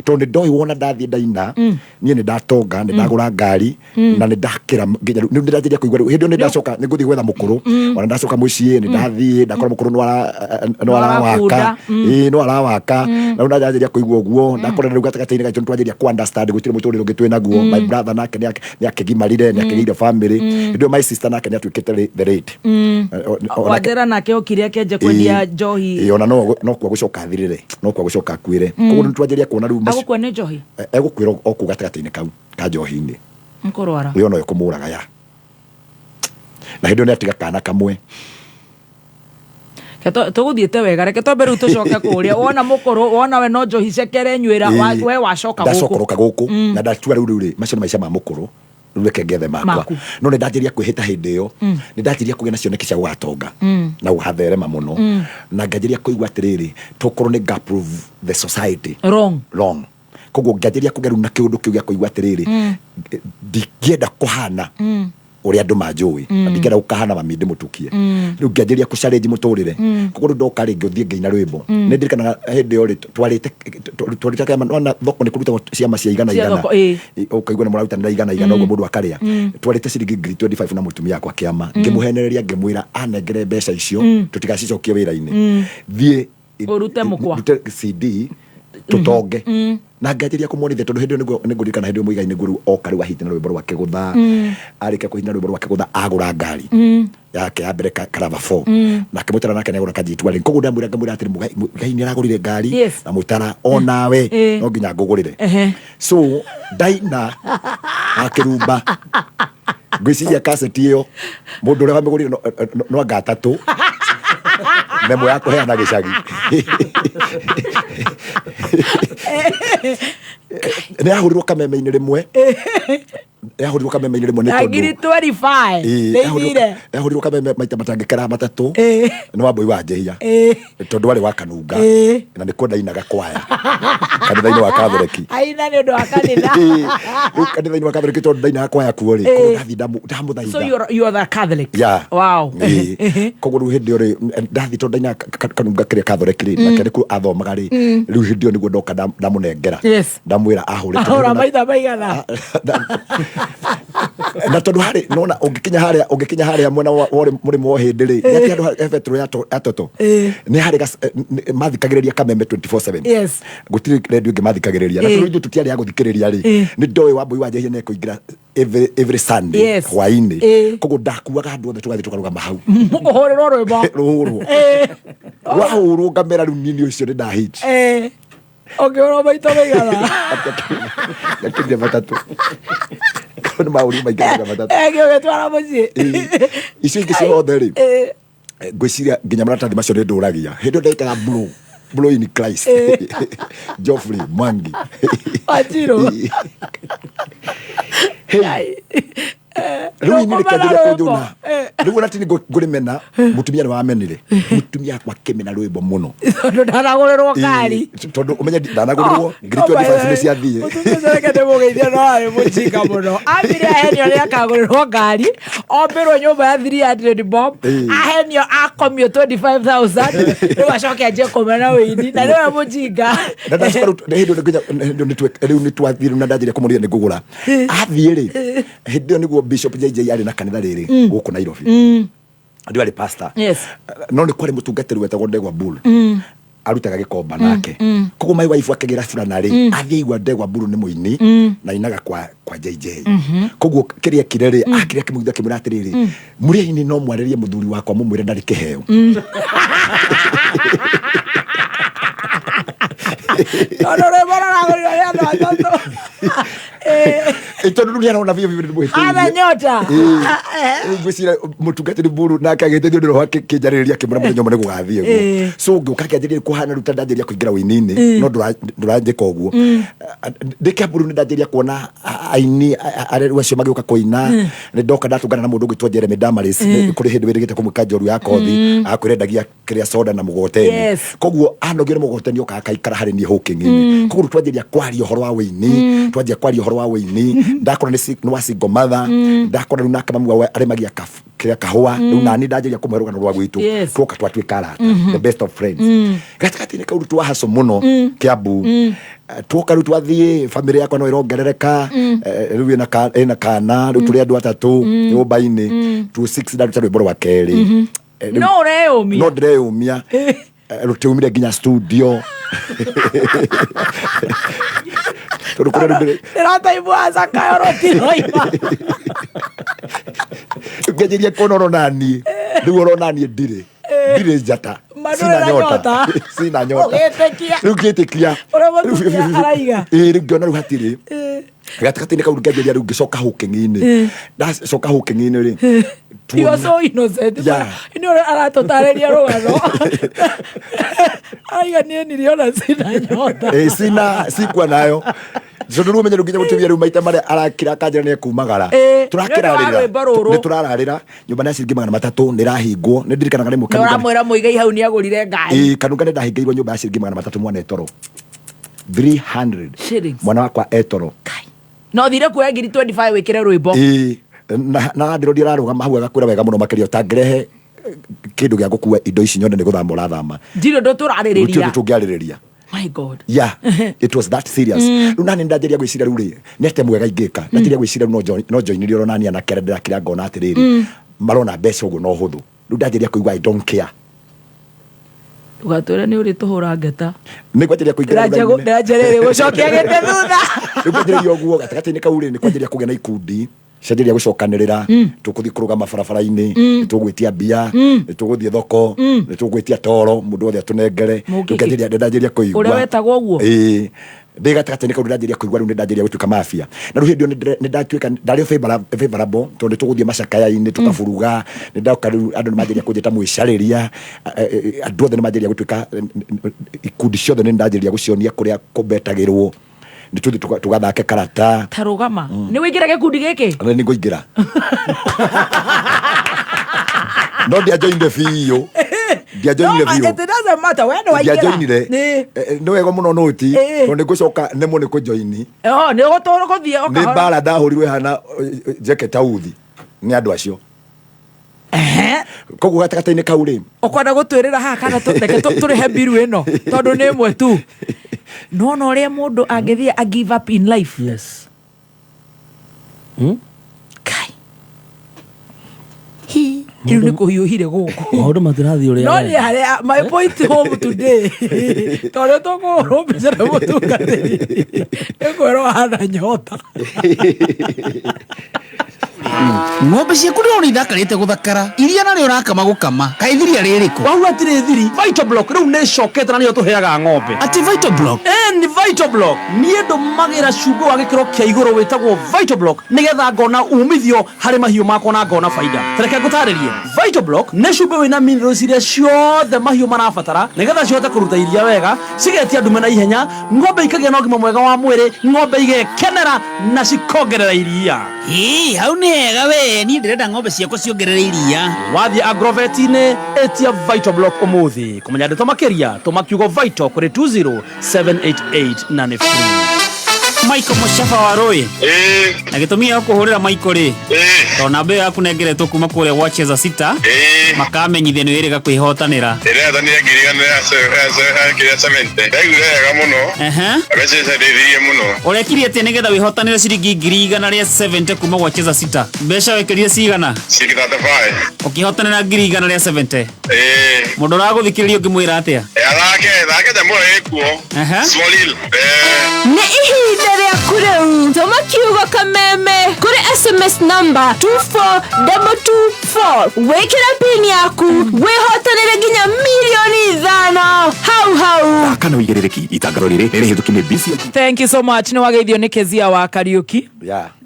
tondũ ndoĩ wona ndathiĩ ndaina niĩ nĩ ndatonga nĩ ndagũra ngari na nĩ ndakĩra nginya rĩu nĩ ndanjĩria kũigua rĩu hĩndĩ ĩyo nĩ ndacoka nĩ ngũthiĩ gwetha mũkũrũ ona ndacoka mũciĩ nĩ ndathiĩ ndakora mũkũrũ nĩ arawaka nĩ arawaka na rĩu ndanjĩria kũigua ũguo ndakora rĩu gatagatĩ-inĩ gaitũ nĩ twanjĩria ku understand gũtirĩ mũtũrĩre ũngĩ twĩ naguo my brother nake nĩ akĩgimarire nĩ akĩgĩire family hĩndĩ ĩyo my sister nake nĩ atuĩkĩte the rate Wandera nake okire akenja kwendia njohi ona no kwa gũcoka thirĩre no kwa gũcoka akuĩre koguo nĩ twanjĩria kuona rĩu agũkua nĩ njohi egũkwĩra o kũu gatagatĩ-inĩ kau ka njohi-inĩ mũkũrwara we ona yo kũmũraga ya na hĩndĩ ĩyo nĩ atiga kana kamwe tũgũthiĩte wega reke twambe rĩu tũcoke kũrĩa wona mũkũrũ wona we no njohi cekere nywĩra we wacoka ndacokoroka gũkũ na ndatua rĩu rĩ macio nĩ maica ma mũkũrũ rĩu reke ngethe makwa no nĩ ndanjĩria kwĩhĩta hĩndĩ ĩyo nĩ ndanjĩria kũgĩa na cioneki cia gũgatonga na gũhatherema mũno na nganjĩria kũigua atĩrĩrĩ tokorwo nĩ ngaprove the society wrong koguo nganjĩria kũgĩa rĩu na kĩũndũ kĩu gĩa kũigua atĩrĩrĩ ndingĩenda kũhana ũrĩa andũ manjũĩ ndingĩenda gũkahana mami ndĩmũtukie rĩu ngĩanjĩria kũchallenge mũtũrĩre koguo rĩu ndoka rĩngĩ ũthiĩ ngĩina rwĩmbo nĩ ndirikanaga hĩndĩ ĩyo rĩ twarĩte kama thoko nĩ kũrutagwo ciama cia igana ũkaigua nĩ mũrarutanĩra igana ũguo mũndũ akarĩa twarĩte ciringi ngiri 25 na mũtumia yakwa kĩama ngĩmũhenereria ngĩmwĩra anengere mbeca icio tũtigacicokie wĩra-inĩ thiĩ urute mukwa CD tutonge na ngajiria kumwonithia tondu hindi ningurikana hindi muigai nguru oka riu ahite na rwimbo rwake gutha arike kuhina rwimbo rwake gutha agura ngari yake ya mbere Carava 4 na kimutara nake negura kajitwa ri koguo ndamwira ngamwira atiri mugai ni aragurire ngari na mutara onawe no nginya ngugurire so daina akirumba gwiciria cassette iyo mundu ria wamigurire no ngatatu memo yako heana gicagi ni ahurirwo kameme-ini rimwe yahurirwo kameme-ini rimwe ni tondu agiri 25 ndeithire yahurirwo kameme maita matangikara matatu ni wambui wa njehia tondu wari wa kanunga na ni ndainaga kwaya kanitha-ini wa Katholiki aina ni undu wa kanitha kanitha-ini wa Katholiki tondu ndainaga kwaya kuo ri ko ndathi ndamuthaitha so you are the Catholic wow koguo riu hindi ri ndathi tondu ndainaga kanunga kiria Katholiki ri na kiri ku athomaga ri riu hindi o niguo ndoka ndamunengera ndamwira ahura maitha maigana na tondu hari nona ungikinya haria mwena murimo hindi ri yati andu efetro ya toto ni hari mathikagiriria kameme 24/7 gutiri radio ngimathikagiriria na tondu tutiari ya guthikiriria ri ni ndoi wambui wa njehia ne kuingira every Sunday hwaini koguo ndakuaga andu othe tugathi tukarugama hau uhuriro rwimbo ruru wahurwo ngamera riu nini ucio ni ndahit ongeora maita maigana yakiria matatu kono mauri maigana matatu getwara mucii icio ingĩ ciothe rĩ ngwĩciria nginya maratathi macio nĩ ndũragia hĩndĩ ĩyo ndaikaga blow in Christ Geoffrey Mwangi Wanjiru riu ini rĩkĩanjĩria kũnjũna riu ona tini ngũrĩmena mũtumia nĩ wamenire mũtumia akwa akĩmena rwĩmbo mũno tondu ndanagũrĩrwo ngari tondu ũmenye ndanagũrĩrwo ngiri 25 nĩ ciathiĩ mũtumia reke ndĩmũgeithie no arĩ mũjinga mũno ambire ahenio nĩ akagũrĩrwo ngari ombĩrwo nyũmba ya 300 bob ahenio akomio 25,000 rĩu acoke anjie kũmena wĩini na nĩwe mũjinga na ndacoka rĩu nĩ twathiĩ na ndanjĩria kũmũria nĩ ngũgũra athiĩ rĩ hĩndĩ ĩyo nĩguo Bishop JJ arĩ na kanitha rĩrĩ gũkũ Nairobi ndio arĩ pastor no nĩ kwarĩ mũtungatĩri wetagwo Ndegwa Bull arutaga gĩkomba nake koguo my wife akĩgĩra burana rĩ athiĩ igua Ndegwa Bull nĩ mũini na inaga kwa JJ koguo kĩrĩa kire rĩ akĩrĩa kĩmũgitha kĩmũra atĩrĩrĩ mũrĩini no mwarĩrie mũthuri wakwa mũmwĩre ndarĩ kĩheo tondu nä arona biå ana nyota ngwĩciria mũtungatĩri Mburu nake agĩteithio ndĩro hake kĩnjarĩrĩria kĩmũra mũthenya ũmwe nĩ gũgathiĩ guo so ngĩũka kĩanjĩrĩria kũhana rĩu ta ndanjĩria kũingĩra wĩini no ndũranjĩka ũguo ndĩ Kĩamburu nĩ ndanjĩria kuona aini arĩa acio magĩũka kũina nĩ ndoka ndatũngana na mũndũ ũgĩtwo Jeremy Damaris kũrĩ hĩndĩ wĩrĩgĩte kũmũka njoru ya kothi akwĩrendagia kĩrĩa soda na mũgoteni koguo anogire mũgoteni okaga akaikara harĩ niĩ hũkĩng'i-inĩ koguo twanjĩria kwaria ũhoro wa wĩini twanjia kwaria ũhoro wa wĩini ndakora nĩ wa single mother ndakora rĩu nake mamu wao arĩmagia kĩrĩa kahũa rĩu nani ndanjĩria kũmũhe rũgano rwa gwitũ twoka twatuĩka arata the best of friends gatagatĩ-inĩ kau twahaco mũno Kiambu twoka rĩu twathiĩ famĩlĩ yakwa no ĩrongerereka rĩu ĩna kana rĩu tũrĩ andũ atatũ nyũmba-inĩ 26 ndaruta rwĩmbo rwa kerĩ no ũreũmia no ndĩreũmia rũtiumire nginya studio ndĩrataimwa Zakayo rũtiroima ngĩanjĩria kuona ũronaniĩ rĩu ũronaniĩ ndirĩ njata sina nyota rĩu ngĩtĩkia rĩu ngĩona rĩu hatirĩ gatagatĩ-inĩ kau ngĩanjĩria rĩu ngĩcoka hũkĩng'i-inĩ ndacoka hũkĩng'i-inĩ rĩ you are so innocent ini aratũtarĩria rũgano aiga niĩ niliona sina nyota sikuwa nayo tondu rĩu ũmenye rĩu nginya mũtumia rĩu maita marĩa arakĩra akanjĩra nĩ ekumagara nĩ tũrararĩra nyũmba nĩ ciringi 300 nĩ ĩrahingwo nĩ ndirikanaga rĩmwe ũramwĩra mũigai hau nĩ agũrire ngari kanunga nĩ ndahingĩirwo nyũmba ya ciringi 300 mwana etoro 300 mwana wakwa etoro no thire kuoya ngiri 25 wĩkĩre rwĩmbo na ndĩrondi ararũgama hau agakwĩra wega mũno makĩria ũtangĩrehe kĩndũ gĩa gũkua indo ici nyone nĩ gũthama ũrathama ndirĩ ndũtũrarĩrĩria tũngĩarĩrĩria my God yeah it was that serious rĩu nani ndanjĩria gwĩciria rĩu rĩ nĩ atĩa mwega ingĩka ndanjĩria gwĩciria rĩu no joinire ũronania na kĩrĩa ndĩrakĩra ngona atĩrĩrĩ marona mbeca ũguo no hũthũ rĩu ndanjĩria kũigua I don't care Ugatwira ni uri tuhura ngeta. Ni kwanjiria kuingira ruraini. Ndajerere gucokia gete thutha. Ni kwanjiria uguo gatagati-ini kau ri ni kwanjiria kugia na ikundi. Cianjiria gucokanirira, tukuthi kuruga mabarabara-ini, tugwitia mbia, tuguthie thoko, tugwitia toro, mundu othe atunengere. Ndanjiria kuigua. Uria wetagwo uguo? Ndi gatagati-ini kau ndanjiria kuigua, riu ndanjiria gutuika mafia. Na riu hindi ni ndatuika ndari favorable tondu tuguthie macakaya-ini tukaburuga, ni ndauka riu andu ni manjiria kunjita mwicariria, andu othe ni manjiria gutuika ikundi ciothe ni ndanjiria gucionia kuria kubetagirwo. Ni tuthi tugathake karata. Tarugama. Ni wingira gikundi giki? Ni nguingira. No dia join the fio. Dia join the fio. It doesn't matter when do I get. Dia join the. No wego muno noti. No ni gucoka nemo ni ku join. Ni gutoro guthie okahora. Ni bala ndahurirwe hana jacket authi. Ni andu acio. Koguo gatagata-ini kau ri. Ukwenda gutwirira haha kana turihe biru ino tondu ni imwe tu. No uria mundu angithie a give up in life. Yes. Kai. Riu ni kuhiuhire guku. Maundu matirathi uria. No ni haria my point home today. Tondu tukuhurwo mbica na mutungatiri. Ekwirwo hana nyota. Ng'ombe ciaku nĩ ithakarĩte gũthakara, iria narĩo ũrakama gũkama, kaĩ thiri arĩ ĩrĩkũ? Wauga atĩrĩ thiri, Vitoblock rĩu nĩ cokete na nĩyo tũheaga ng'ombe. Ati Vitoblock? Ni Vitoblock. Niĩ ndũmagĩra cumbĩ wa gĩkĩro kĩa igũrũ wĩtagwo Vitoblock nĩgetha ngona umithio harĩ mahiũ makwa na ngona baida. Reke ngũtarĩrie. Vitoblock nĩ cumbĩ wĩna minerals iria ciothe mahiũ marabatara nĩgetha cihote kũruta iria wega, cigetia ndume na ihenya, ng'ombe ikagĩa na ũgima mwega wa mwĩrĩ, ng'ombe igekenera na cikongerera iria. Hau nĩ hega we, niĩ ndĩrenda ng'ombe ciakwa ciongerere iria. Wathiĩ Agrovet-inĩ etia Vitoblock ũmũthĩ. Kũmenya ndeto makĩria tũma kiugo Vito kũrĩ 20788 na nĩ free. Michael Muchava wa Rũĩ. Na gĩtũmi gĩa kũhũrĩra Michael rĩ, tondũ namba ĩyo yaku nengeretwo kuma kũrĩa gwa Cheza Sita, makamenyithia nĩ wĩrĩga kwĩhotanĩra. Ĩrethanire ngiriganĩra ya cement. Ndaiguire wega mũno. Abecenjanirie mũno. Ũrekirie atĩ nĩgetha wĩhotanĩre ciringi 170 kuma gwa Cheza Sita. Mbeca wekĩrire cigana? Ciringi 35. Ũkĩhotanĩra 170. Mũndũ ũragũthikĩrĩria ũngĩmwĩra atĩa? Thake jambo ĩkuo. Small. Nĩ ihinda rĩaku rĩu. Tũma kiugo kameme kũrĩ SMS number 24224. Wĩkĩre pin yaku wĩhotanĩre nginya milioni 5 hau. Kana wĩigĩrĩrĩki itangaro rĩrĩ rĩhĩtũkie BC. Thank you so much. Nĩ wageithio nĩ Kezia wa Kariuki.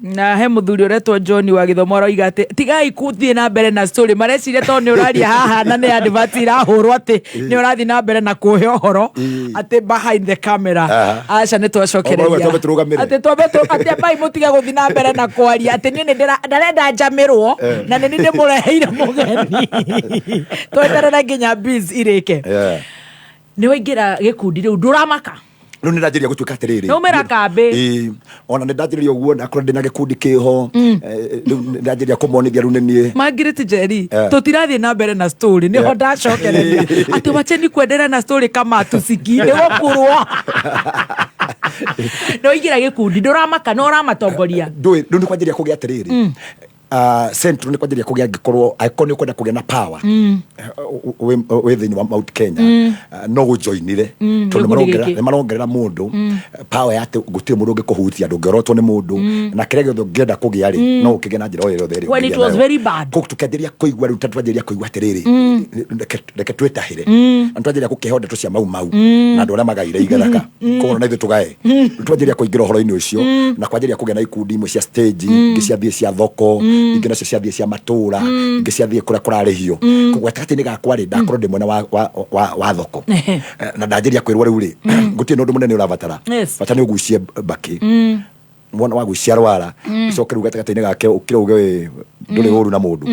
Na he muthuri uretwo John wa Githomo roiga ati tigai kuthie na mbere na story mareciria to ni uraria haha na ni advert irahurwo ati ni urathi na mbere na kuhe ohoro ati behind the camera acha ni twacokereria ati twambeto ati bai mutige guthi na mbere na kwaria ati ni ndarenda njamirwo na ni ndi mureheire mugeni tweterera nginya biz irike ni waingira gikundi riu nduramaka no nä ndanjä gå tuä ka atä rä rä no mera kambä ona nä ndanjä ria å guo akorwo ndä na gä kundi kä ho nä ndanjä ria kå monithia rä u nä niä Margaret Njeri tå tirathiä na mbere na story nä ho ndacokereria atä wacheni kuendelea na story kama tusiki nä gå kurwo no igira gä kundi ndå ramaka no ramatongoria ndå nä kwanjä ria kå gä atä rä rä central nä kwanjä ria kå gä angäkorwo angäkorwo nä å kwenda kå gä na power wä thä-inä wa Mount Kenya no gå joinire tondå nä marongerera må ndå power yatä gå tirä må ndå å ngä kå hutia ndå ngä orotwo nä må ndå na kä rä a gä othe å ngä enda kå gä a rä no å kä gä na njä ra o yothe tå kä anjä ria kå igua rä u ta twanjä ria kå igua atä rä rä reke twä tahä re na twanjä ria gå kä heo ndeto cia mau na andå arä a magaire igeraka koguo na ithuä tå gae twanjä ria kå ingä ra å horo-inä å cio na kwanjä ria kå gä na ikundi imwe cia stage ingä ciathiä cia thoko ingä nacio ciathiä cia matå ra ingä ciathiä kå rä a kå rarä hio koguo gatagatĩ-inĩ gakwa rĩ ndakorwo ndĩ mwena wa thoko na ndanjä ria kwä rwo rä u rĩ gå tirä na å ndå må nene å rabatara bata nä å gucie mbakä mwana wa gucia rwara coke rä u gatagatä-inĩ gake å kä ra uge ndå rä å ru na må ndå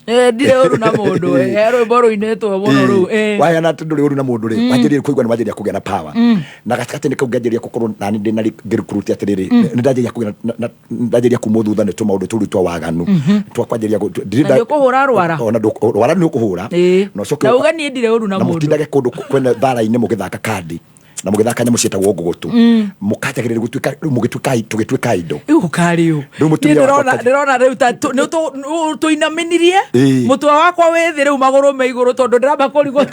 ndirä å ru na må ndå rwä mbo rå inätwo må no rä u waheana atä ndå rä å ru na må ndå rä wanjä ria kå igua nä wanjä ria kå gä a na power na gatagatä-inĩ kau ngänjä ria gå korwo nani ndä na ngä rukuruti atä rä rä nä ndanjä ria kuma thutha nä tå maå ndå tå rä twa waganu twakwanjä ria kå hå ra rwara rwara nä å kå hå ra na uga niä ndirä å ru na må ndå må tindage kå ndå kwene thara-inä må gä thaka kandi na mugithaka nyamu cietagwo ngugutu mukajagirira gutuika mugituika indo ukariu ndirona riu ta tuinaminirie mutwa wakwa withi riu maguru me iguru tondu ndiramba kurigo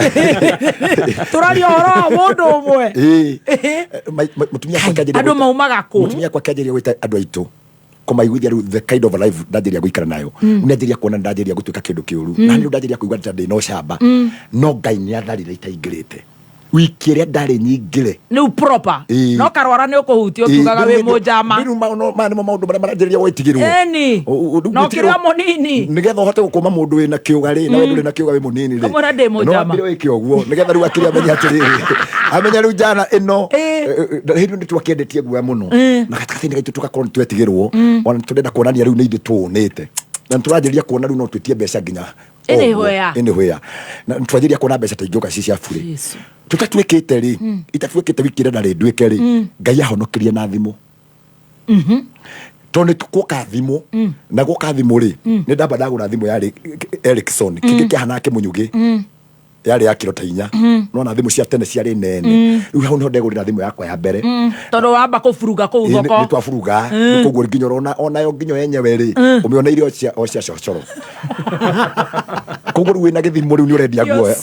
turaria horo wa mundu umwe mutumia kwa kajiria andu maumaga ku mutumia kwa kajiria gwita andu aitu kumaiguithia riu the kind of life ndajiria guikara nayo ndajiria kuona ndajiria gutuika kindu kiuru na ndio ndajiria kuigua ndade no shamba no Ngai ni atharire itaingirite wiki ria ndari nyingire ni proper no karwara ni ukuhutio tugaga we mujama biru maundu bara marajiria gwitigirwo no kiria munini nigetha uhote gukoma mundu wina kiuga ri na we nduri na kiuga we munini ri kamora de mujama no wiki ogwo nigetha riu akiria menya atiriri amenya riu jana ino hindu ndi twakendetie guya muno na gatakatini gaitu tugakorwo twetigirwo ona turenda kuonania riu ni ithu tuonete na turajiria kuona riu no twitie mbeca nginya ene hoya na turajiria kuona mbeca taingioka cicia bure tutatuikite ri itatuikite wiki ria ndari ndwike ri Ngai ahonokirie na thimu tone tukoka thimu na goka thimu ri ni ndamba ndagura thimu ya Ericsson kiki kihana kimunyugi yari ya kilo ta 4 no na thimu cia tene ciari nene riu hau no ndegurira thimu yakwa ya mbere tondu wamba kufuruga ku thoko ni twafuruga kuguo nginya ona yo nginya yenyewe ri umiona irio cia cocoro kuguo wina githimu riu ni urendia guoya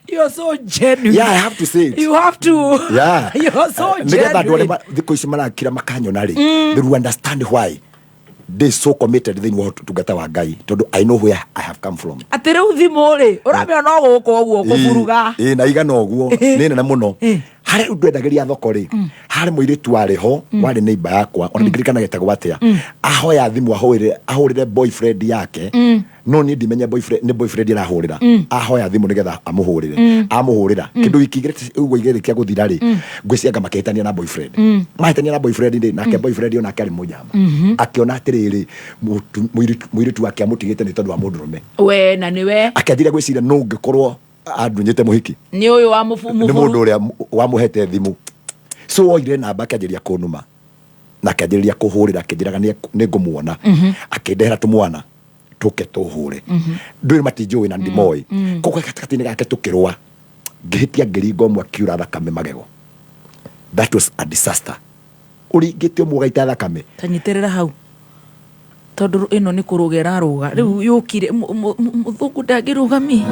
you're so genuine. Yeah, I have to say it. You have to. Yeah. You're so genuine. Nigga that wale thiko ici marakira makanyona ri they will understand why they so committed then what to gata wa Ngai tondu I know where I have come from. Atireu thimu ri uramenya no guko ogwo kufuruga na igana ogwo ni nene muno hari ndwendagiria thoko ri hari muiritu wari ho wari neighbor yakwa ona ndigirikana getagwo atia ahoya thimu ahurire boyfriend yake no ni ndimenya boyfriend arahurira ahoya thimu nigetha amuhurira kindu ikigirete ugo igirikia guthira ri ngwicianga makehitania na boyfriend mahitania na boyfriend ndi nake boyfriend ona kari mujama akiona atiriri muiritu wake amutigite ni tondu wa mundurume we na niwe akathira gwiciria no ngikorwo andunyite muhiki ni uyu wa mufumu ni mundu uria wamuhete thimu so oire namba akajiria kunuma na akajiria kuhurira akijiraga ni ngumuona akindehera tumwana tuke tuhure nduri matinjui na ndimoi koko katakatini gake tukirwa ngihitia ngiringo mwa kiura thakame magego that was a disaster urigitio mugaita thakame tanyiterera hau tondu ino ni kurugera ruga riu yukire muthuku ndangirugami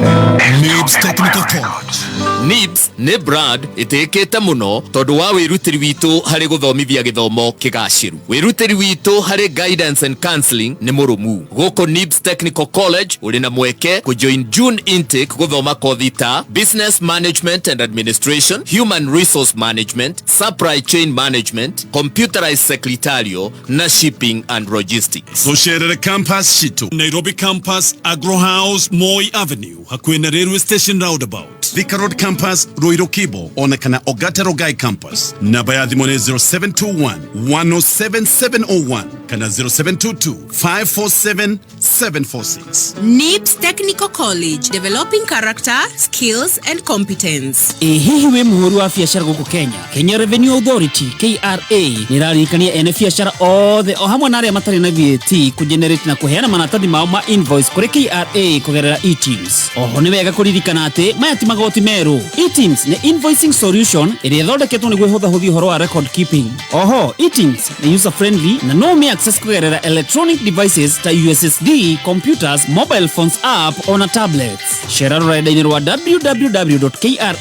Nibs Technical College. Nibs ni brand itikite muno tondu wa wirutiri witu hari guthomithia githomo kigashiru. Wirutiri witu hari guidance and counseling ni murumu. Goko Nibs Technical College uri na mweke ku join June intake guthoma kothi ta Business Management and Administration, Human Resource Management, Supply Chain Management, Computerized Secretarial na Shipping and Logistics. Sherere campus shitu Nairobi campus Agro House Moi Avenue hakwena railway station roundabout Thika Road campus Ruiru Kibo onekana Ogata Rogai campus namba ya thimone 0721 107701 kana 0722 547 746. Nibs Technical College, developing character, skills and competence. Hihi we muhuru wa biashara guku Kenya Revenue Authority KRA nirarikania ene biashara othe o hamwe na aria matari na VAT kugenerate na kuheana manatathi mao ma invoice kuri KRA kugerera eTeams. Oho ni wega kuririkana ati maya ti magoti meru. eTeams ni invoicing solution iria thondeketwo niguo huthahuthia uhoro wa record keeping. Oho eTeams ni user friendly na no me access kugerera electronic devices ta USSD, computers, mobile phones app ona tablets. Share rurenda-ini rwa www.kra.go.ke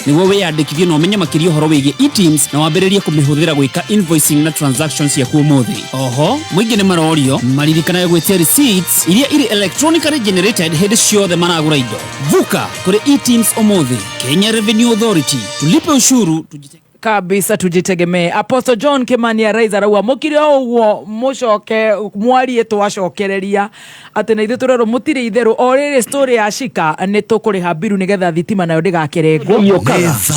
niguo wiyandikithie na umenye makiria uhoro wigie eTeams na wambiririe kumihuthira gwika invoicing na transactions ya umuthi. Oho mwingi ni marorio maririkanaga gwetia receipts iria iri electronically generated hindi ciothe maragura indo. Vuka kuri eTeams umuthi. Kenya Revenue Authority, tulipe ushuru kabisa tujitegemee. Apostle John Kimani araiza raua mukire ogwo mucoke mwarie twacokereria ati na ithu turero mutire itheru o riri story ya shika ni tukuriha biru nigetha thitima nayo ndigakerengwo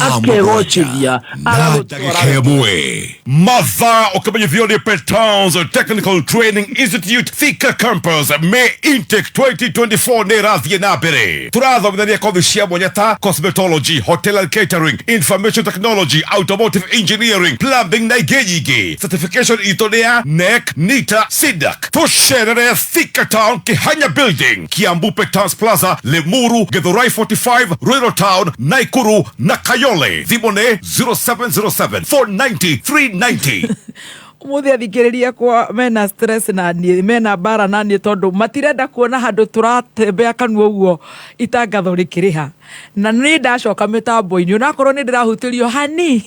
akegochithia ndagikemwe matha ukamenyithio ni Petans Technical Training Institute Thika Campus May Intake 2024 ni rathie na mbere turathomithania kothi cia mwanya ta cosmetology, hotel and catering, information technology, auto automotive engineering, plumbing na igeyige. Certification ito niya NEC, NITA, SIDAC. Tusherere Thika Town, Kihanya Building, Kiambu Petans Plaza, Lemuru, Githurai 45, Ruiru Town, Naikuru, na Kayole. Thimone 0707 490 390. Umuthi athikiriria kwa mena stress na ni mena bara na ni tondu matirenda kuona handu turatembea kanua uguo itangatho rikiriha na ni ndacoka mitambo-ini unakorwo ni ndirahutirio hani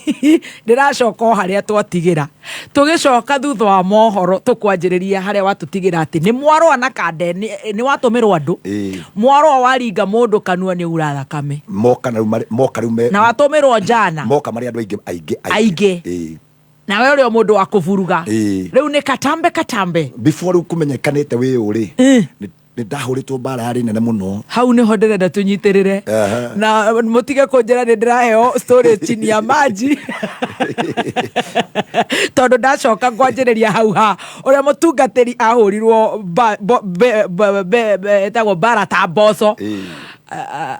ndiracoka haria twatigira tugicoka thutha wa mohoro tukwanjiriria haria watutigira ati ni mwarwa na kande ni watumirwo andu mwarwa waringa mundu kanua ni ura thakame moka rume na watumirwo njana moka mari andu aige na wewe uri mundu wa kuvuruga riu ni katambe before ukumenyekanite we uri ni ndahuritwo bara hari nene muno hau ni ho ndirenda tunyitirire na mutige kunjira ni ndiraheo story chini ya maji tondu ndacoka ngwanjiriria hau ha uria mutungatiri ahurirwo etagwo bara ta mboco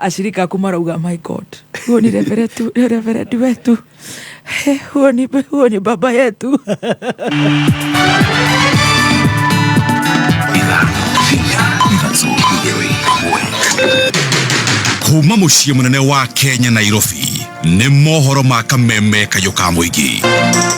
ashirika kumarauga my god huo ni reverend wetu huo ni baba yetu kuma muciĩ munene wa Kenya Nairobi nĩ mohoro ma kameme kayo ka mũingĩ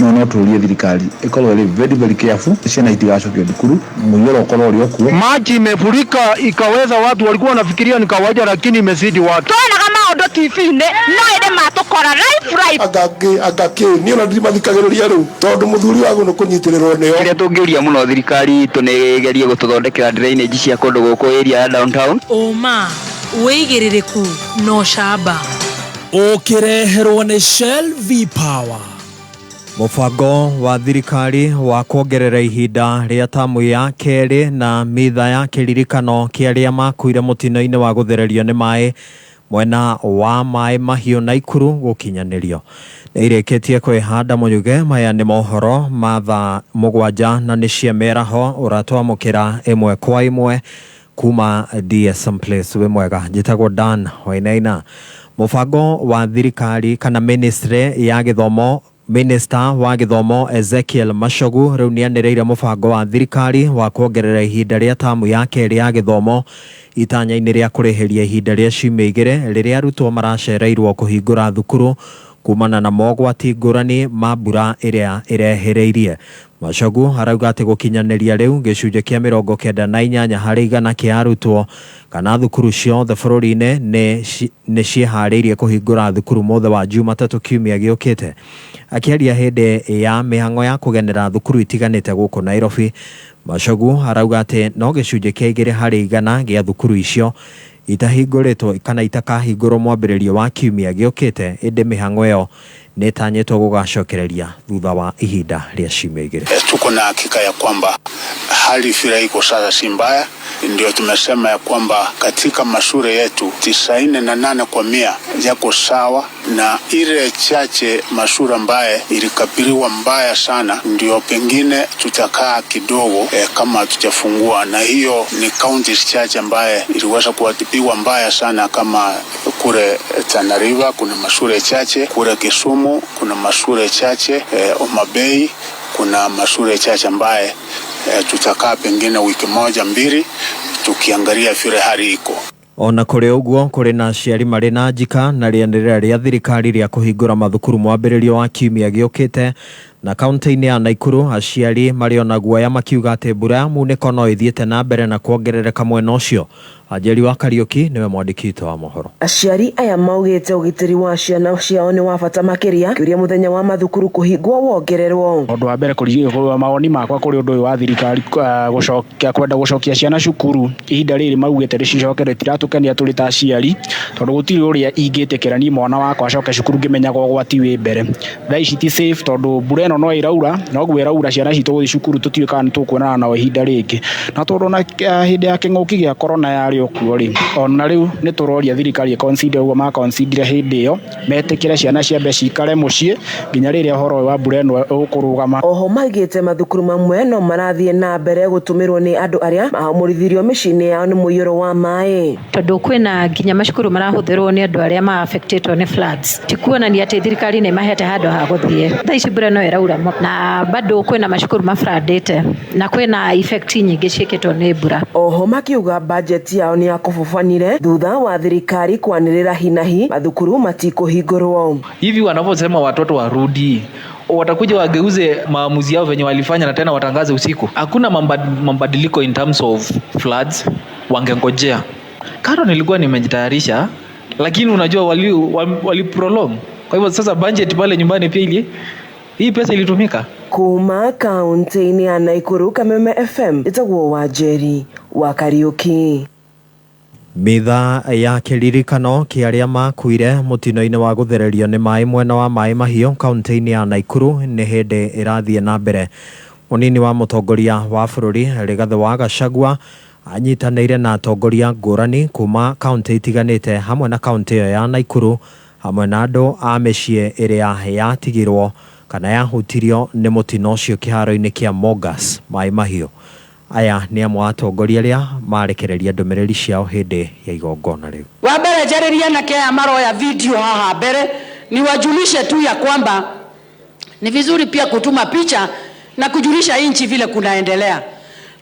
no tuurie thirikari ikorwo very careful ciana itigacokio thukuru mũiyũro ũkorwo ũrĩ okuo maji imefurika ikaweza watu walikuwa wanafikiria ni kawaida lakini imezidi watu tuonaga maũndũ TV-inĩ no ĩrĩ matũkora live agaki ni ona ndirimathikagĩrĩria rĩu tondu muthuri wagu nĩ kũnyitĩrĩrwo nĩo kĩrĩa tũngĩũria mũno thirikari itũ nĩ gerie gũtũthondekera drainage cia kũndũ gũkũ area ya downtown Oma wĩigĩrĩrĩku no camba ukireherwo ni Shell V-Power. Mũbango wa thirikari wa kuongerera ihinda rĩa tamu ya kerĩ na mitha ya kĩririkano kĩa arĩa makuire mũtino-inĩ wa gũthererio nĩ maĩ mwena wa maĩ mahiũ Naikuru gũkinyanĩrio nĩ irĩkĩtie kwĩhanda mũnyuge. Maya nĩ mohoro ma thaa 7 na nĩ cia mĩaraho ũratwamũkĩra ĩmwe kwa ĩmwe kuma DSM Place. We mwega, njĩtagwo Dan Wainaina. Mũbango wa thirikari kana ministry ya gĩthomo, Minister wa gĩthomo Ezekiel Machogu rĩu nĩanĩrĩire mũbango wa thirikari wa kuongerera ihinda rĩa tamu ya kerĩ ya gĩthomo itanya-inĩ rĩa kũrĩhĩria ihinda rĩa ciumia 2 rĩrĩa arutwo maracereirwo kũhingũra thukuru kumana na mogwati ngũrani ma mbura ĩrĩa ĩrehereirie. Machogu arauga atĩ gũkinyanĩria rĩu gĩcunjĩ kĩa 98 harĩ 100 kĩa arutwo kana thukuru ciothe bũrũri-inĩ nĩ ciĩharĩirie kũhingũra thukuru mothe wa Jumatatũ kiumia gĩũkĩte. Akĩaria hĩndĩ ya mĩhang'o ya kũgenera thukuru itiganĩte gũkũ Nairobi, Machogu arauga atĩ no gĩcunjĩ kĩa 2 harĩ 100 gĩa thukuru icio itahingũrĩtwo kana itakahingũrwo mwambĩrĩrio wa kiumia gĩũkĩte, ĩndĩ mĩhang'o ĩyo nĩtanyĩtwo gũgacokereria thutha wa ihinda rĩa ciumia 2. Tuko na hakika ya kwamba hali vile iko sasa si mbaya, ndio tumesema ya kwamba katika mashule yetu 98% yako sawa, na ile chache mashule ambaye ilikabiliwa mbaya sana ndio pengine tutakaa kidogo kama tutafungua, na hiyo ni counties chache ambaye iliweza kuadhibiwa mbaya sana kama kule Tana River kuna mashule chache, kule Kisumu kuna mashule chache, Homa Bay kuna mashule chache ambaye tutakaa pengine wiki 1-2 tukiangalia vile hali iko. Ona kũrĩ ũguo kũrĩ na aciari marĩ na njika na rĩanĩrĩra rĩa thirikari rĩa kũhingũra mathukuru mwambĩrĩrio wa kiumia gĩũkĩte, na kaunti-inĩ ya Naikuru aciari marĩ ona guoya makiuga atĩ mbura ya munĩko no ĩthiĩte na mbere na kuongerereka mwena ũcio. Anjeri wa Kariuki niwe mwandĩki witũ wa mohoro. Aciari aya maugĩte ũgitĩri wa ciana ciao nĩ wa bata makĩria kĩrĩa mũthenya wa mathukuru kũhingwo wongererwo. Ũndũ wa mbere kũrigĩrĩria mawoni makwa kũrĩ ũndũ ũyũ wa thirikari kwenda gũcokia ciana cukuru ihinda rĩrĩ maugĩte rĩcicoke rĩtiratũkenia tũrĩ ta aciari, tondũ gũtirĩ ũrĩa ingĩtĩkĩra niĩ mwana wakwa acoke cukuru ngĩmenyaga ũgwati wĩ mbere. Thaa ici ti safe tondũ mbura ĩno ĩno no ĩraura noguo ĩraura ciana citũ gũthiĩ cukuru tũtiũkaga nĩ tũkuonana nao ihinda rĩngĩ na tondũ na hĩndĩ ya kĩng'ũki gĩa korona yarĩ okuo rĩ ona rĩu nĩ tũroria thirikari consider ũguo maconsider hĩndĩ ĩyo metĩkĩre ciana ciambe cikare mũciĩ nginya rĩrĩa ũhoro wa mbura ĩno ũkũrũgama. Oho maigĩte mathukuru mamwe no marathiĩ na mbere gũtũmĩrwo nĩ andũ arĩa mahũmũrithirio mĩciĩ-inĩ yao nĩ mũiyũro wa maĩ, tondũ kwĩna nginya macukuru marahũthĩrwo nĩ andũ arĩa ma-affectĩtwo nĩ floods. Tikuonania atĩ thirikari nĩ mahete handũ ha gũthiĩ. Thaa ici mbura no ĩraura na bado kwĩna macukuru mafladĩte na kwĩna effect nyingĩ ciĩkĩtwo nĩ mbura. Oho makiuga budget yao nĩ yakũbũbanire thutha wa thirikari kwanĩrĩra hinahi mathukuru matikũhingũrwo. Hivi wanaposema watoto warudi watakuja wageuze maamuzi yao venye walifanya na tena watangaze usiku. Hakuna mabadiliko in terms of floods, wangengojea. Karo nilikuwa nimejitayarisha lakini unajua wali prolong. Kwa hivyo sasa budget pale nyumbani pia hii pesa ilitumika. Kuma kaunti-inĩ ya Naikuru, Kameme FM, itagwo Wanjeri wa Kariuki. Mitha ya kĩririkano kĩa arĩa makuire mũtino-inĩ wa gũthererio nĩ maĩ mwena wa Maĩ Mahiũ kaunti-inĩ ya Naikuru nĩ hĩndĩ ĩrathiĩ na mbere. Mũnini wa mũtongoria wa bũrũri Rigathĩ wa Gachagua anyitanĩire na atongoria ngũrani kuma kaunti itiganĩte hamwe na kaunti ĩyo ya Naikuru hamwe na andũ a mĩciĩ ĩrĩa yatigirwo kana yahutirio nĩ mũtino ũcio kĩharo-inĩ kĩa Mogas Maĩ Mahiũ. Aya nĩ amwe atongoria arĩa marekereria ndũmĩrĩri ciao hĩndĩ ya igongona rĩu. Wa mbere njarĩria na kea maroya video haha mbele niwajulishe tu ya kwamba ni vizuri pia kutuma picha na kujulisha nchi vile kunaendelea.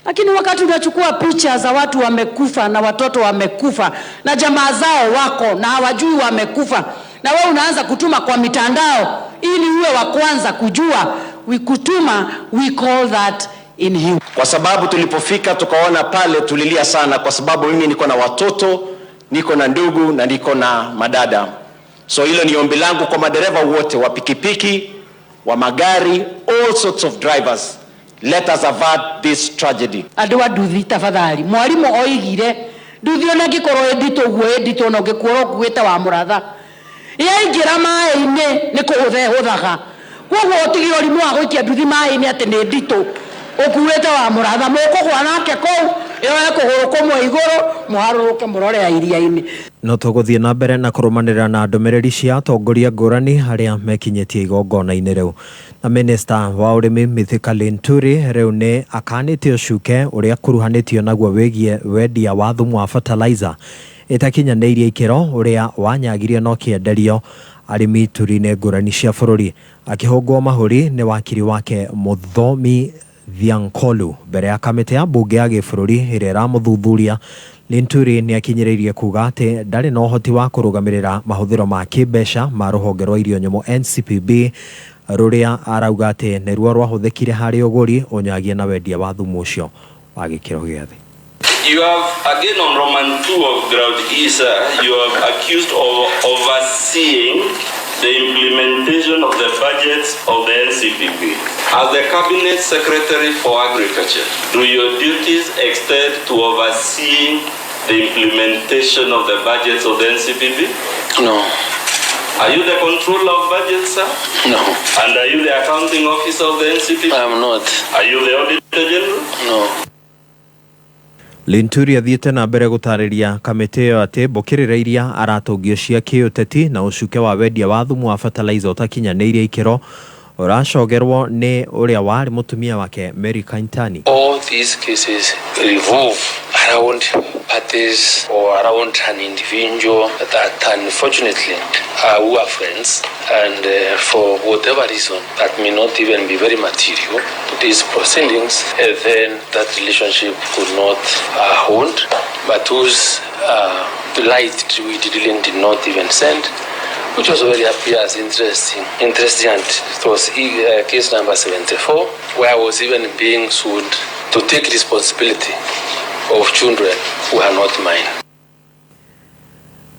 Lakini wakati unachukua picha za watu wamekufa na watoto wamekufa na jamaa zao wako na hawajui wamekufa na wewe unaanza kutuma kwa mitandao ili uwe wa kwanza kujua, we call that inhuman. Kwa sababu tulipofika tukaona pale tulilia sana kwa sababu mimi niko na watoto, niko na ndugu na niko na madada. So hilo ni ombi langu kwa madereva wote wa pikipiki, wa magari, all sorts of drivers. Let us avert this tragedy. Andũ anduthi tafadhali. Mwalimu oigire nduthi ona ngĩkorwo ndito guo ndito no ngĩkorwo kuĩte wa mũratha. Yaingĩra maĩ-inĩ nĩ kũhũthahũthaga. Koguo ũtigire ũrimũ wa gũikia nduthi maĩ-inĩ atĩ nĩ ndito. Ũkuĩte wa mũratha mũkũgwa nake kũu ĩyo ekũgũrũkwo mwe igũrũ mũharũrũke mũrore ya iria-inĩ. No tũgũthiĩ na mbere na kũrũmanĩrĩra na ndũmĩrĩri cia atongoria ngũrani arĩa mekinyĩtie igongona-inĩ rĩu. Na minista wa ũrĩmi Mithika Linturi rĩu nĩ akanĩte ũcuke ũrĩa kuruhanĩtio naguo wĩgiĩ wendia wa thumu wa fertilizer ĩtakinyanĩirie ikĩro ũrĩa wanyagirio no kĩenderio arĩmi turi-inĩ ngũrani cia bũrũri. Akĩhũngwo mahũri nĩ wakiri wake Muthomi Thiankolu mbere ya kamĩtĩ ya mbunge ya gĩbũrũri ĩrĩa ĩramũthuthuria. Linturi nĩ akinyĩrĩirie kuga atĩ ndarĩ na ũhoti wa kũrũgamĩrĩra mahũthĩro ma kĩmbeca ma rũhonge rwa irio nyũmũ NCPB rũrĩa arauga atĩ nĩruo rwahũthĩkire harĩ ũgũri ũnyagia na wendia wa thumu ũcio wa gĩkĩro gĩa thĩ. You have, again on Roman 2 of Ground Isa, you have accused of overseeing the implementation of the budgets of the NCPB. As the Cabinet Secretary for Agriculture, do your duties extend to overseeing the implementation of the budgets of the NCPB? No. Are you the controller of budgets, sir? No. And are you the accounting officer of the NCPB? I am not. Are you the Auditor General? No. Linturi athiĩte na mbere gũtarĩria kamĩtĩ ĩyo atĩ mbũkĩrĩra iria aratũngio cia kĩũteti na ũcuke wa wendia wa thumu wa fertilizer ũtakinyanĩirie ikĩro ũracogerwo nĩ ũrĩa warĩ mũtumia wake Mary Kaintani. All these cases revolve around parties or around an individual that unfortunately who are friends and for whatever reason that may not even be very material to these proceedings, then that relationship could not hold, but whose light we did not even send, which was very appears interesting. And it was case number 74, where I was even being sued to take responsibility of children who are not mine.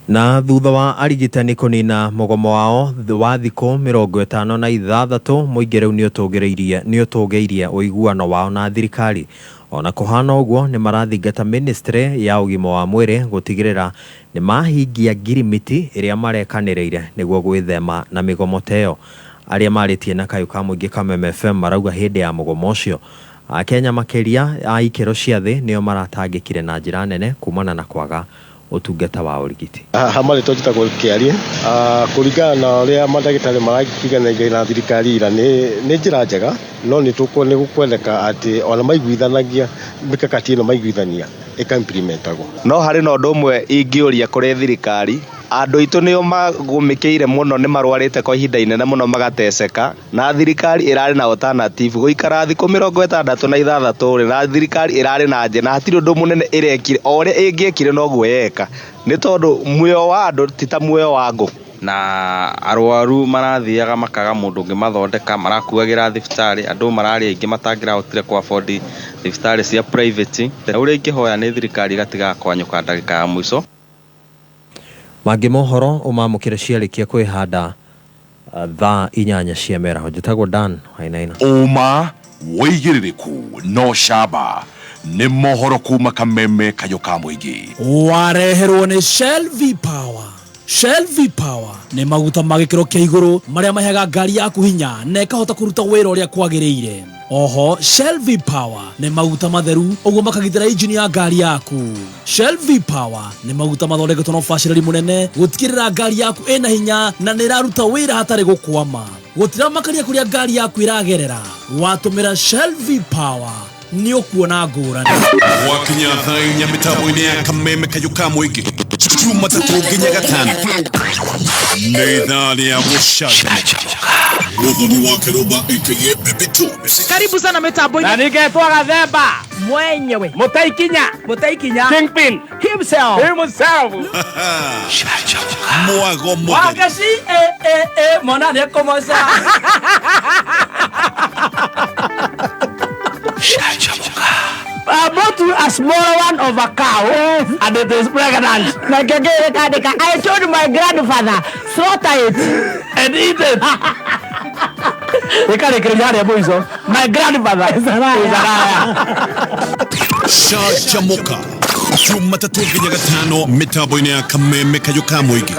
Na thutha wa arigitani kũnina mũgomo wao wa thikũ 56 mũingĩ rĩu nĩ ũtũgĩirie ũiguano wao na thirikari. Ona kũhana ũguo nĩ marathingata ministry ya ũgima wa mwĩrĩ gũtigĩrĩra nĩ mahingia ngirimiti ĩrĩa marekanĩrĩire nĩguo gwĩthema na mĩgomo ta ĩyo. aria maritie na kayu ka muingi Kameme FM marauga hindi ya mugomo ucio Kenya makiria a ikero cia thi nio maratangikire na njira nene kumana na kwaga utungata wa urigiti. Hamari tojita gũkiaria kũringana na ũrĩa mandagĩtarĩ maragĩkiganĩra na thirikari ira nĩ njĩra njega, no nĩ gũkwendeka atĩ ona maiguithanagia mikakati ĩno maiguithania ĩka-implementagwo. No harĩ na ũndũ ũmwe ingĩũria kũrĩ thirikari, andũ aitũ nĩo magũmĩkĩire mũno nĩ marwarĩte kwa ihinda inene mũno magateceka, na thirikari ĩrarĩ na alternative gũikara thikũ 66 na thirikari ĩrarĩ na nje na hatirĩ ũndũ mũnene ĩrekire, o ũrĩa ĩngĩekire noguo yeka, nĩ tondũ muoyo wa andũ ti ta muoyo wa ngũ. Na arwaru marathiaga makaga mũndũ ũngĩ mathondeka, marakuagĩra thibitarĩ, andũ mararĩ aingĩ matangĩrahotire kwa afford thibitarĩ cia private. Ũrĩa ingĩhoya nĩ thirikari gatiga kwanyũka ndagĩka ya mũico. Mangĩ mohoro umamũkĩra ciarĩkia kwĩhanda thaa 8 cia mĩaraho. Njĩtagwo Dan Wainaina. Uma wĩigĩrĩrĩku no camba nĩ mohoro kuma Kameme kayo ka mũingĩ. Wareherwo nĩ Shell V Power. Shell V Power nĩ maguta ma gĩkĩro kĩa igũrũ marĩa maheaga ngari yaku hinya na ĩkahota kũruta wĩra ũrĩa kwagĩrĩire. Oho Shell V Power nĩ maguta matheru ũguo makagitĩra injini ya ngari yaku. Shell V Power nĩ maguta mathondeketwo na ũbacĩrĩri mũnene gũtigĩrĩra ngari yaku ĩna hinya na nĩ ĩraruta wĩra hatarĩ gũkwama. Gũtira makaria kũrĩa ngari yaku ĩragerera. Watũmĩra Shell V Power nĩ ũkuona ngũrani. Wakinya thaa 4 mĩtambo-inĩ ya Kameme kayo ka mũingĩ Jumatatu nginya Gatano nĩ thaa ya gũcanjamũka. Mũthoni wa Kĩrũba aka Baby Jones. Karibu sana mitambo-inĩ. Na ningetwa Gathemba mwenyewe Mutaikinya Kingpin himself. Mwago Wagashi mona ne komosa. About a smaller one of a cow and it is pregnant. I told my grandfather, slaughter it and eat it. My grandfather is Shajamoka Jumatatu nginya Gatano mitambo-inĩ ya Kameme kayo ka mũingĩ.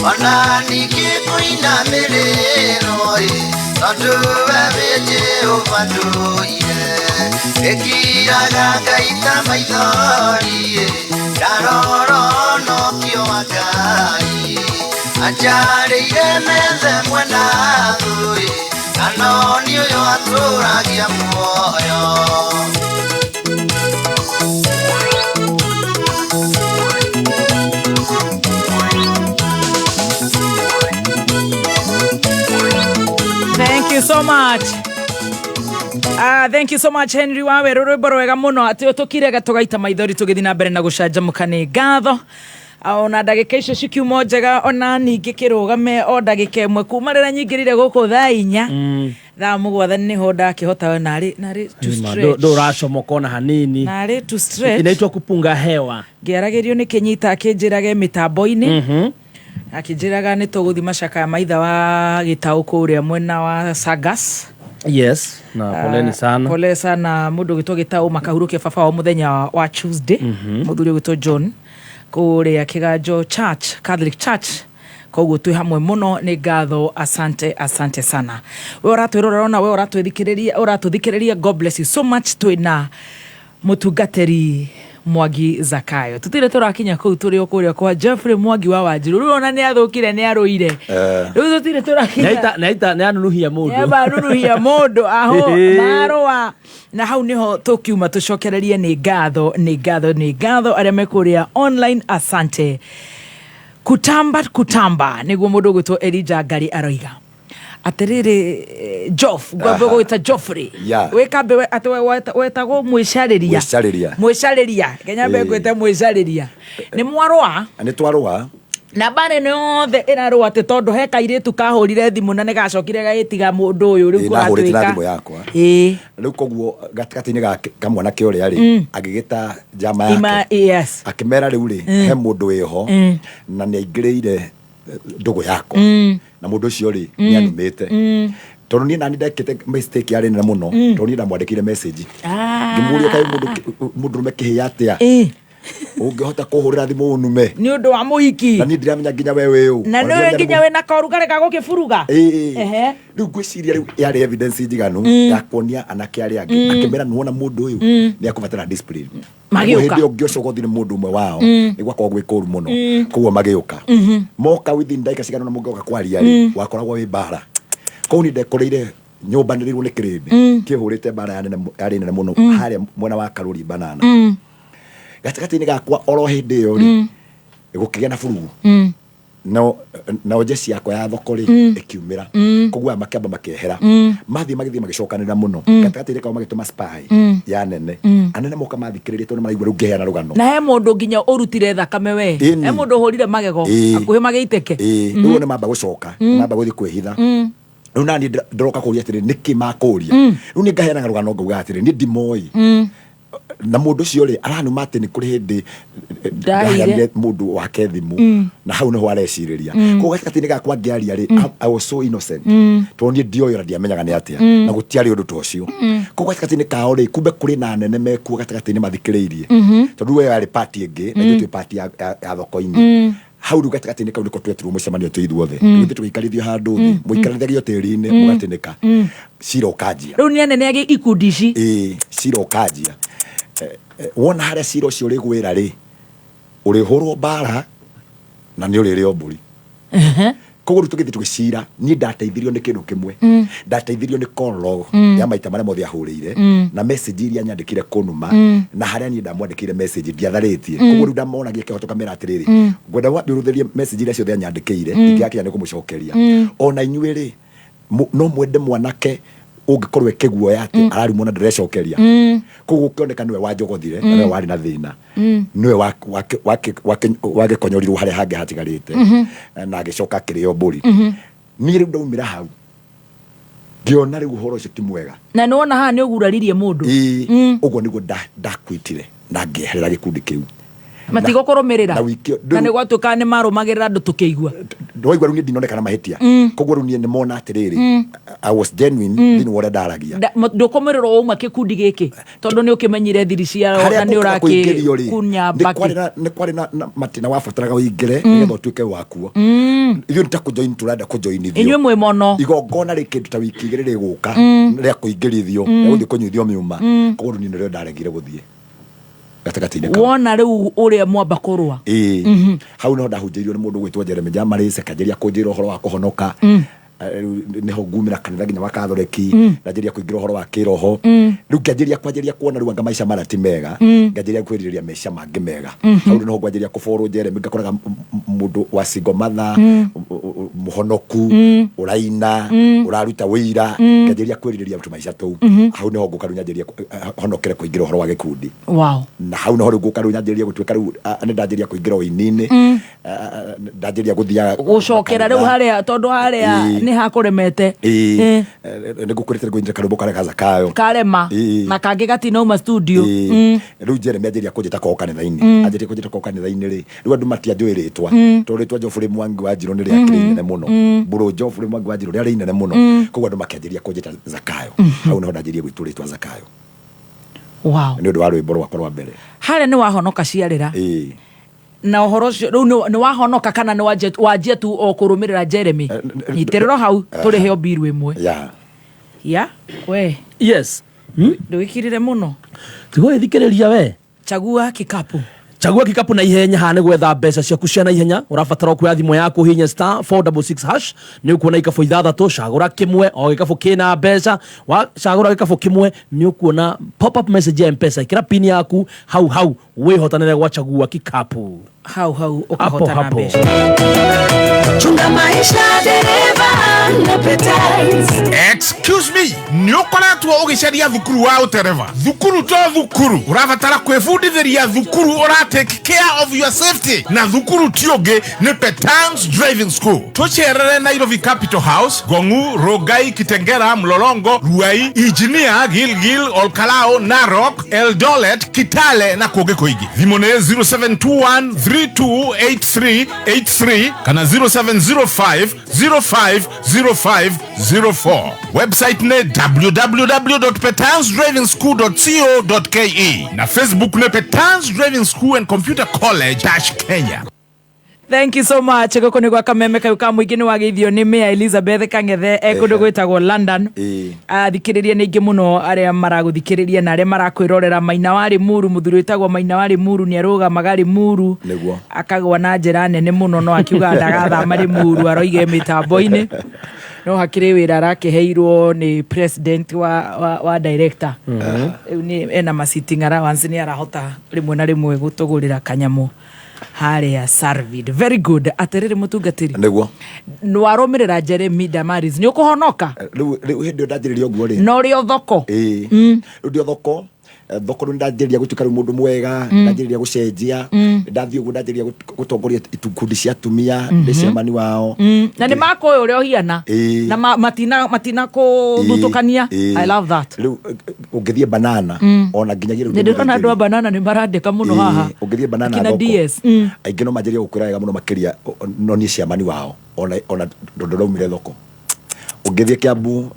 Ona nikikuina miliroi Tonduwe veje ufanduye Ekiraga kaita maithori Daroro no kio wakai Ajareire methe mwena thui Kanoni uyo aturagia muoyo Thank you so much. Thank you so much Henry wawe rwĩmbo rwega mũno atĩ ũtũkirega tũgaita maithori tũgĩthiĩ na mbere na gũcanjamũka nĩ ngatho. Ona ndagĩka icio cikiuma njega ona ningĩ kĩrũgame o ndagĩka ĩmwe kuma rĩrĩa nyingĩrire gũkũ thaa 4 thaa 7 nĩho ndakĩhota narĩ to stretch ndũracomoka ona hanini narĩ to stretch inaitwa kupunga hewa ngĩaragĩrio nĩ Kĩnyita akĩnjĩrage mĩtambo-inĩ akĩnjĩraga nĩ tũgũthi macaka maitha wa Gĩtaũ kũrĩa mwena wa Sagas. Yes, na poleni sana. Pole sana mũndũ gĩtwo Gĩtaũ makahurukia baba wa mũthenya wa Tuesday. Mũthuri gĩtwo John kũrĩa Kĩganjo Church, Catholic Church. Koguo twĩ hamwe mũno nĩ ngatho, asante sana. We ũratwĩrora ona we ũratũthikĩrĩria, God bless you so much. Twĩna mũtungatĩri Mwangi Zakayo tutire turakinya kuu turi okuria kwa Jeffrey Mwangi wa Wanjiru rĩu ona nĩ athũkire nĩ arũire rĩu tutire turakinya nĩ anunuhia mũndũ anunuhia mũndũ aho marũa na hau niho tukiuma tucokererie nĩ ngatho arĩa mekuria online. Asante kutamba nĩguo mũndũ gwĩtwo Elijah Ngari aroiga atiriri Joff ngombe gwita Joffrey wekambe wetagwo mwĩcarĩria Kenya be gwita mwĩcarĩria nĩ mwarũa na bane yothe ĩrarwo atĩ tondũ he kairĩtu kahũrire thimũ na nĩgacokire gagĩtiga mũndũ ũyũ rĩu kũratuĩka na thimũ yakwa rĩu koguo gatagatĩ-inĩ ga kamwana kĩorĩa rĩ agĩgĩta jama yake akĩmera rĩu rĩ he mũndũ wĩho na nĩaingĩrĩire ndũgũ yakwa na mũndũ ũcio rĩ nĩanumĩte tondũ niĩ nani ndekĩte mistake yarĩ nene mũno tondũ niĩ ndamwandĩkĩire message ngĩmũria kaĩ mũndũrũme kĩhĩ atĩa ũngĩhota kũhũrĩra thimũ ũnume nĩ ũndũ wa mũhiki na niĩ ndiramenya nginya wewe ũũ na nĩwe nginya wĩna karugarĩ ga gũkĩburuga rĩu ngwĩciria rĩu yarĩ evidence njiganu ya kuonia anake arĩa angĩ akĩmera nĩwona mũndũ ũyũ nĩakũbatara discipline magĩũka hĩndĩ ĩyo ngĩcoka ũthiĩ nĩ mũndũ ũmwe wao nĩgwakorwo gwĩ kũru mũno koguo magĩũka moka within ndagĩka cigana na mũngĩoka kwaria rĩ wakoragwo wĩ mbara koguo nĩ ndekoreire nyũmba nĩrĩirwo nĩ kĩrĩndĩ kĩhũrĩte mbara yarĩ nene mũno harĩa mwena wa Karuri Banana gatagatĩ-inĩ gakwa oro hĩndĩ ĩyo rĩ gũkĩgĩa na burugu na njeci yakwa ya thoko rĩ ĩkiumĩra koguo makĩamba makĩehera mathiĩ magĩcokanĩrĩra mũno gatagatĩ-inĩ kao magĩtũma spy ya nene anene moka mathikĩrĩria tondũ maraigua rĩu ngĩheana rũgano na he mũndũ nginya ũrutire thakame we he mũndũ ũhũrire magego hakuhĩ magĩitĩke rĩu nĩ mamba gũcoka mamba gũthiĩ kwĩhitha rĩu nani ndĩroka kũria atĩrĩ nĩkĩ makũria rĩu nĩ ngaheanaga rũgano ngauga atĩrĩ nĩ ndimoĩ na mũndũ ũcio rĩ aranuma atĩ nĩ kũrĩ hĩndĩ ndaheanire mũndũ wake thimũ na hau nĩho arecirĩria koguo gatagatĩ-inĩ gakwa ngĩaria rĩ I was so innocent tondũ niĩ ndioĩ na ndiamenyaga nĩ atĩa na gũtiarĩ ũndũ ta ũcio koguo gatagatĩ-inĩ kao rĩ kumbe kũrĩ na nene mekuo gatagatĩ-inĩ mathikĩrĩirie tondũ we yarĩ party ĩngĩ na ithuĩ twĩ party ya thoko-inĩ hau rĩu gatagatĩ-inĩ kau nĩko twetirwo mũcemanio twĩ ithuothe ithuĩ tũgĩikarithio handũ thĩ mũikarithagio tĩri-inĩ mũgatĩnĩka cira ũkanjia rĩu nĩ anene agĩ ikundi ici cira ũkanjia wona harĩa cira ũcio ũrĩgwĩra rĩ ũrĩhũrwo mbara na nĩ ũrĩrĩo mbũri koguo rĩu tũgĩthiĩ tũgĩcira niĩ ndateithirio nĩ kĩndũ kĩmwe ndateithirio nĩ call log ya maita marĩa mothe ahũrĩire na message iria nyandĩkire kũnuma na harĩa niĩ ndamwandĩkĩire message ndiatharĩtie koguo rĩu ndamonagia kĩhoto kamera atĩrĩrĩ ngwenda wambiũrũthĩrie message iria ciothe nyandĩkĩire ingĩakinya nĩ kũmũcokeria ona inyuĩ rĩ no mwende mwanake ũngĩkorwo ĩkĩguoya atĩ ararumwo na ndĩrecokeria koguo ũkĩoneka nĩwe wanjogothire na nĩwe warĩ na thĩna nĩwe wagĩkonyorirwo harĩa hangĩ hatigarĩte na agĩcoka akĩrĩo mbũri niĩ rĩu ndaumĩra hau ngĩona rĩu ũhoro ũcio ti mwega na nĩwona haha nĩ ũguraririe mũndũ ũguo nĩguo ndakwitire na ngĩeherera gĩkundi kĩu matigũkũrũmĩrĩra na nĩ gwatuĩka nĩ marũmagĩrĩra andũ tũkĩigua ndwaigua rĩu niĩ ndinonekana mahĩtia koguo rĩu niĩ nĩmona atĩrĩrĩ I was genuine thĩinĩ wa ũrĩa ndaragia ndũkũmĩrĩrwo wauma gĩkundi gĩkĩ tondũ nĩ ũkĩmenyire thiri ciao na nĩ ũrakĩkunya mbaki nĩ kwarĩ na matina wabataraga ũingĩre nĩgetha ũtuĩke wakuo ithuĩ nĩ ta kũjoin tũrenda kũjoinithio inyuĩ mwĩ mono igongona rĩ kĩndũ ta wiki igĩrĩ rĩgũka rĩa kũingĩrithio rĩa gũthiĩ kũnyuithio miuma koguo rĩu niĩ nĩrĩo ndaregire gũthiĩ wona rĩu ũrĩa mwamba kũrũa hau no ndahunjĩirio nĩ mũndũ gwĩtwo Jeremy Jamarĩse kanjĩria kũnjĩra ũhoro wa kũhonoka niho ngumĩra kanitha nginya wa Kathoreki nganjĩria kũingĩra ũhoro wa kĩroho rĩu ngĩanjĩria kuona rĩu anga maica mara ti mega ngĩanjĩria kwĩrirĩria maica mangĩ mega hau niho ngwanjĩria kũborwo Jeremy ngakoraga mũndũ wa single mother mũhonoku ũraina ũraruta wĩira ngĩanjĩria kwĩrirĩria tũmaica tũu hau niho ngũka rĩu nyanjĩria honokere kũingĩra ũhoro wa gĩkundi na hau niho rĩu ngũka rĩu nyanjĩria gũtuĩka rĩu nĩ ndanjĩria kũingĩra ũini-inĩ ndanjĩria gũthiaga gũcokera rĩu harĩa tondũ harĩa nĩ hakũremete nĩ ngũkũrĩte ngũinĩra karũmbo karĩa ga Zakayo karema na kangĩ gatinauma studio rĩu Jeremy anjĩria kũnjĩta kwao kanitha-inĩ anjĩria kũnjĩta kwao kanitha-inĩ rĩ rĩu andũ matianjũĩ rĩtwa tondũ rĩtwa Geoffrey Mwangi wa Njirũ nĩ rĩakĩrĩ inene mũno mbũrũ Geoffrey Mwangi wa Njirũ rĩarĩ inene mũno koguo andũ makĩanjĩria kũnjĩta Zakayo hau niho ndanjĩria gwĩtwo rĩtwa Zakayo nĩ ũndũ wa rwĩmbo rwakwa rwa mbere harĩa nĩ wahonoka ciarĩra na ũhoro ũcio rĩu nĩ wahonoka kana nĩ wanjia tu o kũrũmĩrĩra Jeremy nyitĩrĩro hau tũrĩhe mbiru ĩmwe we ndũgĩkirire mũno tigũgĩthikĩrĩria we chagua kikapu na ihenya haha nĩ gwetha mbeca ciaku cia na ihenya ũrabatara kuoya thimũ yaku hihinya *466# nĩ ũkuona ikabũ ithathatũ cagũra kĩmwe o gĩkabũ kĩna mbeca wacagũra gĩkabũ kĩmwe nĩ ũkuona pop up message ya M-Pesa ĩkĩra pin yaku hau wĩhotanĩre gwachagua kikapu hau ũkahotana mbeca chunga maisha dereva Excuse me, niokoretwo ugicaria thukuru wa utereva. Thukuru to thukuru. Urabatara kwefundithia thukuru ora take care of your safety. Na thukuru tioge ni Petans Driving School. Tucherere Nairobi Capital House, Gongu, Rogai, Kitengera, Mlolongo, Ruai, Engineer, Gilgil, Olkalao, Narok, Eldoret, Kitale na Kogekoigi. Vimone 0721 328383 kana 0705 050504. Website ne www.petansdrivingschool.co.ke na Facebook ne Petans Driving School and Computer College Kenya. Thank you so much. Goko ni gwa kameme kayuka mwingine wa githio ni Mia Elizabeth Kangethe ekundo gwitagwo London. Thikiriria ni ingi muno aria maraguthikiriria na aria marakwirorera Maina wa Limuru muthuri witagwo Maina wa Limuru ni aruga magari Muru akagwa na njira nene muno no akiuga ndagatha Limuru aroige mitambo-ini no hakiri wira arakiheirwo ni president wa director ni ena masitting allowance ni arahota rimwe na rimwe gutugurira kanyamu haria Sarvid. Very good. Aterere mutungatiri niguo nwaromirira Jeremy Damaris ni ukuhonoka riu hindi ndajiriria uguo ri no rio thoko riu ndio thoko thoko ndajiriria gutuka ri mundu mwega ndajiriria gucenjia ndathio uguo ndajiriria gutongoria itukundi cia atumia ndicemani wao na ni mako uria hiana na matina ko dutukania. I love that. Riu ungithie banana ona nginyagia riu ndio na ndo banana ni marandika muno haha ungithie banana kina DS aingi no majiria gukwira wega muno makiria no ni ciamani wao ona ndoromire thoko ungithie Kiambu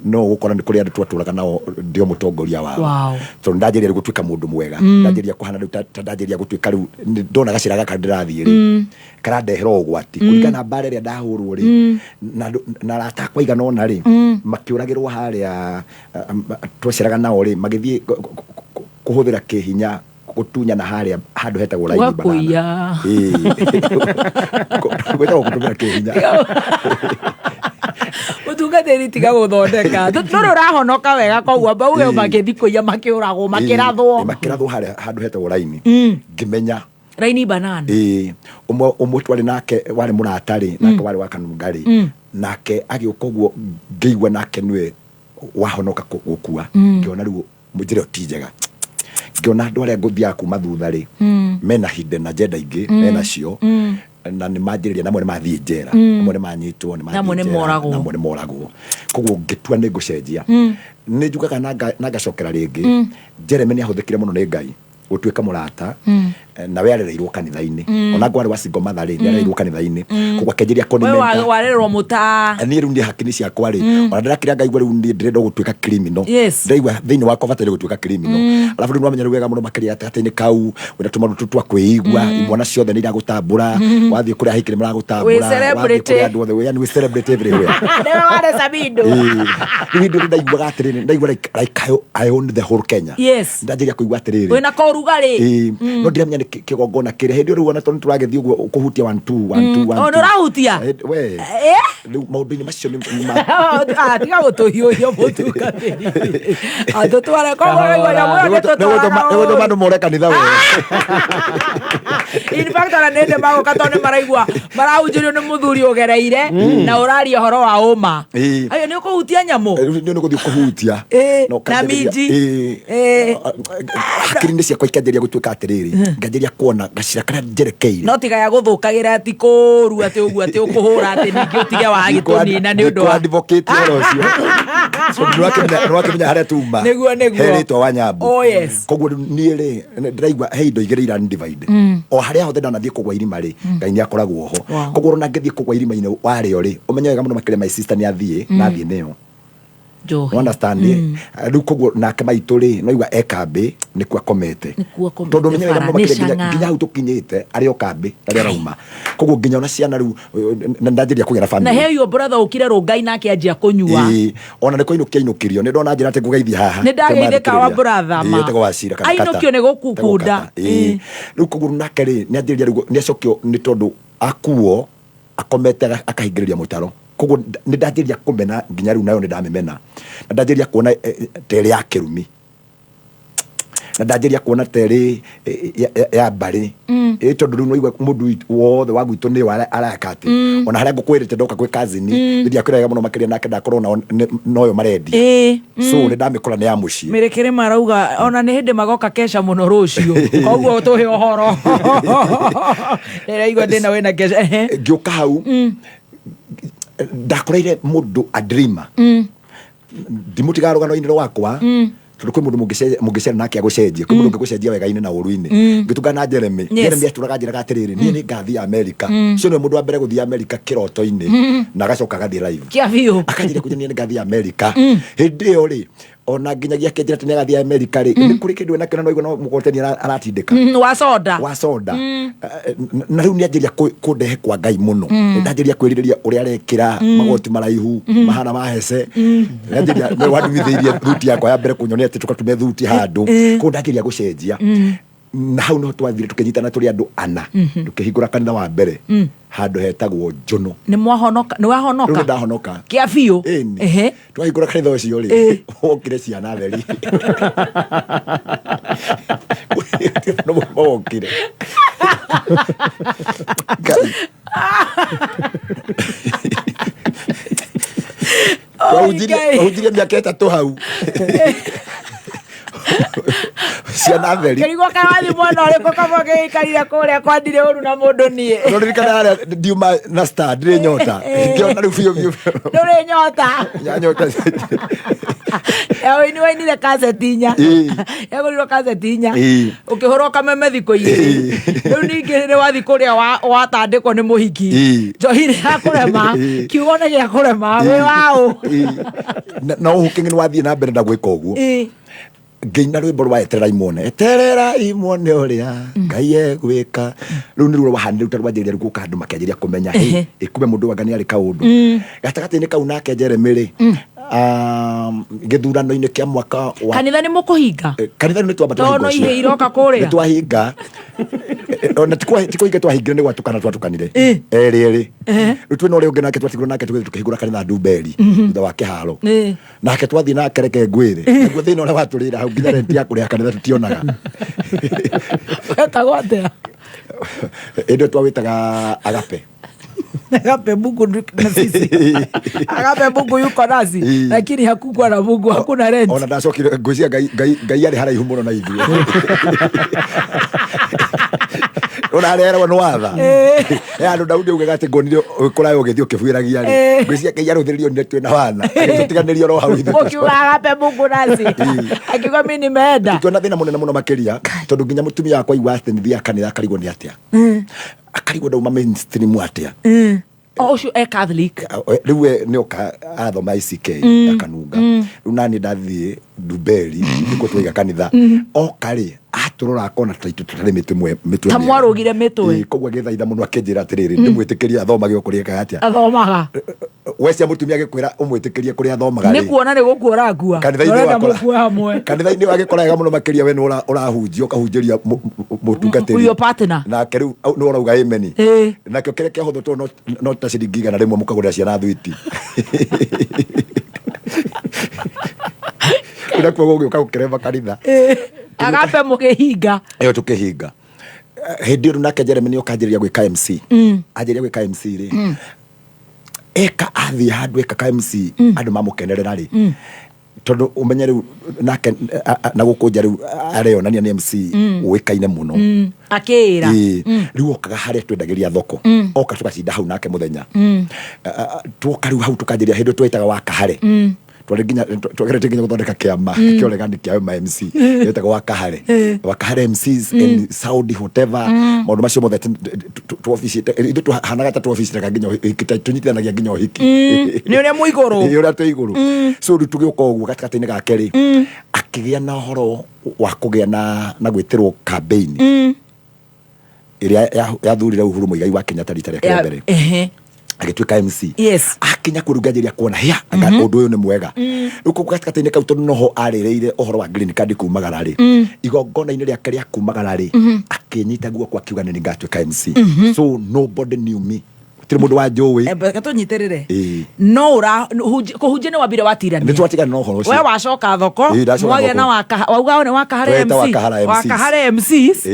no gukora ni kuri andu twaturaga nao ndio mutongoria wao so ndajiria gutuika mundu mwega ndajiria kuhana riu ndajiria gutuika riu ndona gacira gaka ndirathie ri karandehera ugwati kurigana bare ria ndahurwo ri na ratakwa igana ona ri makiuragirwo haria twaciraga nao ri magithie kuhuthira kihinya gutunya na haria handu hetagwo raini banana gwetagwo gutumira kihinya utungatiri tiga guthondeka no urahonoka wega koguo bauge magithikuia makiuragwo makirathwo haria handu hetagwo raini ngimenya raini banana umwe twari nake wari muratari nake wari wakanungari nake agiuka uguo ngeigua nake niwe wahonoka gukua ngiona riu mujire otijega ngiona andu aria nguthia kuma thutha ri mena hidden agenda ingi mena cio na ni majiriria namwe mathie njera namwe manyitwo ni mathie namwe moragwo koguo ngitua ni ngucenjia ni njugaga na ngacokera ringi Jeremy ni ahuthikire muno ni Ngai gutuika murata na we arereirwo kanitha-ini ona gwari wa single mother ri arereirwo kanitha-ini koguo akenjeria konimenta we warererwo muta ni riu ndi hakini ciakwa ri ona ndirakira ngaigua riu ndi ndirenda gutuika criminal ndaigua thiini wakwa batari gutuika criminal alafu riu nwamenya wega muno makiria atini kau wenda tumarutu twa kwigua imwana ciothe ni iragutambura wathie kuria hikire maragutambura wathie kuria andu othe we celebrate everywhere never wale sabido riu ndi ndaigua atiriri ndaigua like I own the whole Kenya ndajiria kuigua atiriri wena korugari no ndiramenya ni kigongona kire hindi riu ona turagethie uguo kuhutia 1 2 1 no rahutia we riu maundu-ini macio ni tiga gutuhiuhio mutungatiri andu tware koguo ya mwana to mandu more kanitha we in fact ana nende mago katone maraigua marahunjirio ni muthuri ugereire na urari horo wa uma ayo ni kuhutia nyamu ni guthie kuhutia na miji akirinde cia kwaikanjeria gutuika atiriri ngajeria kuona gacira kana njerekeire no tiga ya guthukagira ati kuru ati uguo ati ukuhura ati ningi utige wa gitunina ni undu wa advocate orocio so nwakimenya haria tuma niguo herito wa Nyambu koguo nie ri ndiraigua heindo igire ira divide o haria hothe ndanathie kugwa irima ri Ngai ni akoragwo ho koguo na ngithie kugwa irima-ini wario ri umenye wega muno makire my sister ni athie na thie neyo you understand riu koguo nake maitu ri no igua ekambi ni kwa komete tondu menye wega nginya hau tukinyite ario kambi aria rauma koguo nginya ona ciana riu ndajiria kugira family na heyo brother ukire Rongai nake anjia kunyua ona ni koinukia inukirio ni ndona njira ati kugeithia haha ni ndageithika wa brother ma yete gwacira kana kata ainukio ni gukukunda riu koguo nake ri ni anjiria riu ni acokio ni tondu akuo akomete akahingiriria mutaro koguo ni ndajiria kumena nginya riu nayo ni ndamemena na ndajiria kuona tere ya kirumi na ndajeria kuona teri ya bari tondu riu noigwa mundu wothe wa gwitu ni arakati ona haria ngukwirite ndoka kwi kazini ndiria kwirega muno makiria nake ndakorwo noyo marendi so ni ndamikora ni ya mucii mirekere marauga ona ni hindi magoka kesha muno rucio koguo tuhe ohoro niraigua ndina wina kesha ngiuka hau ndakoreire mundu a dreamer ndimutiga rugano-ini rwakwa tondu kwi mundu mungicera nake agucenjia kwi mundu ngigucenjia wega-ini na uru-ini ngitungana na Jeremy Jeremy aturaga njiraga atiriri nie ni ngathi America cio ni mundu wa mbere guthii America kiroto-ini na agacoka agathii live kia biu akanjira kuja nie ni ngathi America hindi iyo ri ona nginyagia kenjira tene agathii America ri ni kuri kindu ena kena noigwa no mugoteni aratindika wa soda na riu ni anjiria kundehe kwa Ngai muno ndanjiria kwiririria uria arekira magoti maraihu mahana mahece ndanjiria no wadumitheirie thuti yakwa ya mbere kunyonia ati tukatume thuti handu ko ndanjiria gucenjia na hau no twathire tukinyitana turi andu ana tukihingura kanitha wa mbere handu hetagwo Njono ni wahonoka riu ndahonoka kia biu twahingura kanitha ucio ri wokire ciana theri no wokire wahujirie miaka itatu hau ciana theri kirigwo karathi mwana uriku kamoge ikarire kuria kwandire uru na mundu nie ndirikana haria ndiuma na star ndiri nyota ngiona riu biu nduri nyota ni wainire kasetinya yagurirwo kasetinya ukihorwo kameme thiko-ini riu ningi ni wathi kuria watandikwo ni muhiki njohire akurema kiugo ni gia kurema wi wau na uhukingi ni wathie na mbere na gwika uguo ngiina rwimbo rwa eterera imone uria Ngai egwika riu ni ruo wahanire ruta rwanjiria ruguka andu makianjiria kumenya ikume mundu wangani ari kaundu gatagati-ini kau nake Jeremy ri githurano-ini kia mwaka wa kanitha ni mukuhinga kanitha ni twamba twahinga no ihe iroka kuria twahinga ona tikuhinga twahingire ni gwatukanire eri riu twina uria ungi nake twatigirwo nake tukihingura kanitha Ndumberi thutha wa kiharo nake twathii nake reke ngwire naguo thina uria waturira hau nginya renti ya kuria kanitha tutionaga wetagwo atia indi twawitaga Agape Agape Mungu na sisi Agape Mungu yuko nasi lakini hakukuwa na Mungu hakuna rent ona ndacokire ngwiciria Ngai ari haraihu muno na ithuĩ urarerwo ni watha andu Daudi ugaga ati ngonire ukurayo ugithio kibuiragia ri ngwiciria Ngai aruthiririo ni twina wana tutiganirio ro hau ithuĩ ukiuga Agape Mungu nasi akiuga mimi nimeenda tuona thina munene muno makiria tondu nginya mutumia wakwa igwa ati nithia kanitha akarigwo ni atia akarigwo ndauma mainstream atia ucio Catholic riu nioka athoma ICK akanunga riu nani ndathie Ndumberi niko twiga kanitha okari aturora akona taitu tutari mitwe tamwarugire mitwe koguo agithaitha muno akinjira atiriri ndimwitikirie athomage ukuria katia athomaga wecia mutumia agikwira umwitikirie kuria athomaga ni kuona ni gukura ngua kanitha-ini agikoraga muno makiria we no urahunjia ukahunjiria mutungatiri uyo partner na riu no urauga amen nakio kire kia huthu to no ta ciringi igana rimwe mukagurira ciana thwiti ira kwa gogo ukaukireva kanitha Agape mukihinga iyo tukihinga hindi iyo nake Jeremy ni ukanjiria gwika MC anjiria gwika MC ri eka athi handu eka MC andu mamukenerera ri tondu umenye riu nake na gukunja riu areyonania ni MC uikaine muno akira riu okaga haria twendagiria thoko oka tugacinda hau nake muthenya tuoka riu hau tukanjiria hindu twitaga wa kahare twagerete nginya guthondeka kiama kioregani kia MC yetaga wakahare MCs and Saudi whatever maundu macio mothe tu office itu tuhanaga ta tu office reka nginya tunyitithanagia nginya hiki ni uria muiguru ni uria tuiguru so tugioka uguo gatakati-ini gake ri akigia na horo wa kugia na gwitirwo campaign iria yathurira Uhuru Muigai wa Kenyatta rita rĩa mbere agituika MC akinya kurugajiria kuona hia undu uyu ni mwega uko gatakati-ini kau tondu noho arireire uhoro wa green card kumagara ri igongona-ini riake ria kumagara ri akinyita guo kwa kiuga ni ngatuika MC so nobody knew me gutire mundu wa njui gatunyitirire no ura kuhunjia ni wambire watirania ni twatigana no horo we wacoka thoko mwagia na wauga ni wakahare MCs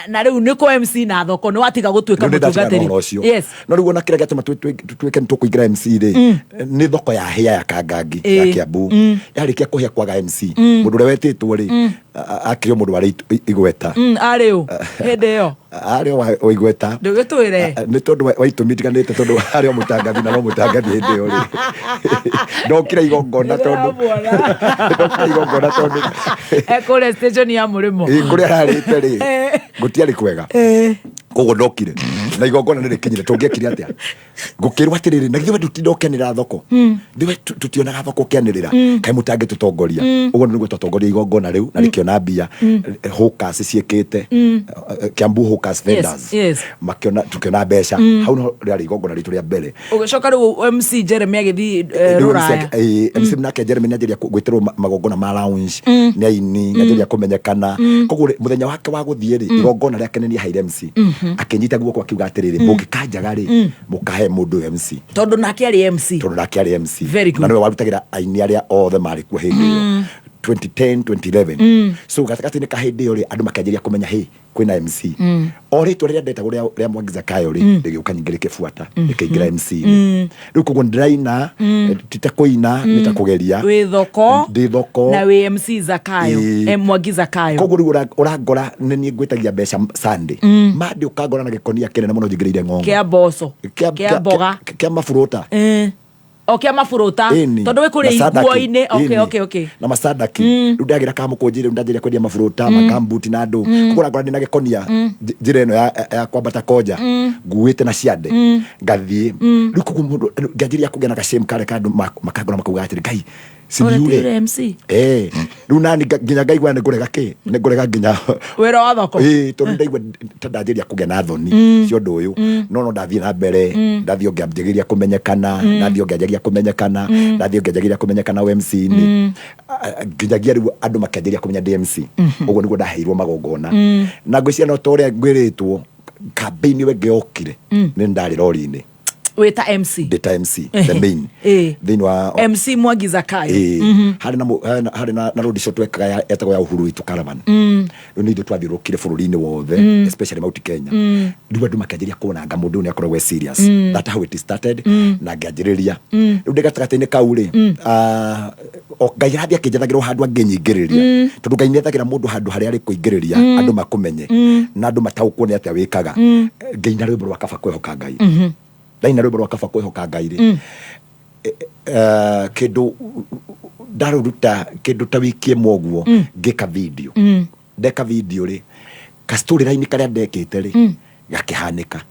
na riu ni ko MC na thoko ni watiga gutuika mutungatiri yes no riu ona kira gatuma tuike nitukuingira MC ri ni thoko ya hia ya Kangangi ya Kiambu yarikia kuhia kwaga MC mundu ure wetitwo ri akirio mundu wari igweta ariu hende yo ariu wa igweta ndugitwire ni tondu waitumitiganite tondu ariu mutangathi na no mutangathi hende yo ri ndokira igongona tondu ekore station ya Murimo kuria ararite ri gutiari kwega kogo ndokire na igongona nire kinyire tungekire atia ngukirwa atiriri na githe ndutidokenira thoko ndiwe tutionaga thoko kianirira kai mutange tutongoria ugo niguo tutongoria igongona riu na rikiona mbia hawkers ciekete Kiambu hawkers vendors makiona tukiona mbeca hau no riari igongona ritu ria mbere ugicoka riu MC Jeremy agithi Ruraya MC nake Jeremy najeria gwitirwo magongona ma lounge ni aini najeria kumenyekana kogo muthenya wake wa guthie ri igongona riake ni haire MC akinyita guoko akiuga atiriri mugikanjaga ri mukahe mundu MC tondu nake ari MC na niwe warutagira aini aria othe mari ku hindi 2010 2011 so gatakati ni kahindi yo ri andu makanjiria kumenya he kwina MC ori to ria ndeta ria Mwangiza Kayo ri ndigiuka nyingire kifuata ikiingira MC riu kugo ndiraina titakoina nitakugeria wi thoko ndi thoko na wi MC Zakayo Mwangiza Kayo kogo riu urangora ni ngwitagia mbeca Sunday mandi ukangora na gikonia kinene muno njigirire ng'ongo kia boso kia boga kia mafuruta okay mafuruta tondu we kuri iguo-ini okay na masadaki riu ndagira kamukunjire ndajiria kwendia mafuruta makambuti na andu kugura ngora ndina gikonia njira ino ya kwambata koja nguite na ciande ngathie riu kugu mundu ngajiria kugena ka shame kare kandu makagora makauga atiri ngai siniure MC riu nani nginya ngaigua ni ngurega ki ni ngurega nginya wira wa thoko tondu ndaigua tandajiria kugena thoni cio ndu uyu no ndathie na mbere ndathie ngianjigiria kumenyekana ndathie ngianjigiria kumenyekana ndathie ngianjigiria kumenyekana MC ni nginyagia riu andu makanjiria kumenya DMC uguo niguo ndaheirwo magongona na ngwiciria no tore ngwiritwo campaign we ngiokire ni ndari rori-ini weta MC data MC the main then wa MC Mwangiza Kayo hari na road show twekaga etagwo ya Uhuru Witu Caravan no ni twathiurukire bururi-ini wothe especially Mount Kenya riu andu makanjiria kuonanga mundu ni akoragwo serious that how it started na ngianjiriria riu ndigatagati-ini kau ri Ngai rathi akinjethagirwo handu anginyingiriria tondu Ngai niethagira mundu handu haria ari kuingiriria andu makumenye na andu mataukwo ni atia wikaga Ngai na rwimbo rwa kaba kwihoka Ngai ndaina rwimbo rwa kaba kwihoka Ngai ri kindu ndaruruta kindu ta wiki imwe uguo ngika video ndeka video ri ka story line karia ndekite ri gakihanika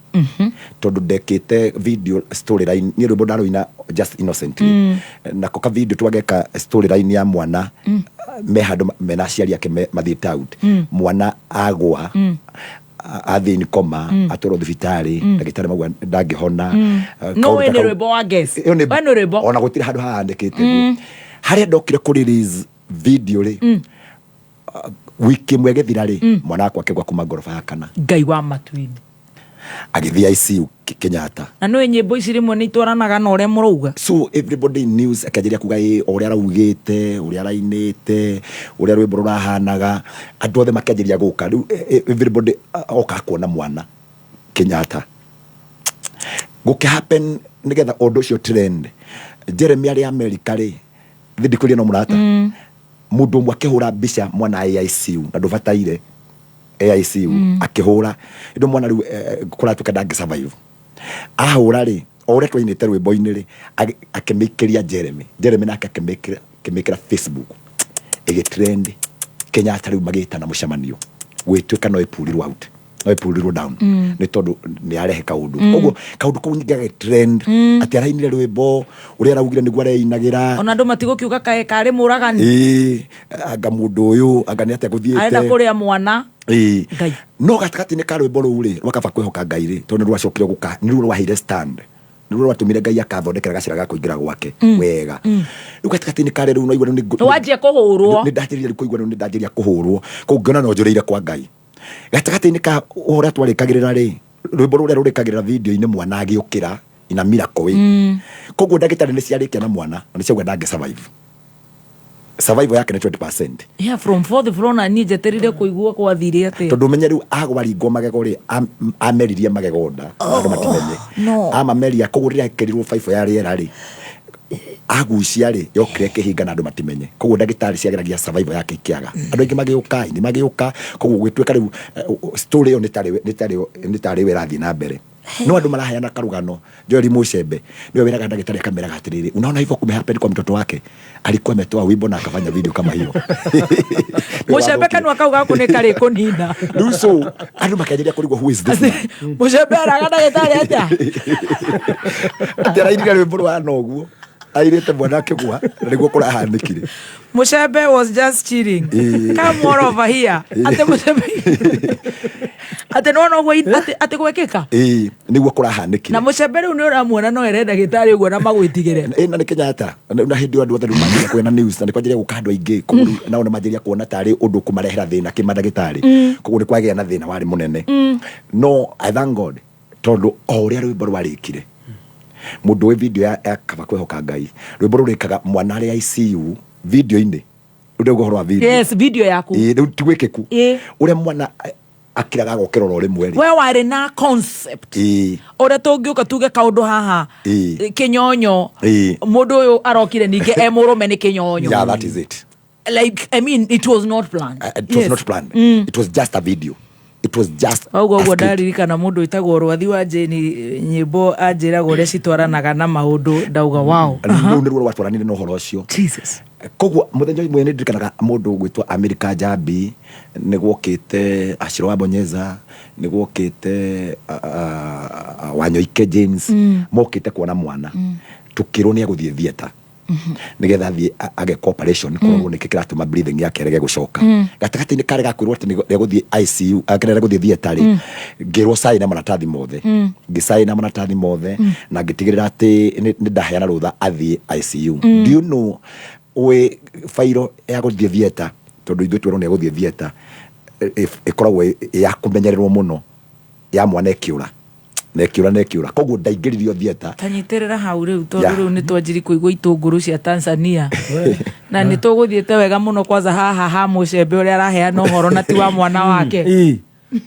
tondu ndekite video story line ni rwimbo ndaruina just innocently nako ka video twageka story line ya mwana me handu mena aciari ake mathiite out mwana agwa athini koma atoro thibitari ndagitari magwa ndangihona no we ni rwimbo wa guess we ni rwimbo ona gutire handu haandikite haria ndokire ku release video ri wiki imwe githira ri mwana wakwa akigwa kuma ngorofa ya kana Ngai wa matuini agithia ICU Kenyatta na no nyimbo ici rimwe ni itwaranaga na uria muruga so everybody news akajiria kuga uria araugite uria arainite uria rwimbo rurahanaga andu othe makajiria guka everybody oka kuona mwana Kenyatta guke happen nigetha undu ucio trend Jeremy ari America ri thindikuria no murata mundu umwe akihura mbica mwana ICU na ndubataire ICU akihura ndu mwana riu kuratuka ndangi survive ahura ri ore twainite rwimbo-ini ri akimikiria Jeremy nake akimikira Facebook igitrend Kenyatta riu magitana mucemanio gwituika no ipurirwo out no ipurirwo down ni tondu ni arehe kaundu uguo kaundu kau nyingaga trend ati arainire rwimbo uria araugire niguo areinagira ona ndu matigukiuga kae kari muragani anga mundu uyu anga ni atia guthiite aenda kuria mwana Ngai no gatakati-ini ka rwimbo ruu ri rwakaba kwihoka Ngai ri tondu rwacokire guka ni ruu rwaheire stand ni ruu rwatumire Ngai akathondekera gacira ga kuingira gwake wega riu gatakati-ini ka ruu no igwa ni wajie kuhurwo ni ndajiria kuigwa ni ndajiria kuhurwo ko ngona no njureire kwa Ngai gatakati-ini ka uria twarikagirira ri rwimbo ruria rurikagirira video-ini mwana agiukira ina miracle way koguo ndagitari ni ciarikia na mwana na ni ciauga ndange survive yake ni 20%. Yeah, from 4th floor na ni jeterire kuigua kwa thiri ate tondu menye riu agwaringwo magego ri ameririe magegonda andu matimenye ama meria kugurira kerirwo 5 ya riera ri agucia ri yokire kihinga na andu matimenye koguo ndagitari ciageragia survive yake ikiaga andu ingi magiuka ni magiuka koguo gwitweka riu story yo nitari wirathi na mbere no andu maraheana karugano Joel Mushembe niwe wiraga ndagitari kamera gatiriri unaona hivyo kumehappen kwa mtoto wake alikuwa ametoa wimbo na akafanya video kama hiyo Mushembe kanwa kauga kuneka ri kunina Luso andu makenyeria kurigwo who is this Mushembe araga ndagitari atia atira iriga rwimbo rwa noguo airite mwana kigwa niguo kurahanikire Mushembe was just chilling come more over here ate Mushembe ate no go ate gwekeka niguo kurahanikire na Mushembe riu ni uramuona no erenda gitari uguo na magwitigire na ni Kenyatta na hindi andu othe rumanira kwena news na ni kwanjiria gukandu aingi kumuri na ona manjiria kuona tari undu kumarehera thina kimandagitari koguo ni kwagia na thina wari munene no I thank God tondu oria rwimbo rwarikire mundu we video ya kaba kwehoka Ngai rwimbo rurikaga mwana ari ICU video-ini ndio gohoro video yes video yaku riu tigwekeku uria mwana akiraga gokirora rimwe ri we wari na concept ore tungiuka tuge kaundu haha kinyonyo mundu uyu arokire ninge emurume ni kinyonyo yeah that is it like I mean it was not planned it was not planned it was just a video it was just augo ndaririka na mundu itagwo Rwathi wa Jeni nyimbo anjira gore citwaranaga na maundu ndauga wow ni ruo watwaranire no horo ucio Jesus koguo muthenya imwe ni ndirikanaga mundu gwitwa America Jambi ni gwokite Ashiro wa Bonyeza ni gwokite Wanyoike James mokite kuona mwana tukirwo ni aguthie theater nigetha thie age cooperation korwo nikikiratuma breathing yake rege gucoka gatagati-ini kare gakwirwo ati neguthie ICU akenera guthie theater ngirwo sai na maratathi mothe ngisai na maratathi mothe na ngitigirira ati ni ndaheana rutha athie ICU do you know we fairo ya guthie theater tondu ithu twirwo ni guthie theater ikoragwo ya kumenyererwo muno ya mwana ekiura nekiura koguo ndaingiririo theater tanyitirira hau riu tondu riu ni twanjiri kuigwa itunguru cia Tanzania na ni tuguthiete wega muno kwanza haha ha Mushembe uria araheana uhoro na ti wa mwana wake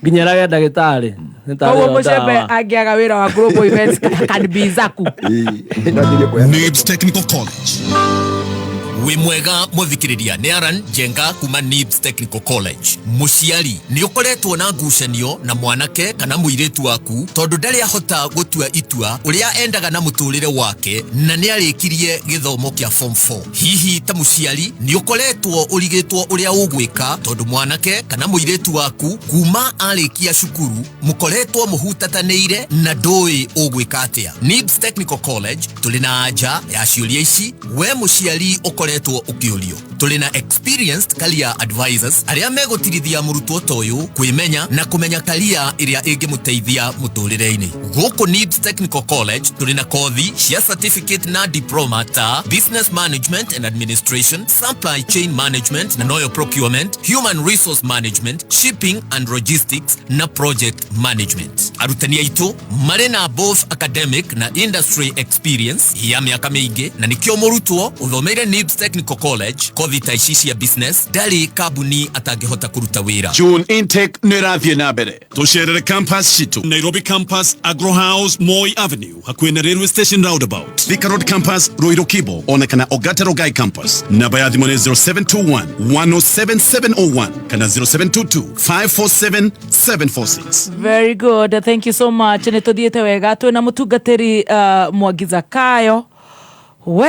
nginya rage ndagitari koguo Mushembe angiaga wira wa global events can be zaku NIBS Technical College wi mwega muthikiriria ni Aran Jenga kuma NIBS Technical College muciari ni ukoretwo na ngucanio na mwanake kana muiritu waku tondu ndari ahota gutua itua uria endaga na muturire wake na ni arikirie githomo kia form 4 hihi ta muciari ni ukoretwo urigitwo uria ugwika tondu mwanake kana muiritu waku kuma arikia cukuru mukoretwo muhutatanire na ndoi ugwika atia NIBS Technical College tuli na anja ya ciuria ici we muciari ukoretwo ukiurio tuli na experienced career advisors aria megutirithia murutwo toyu kwimenya na kumenya career iria ingimuteithia muturire-ini guku NIBS Technical College tuli na kothi cia certificate na diploma ta business management and administration, supply chain management na oil procurement, human resource management, shipping and logistics na project management. Arutani aitu mari na both academic na industry experience ya miaka mingi na nikio murutwo uthomeire NIBS Technical College kothi ta ici cia business ndari kabuni atangihota kuruta wira. June intake nirathie na mbere tucerere campus citu Nairobi campus, Agro House, Moi Avenue hakuhi na railway station roundabout, Thika Road campus, Ruiru Kibo onekana Ogata Rogai campus. Namba ya thimũ nĩ 0721 107701 kana 0722 547 746. Very good, thank you so much. Nituthiete wega twina mutungatiri Mwangi Zakayo we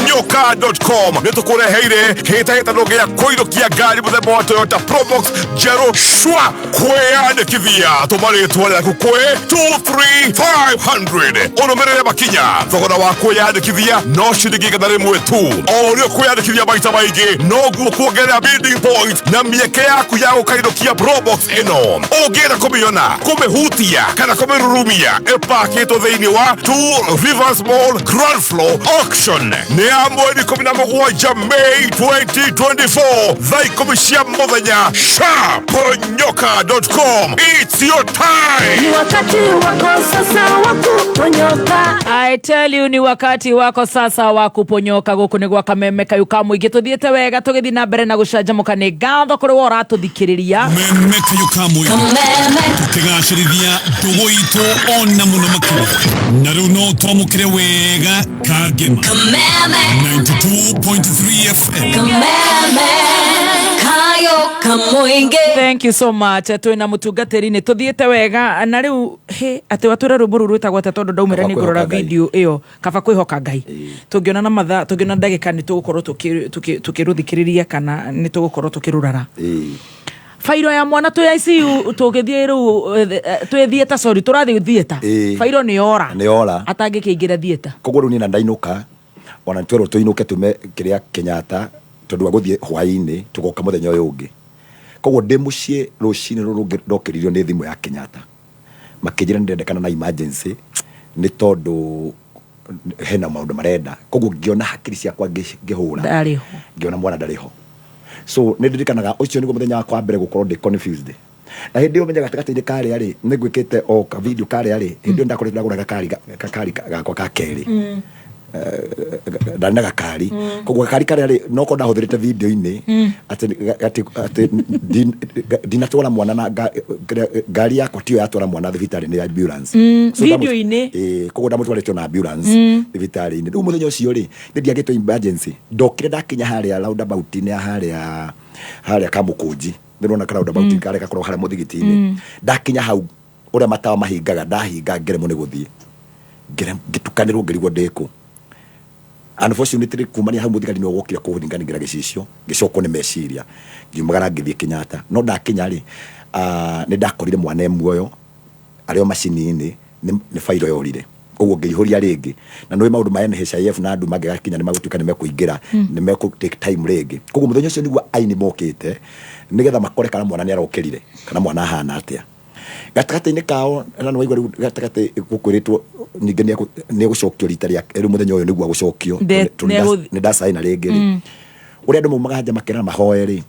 nyoka.com nitukureheire hitaitano gia kuirukia ngari muthemba wa Toyota Probox Jero Shwa kwiyandikithia tumaritwa rĩaku kwi 23500 unumirire makinya thogora wa kwiyandikithia no ciringi igana rimwe tu o rio kwiyandikithia maita maingi noguo kuongerera building point na mieke yaku ya gukairukia Probox ino ungienda kumiona kumihutia kana kumirurumia ipakitwo thiini wa 2 Rivers Mall ground floor Election ni ya mweri 17 Mei 2024 thaa 10 muthenya shaponyoka.com. It's your time. Ni wakati wako sasa wa kuponyoka. I tell you, ni wakati wako sasa wa kuponyoka. Guku ni gwa Kameme Kayuka muingi tuthiete wega tugithi na mbere na gucanjamuka ni ngatho kuri wo ratuthikiria Kameme Kayuka muingi tukigacirithia ndugu itu ona muno makiri na riu no twamukire wega kagema 92.3 FM Thank you so much. Twina mutungatiri ni tuthiete wega na riu ati watura rumbu ruru tagwa tondu ndaumira ni ngorora video iyo kaba kwihoka Ngai tungiona na matha tungiona ndagika ni tugukorwo tukiruthikiriria kana ni tugukorwo tukirurara fairo ya mwana tu ICU tugithie riu twithieta sorry turathi thieta fairo ni ora atangikiingira thieta koguo riu ni na ndainuka ona twero tuinuke tume kiria Kenyatta tondu wa guthie hwaini tugoka muthenya uyu ungi koguo ndi mucie rucini ruru ndokiririo ni thimu ya Kenyatta makijira ndendekana na emergency ni tondu hena maundu marenda koguo ngiona hakiri ciakwa ngihura ndariho ngiona mwana ndariho so ndirikanaga ucio ni muthenya wakwa mbere gukorwo ndi confused na hindi umenya gatagati kare ari nigwikite o ka video kare ari hindi ndakoretera gura kakari gakwa ka keri ndana gakari koguo gakari kare ari noko ndahuthirite video ini ati dinatwara mwana na gari yakwa tio yatwara mwana thibitari ni ambulance video ini koguo ndamutwarite na ambulance thibitari ini riu muthenya ucio ri ndiagitwo emergency ndokire ndakinya haria roundabout ni haria Kamukunji ndirona roundabout kare gakorwo haria muthigitini ndakinya hau uria matawa mahingaga ndahinga ngere mu ni guthie ngere ngitukanirwo ngirigwo ndiko unfortunately kumania hau muthigari no gokira kuhingangira gicicio gicoko ni meciria ngimagara ngithie Kenyatta no ndakinya ri ni ndakorire mwana muoyo ario macini-ini ni fairo yorire uguo ngihoria ringi na no maundu ma NHIF na andu mangigakinya ni magutuka ni mekuingira ni meku take time ringi koguo muthenya ucio niguo aini mokite nigetha makore kana mwana ni arokirire kana mwana hana atia gatagati-ini kao na no iguru gatagati gukwiritwo ninge ni gucokio rita ria ri muthenya uyu niguo gucokio ni ndasaina ringi uria andu mumaga nja makera mahoye ri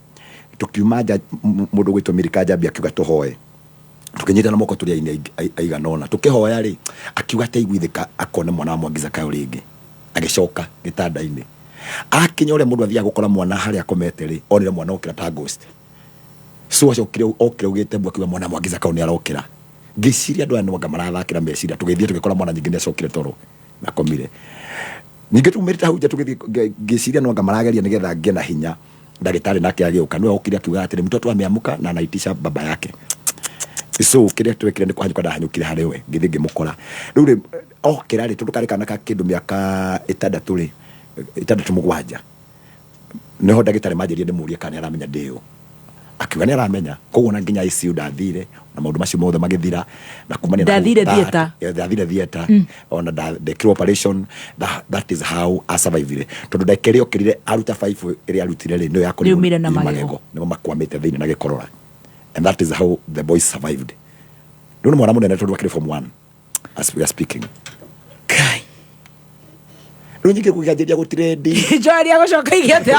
tukiuma nja mundu gwitwo Mirika Njambi akiuga tuhoye tukinyita na moko turia ini aiganona tukihoya ri akiuga teiguithika akona mwana Mwangiza kayo ringi agicoka gitanda-ini akinya uria mundu athia gukora mwana haria akomete ri onire mwana okira ta ghost so acokire ugite mbwa kiwa mwana Mwangiza kayo ni arokira ngiciria andu anu ngamathakira meciria tugithie tugikora mwana nyingi ni acokire toro nakomire ninge tumirita hau ngiciria no ngamarageria nigetha ngie na hinya ndagitari nake agiuka no okire akiuga ati mtoto ameamuka na anaitisha baba yake so kiria twekire ni kwanyuka ndahanyukire hari we ngithi ngimukora riu okira ri tutukarekana ka kindu miaka 6 7 niho ndagitari majerie ndimurie kana aramenya ndio akiuga ni aramenya koguo na nginya ICU ndathire na maundu macio mothe magithira na kumania na ndathire theater on the operation that is how I survived tondu ndakere okirire aruta 5 iri arutire ri no yakori ni magego nimo makwamite thini na gikorora and that is how the boys survived ndio mwana munene tondu akiri form 1 as we are speaking kai ndio nyike kugajeria gutirendi joria gucoka igete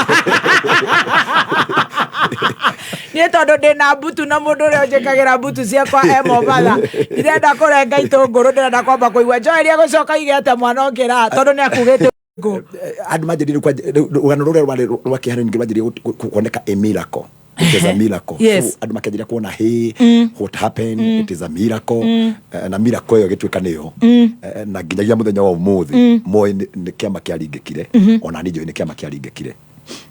ni tondu ndina mbutu na mundu uria njikagira mbutu ciakwa Mombatha ndirenda kurenga itunguru ndirenda kwamba kuigua joria gucoka igete mwana okira tondu ni akugite andu majerie kwa ugano ruria rwa kiharo ningi majerie kuoneka a miracle. It is a miracle. Yes. So andu makenjira kuona hey what happened it is a miracle na miracle yo gitwika niyo na nginyagia muthenya wa umuthi moi ni kiama kiaringikire ona nijo ni kiama kiaringikire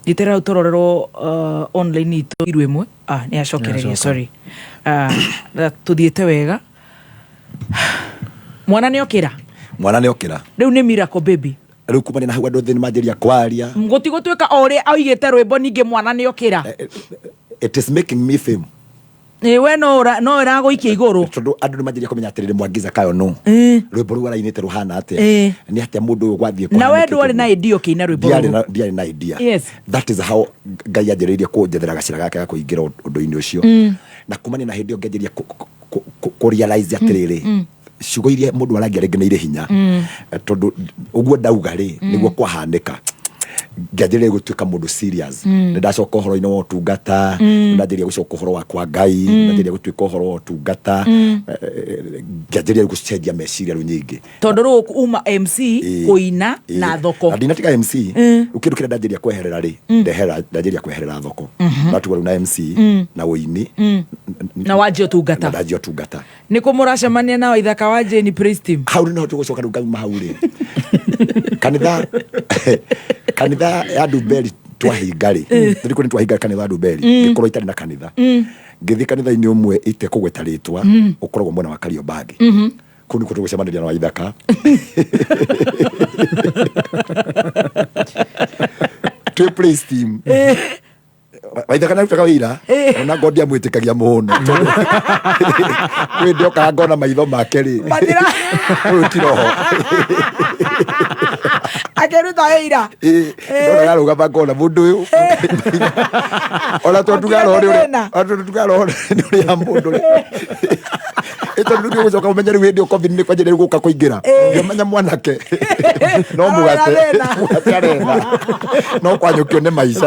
itera utororero online itu irwe mwe ni acokereria sorry tuthiete wega mwana ni okira riu ni miracle baby riu kumania na hau andu thini majeria kwaria gutigutwika ori aigite rwimbo ninge mwana ni okira it is making me fame we no iraguikia iguru tondu andu ni majeria kumenya atiriri Mwangiza kayo no rwimbo ru arainite ruhana atia ni atia mundu uyu gwathie kwa na we ndwari na idea kina rwimbo diari na idea yes that is how Ngai anjiriirie kunjethera gacira gake ga kuingira undu-ini ucio na kumania na hindi ngejeria ku realize atiriri ciugo iria mundu aragia rĩngĩ nĩ irĩ hinya tondu uguo ndauga rĩ nĩguo kwahanĩka ngĩanjĩrĩria gũtuĩka mũndũ serious ndacoka ũhoro-inĩ wa ũtungata ndaanjĩrĩria gũcoka ũhoro wa kwa Ngai ndaanjĩrĩria gũtuĩka ũhoro wa ũtungata ngĩanjĩrĩria gũcenjia meciria rĩu nyingĩ tondu rĩu uma MC kũina na thoko na ndinatiga MC kĩndũ kĩrĩa ndaanjĩrĩria kweherera rĩ ndaanjĩrĩria kweherera thoko ndatuga rĩu na MC na ũini na wanjia ũtungata na wanjia ũtungata nĩ kũ mũracemania na Waithaka wa Jane Praise Team hau nĩ tũgũcoka rĩu ngauma hau rĩ kanitha ya Nduberi twahinga rĩ ndĩrĩkũ nĩ twahinga kanitha Nduberi ngĩkorwo itarĩ na kanitha ngĩthiĩ kanitha-inĩ ũmwe itekũgweta rĩtwa ũkoragwo mwena wa Kariobangi kũu nĩkuo tũgũcemanĩria na Waithaka twĩ Praise Team Waithaka narutaga wĩra ona ngo ndiamwĩtĩkagia mũno kwĩ ndĩokaga ngona maitho make rĩ ũyũ ti roho akĩruta wĩra ndona yarũgama ngona mũndũ ũyũ ona tonduga roho nĩ ũrĩa mũndũ rĩ ĩtondu nĩ ũgũcoka ũmenye rĩu hĩndĩ ĩyo COVID nĩ kwanjĩrĩria gũka kũingĩra ngĩmenya mwanake no mũgate arenda no kwanyũkio nĩ maica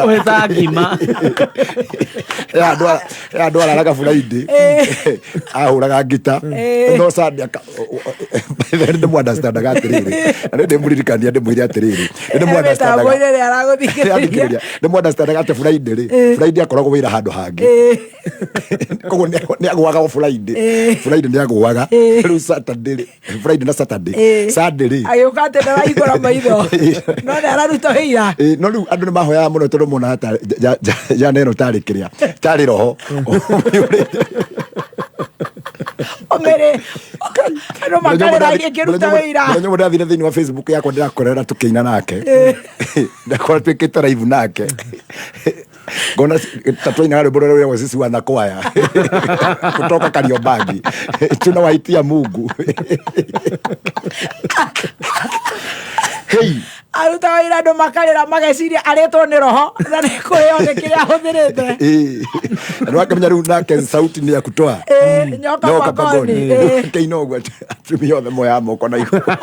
andũ araraga buraindi ahũraga ngita no Sunday nĩ mwandastandaga atĩrĩrĩ na nĩ ndĩmũririkania ndĩmwĩre atĩrĩrĩ nĩ mwandastandaga atĩ buraindi rĩ buraindi akoragwo wĩra handũ hangĩ koguo nĩ agũaga buraindi nĩ agũaga rĩu Saturday rĩ buraindi na Saturday Sunday rĩ agĩũka atĩ ndaraihũra maitho no nĩ araruta wĩra no rĩu andũ nĩ mahoyaga mũno tondũ mona jana ĩno tarĩ kĩrĩa tarĩ roho omere andũ makarĩra ikĩruta wĩra mũthenya ũmwe ndathire thĩinĩ wa Facebook yakwa ndĩrakorera tũkĩina nake ndakora twĩkĩte live nake ngona tatuaina rwĩmbo rũrĩa rwĩragwo sisi wanakwaya kutoka Kariobangi tunawaitia Mungu hey aruta wĩra andũ makarĩra mageciria arĩtwo nĩ roho na nĩ kũrĩo nĩ kĩrĩa ahũthĩrĩte andũ akamenya rĩu nake sauti nĩ ya kutoa nyoka pangoni kĩina ũguo atumia othe moya moko na igũrũ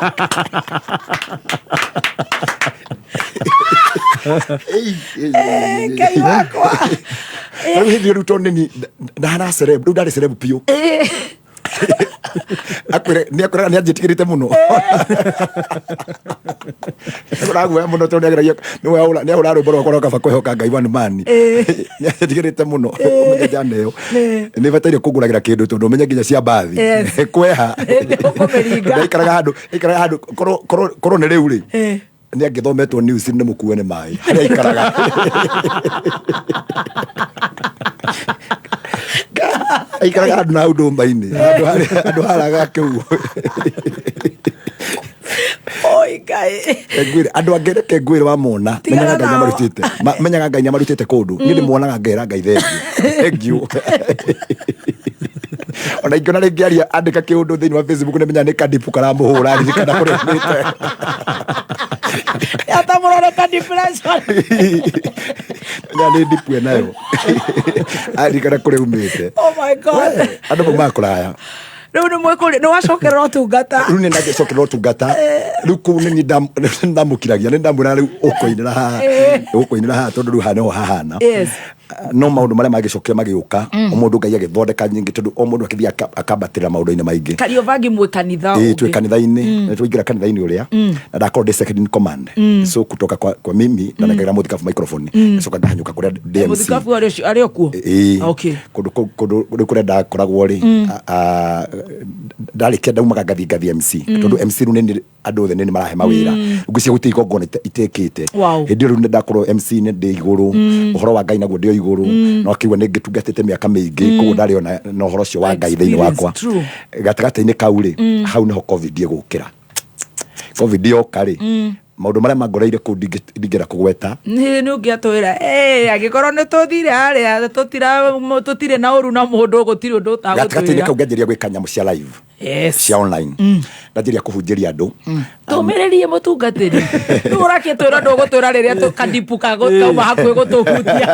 Ngai wakwa rĩu hĩndĩ ĩyo rĩu tondũ nĩ ndahana celeb rĩu ndarĩ celeb biũ nĩakoraga nĩanjĩtigĩrĩte mũno nĩakoraguoya mũno tondũ nĩahũra rwĩmbo rwakwa rwakaba kwĩhoka Ngai one man nĩanjĩtigĩrĩte mũno ũmenye jana ĩyo nĩbataire kũgũragĩra kĩndũ tondũ ũmenye nginya cia mbathi kweha aikaraga handũ korwo nĩ rĩu rĩ nĩ angĩthometwo news nĩ mũkuwe nĩ maĩ harĩa aikaraga aikaraga handũ na hau ndũmba-inĩ andũ haraga kĩu andũ angĩ reke ngwĩre wamona menyaga Ngai nĩamarutĩte kũndũ niĩ ndĩmuonaga ngera Ngai thengiũ ona ingĩona rĩngĩ aria andĩka kĩũndũ thĩinĩ wa Facebook nĩmenya nĩ kandipu karamũhũra ririkana kũrĩa umĩte yatamũroreka depression nya nĩ ndipu enayo aririkana kũrĩa umĩte oh my God andũ maumaga kũraya rĩu nĩ wacokerera ũtungata rĩu nĩ ndacokerera ũtungata rĩu kũu nĩ ndamũkiragia nĩ ndamwĩra rĩu ũkũinĩra haha tondũ rĩu haha nĩho hahana no maũndũ marĩa magĩcokire magĩũka mũndũ Ngai agĩthondeka nyingĩ tondũ o mũndũ akĩthiĩ akambatĩra maũndũ-inĩ maingĩ Kariobangi mwĩ kanitha twĩ kanitha-inĩ nĩ twaingĩra kanitha-inĩ ũrĩa na ndakorwo ndĩ second in command so kutoka kwa mimi na nikagira mũthikabu microphone nacoka ndahanyũka kũrĩa DMC mũthikabu arĩ okuo kũndũ kũrĩa ndakoragwo rĩ ndarĩkia ndaumaga ngathi MC tondũ MC rĩu nĩ andũ othe nĩ marahe mawĩra ngũcia gũtirĩ igongona itekĩte hĩndĩ ĩyo rĩu nĩ ndakorwo MC nĩ ndĩ igũrũ ũhoro wa Ngai naguo ndĩ igũrũ no akĩigua nĩ ngĩtungatĩte mĩaka mĩingĩ koguo ndarĩ ona na ũhoro ũcio wa Ngai thĩinĩ wakwa gatagatĩ-inĩ kau rĩ hau nĩho COVID ĩgũkĩra COVID yoka rĩ maũndũ marĩa mangoreire kũu ndingĩra kũgweta nĩ ũngĩatwĩra angĩkorwo nĩ tũthire harĩa tũtirĩ na ũru na mũndũ gũtirĩ ũndũ ũtagũtwĩra gatagatĩ-inĩ kau ngĩanjĩrĩria gwĩka nyamũ cia live cia online ndajiria kuhunjiria andu tumirerie mutungatiri urake twira ndugutwira riria kadipu kauma hakwi gutuhutia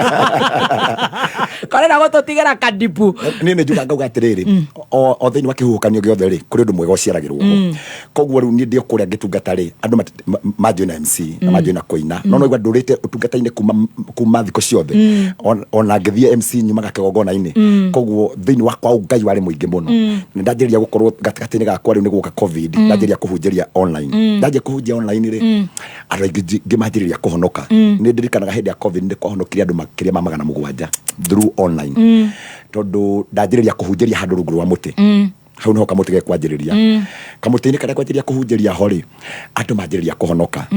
korera gututigera kadipu nini njuga ngauga atiriri o thiini wa kihuhukanio giothe ri kuri undu mwega uciaragirwo koguo riu ni ndio kuria ngitungata ri andu majina MC na majina koina no igwa ndurite utungata-ini kuma thiko ciothe ona ngithie MC nyumaga kigongona-ini koguo thiini wa kwa ngai wari muingi muno ni ndajiria gukorwo gatigati-ini gakwa riu ni guka covid ndajiria kuhunjiria online ndajiria kuhunjia online ri andu aingi ngimajiriria kuhonoka ni ndirikanaga hindi ya covid ndi kuhonokiria andu makiria ma 700 through online tondu ndajiriria kuhunjiria handu rungu rwa muti hau niho kamuti gekwanjiriria kamuti-ini karia kwanjiriria kuhunjiria hori andu manjiriria kuhonoka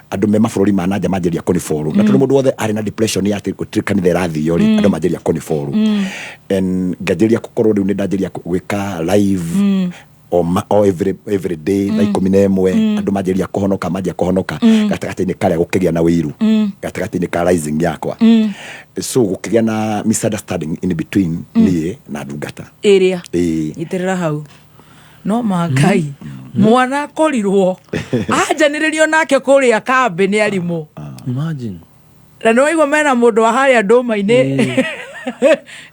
andu me mabururi ma nanja manjiriria kunifollow na tondu mundu wothe ari na depression ya kanitha irathio ri andu manjiriria kunifollow and ngajiriria gukorwo riu ni ndajiria gwika live o every day thaa 11 andu manjiria kuhonoka gatagati-ini karia gukigia na wiru gatagati-ini ka rising yakwa so gukigia na misunderstanding in between nie na ndungata area itirira hau no mangai mwana korirwo ajaniririo nake kuria kambe ni arimu imagine na no igwa mena mundu wa haria nduma-ini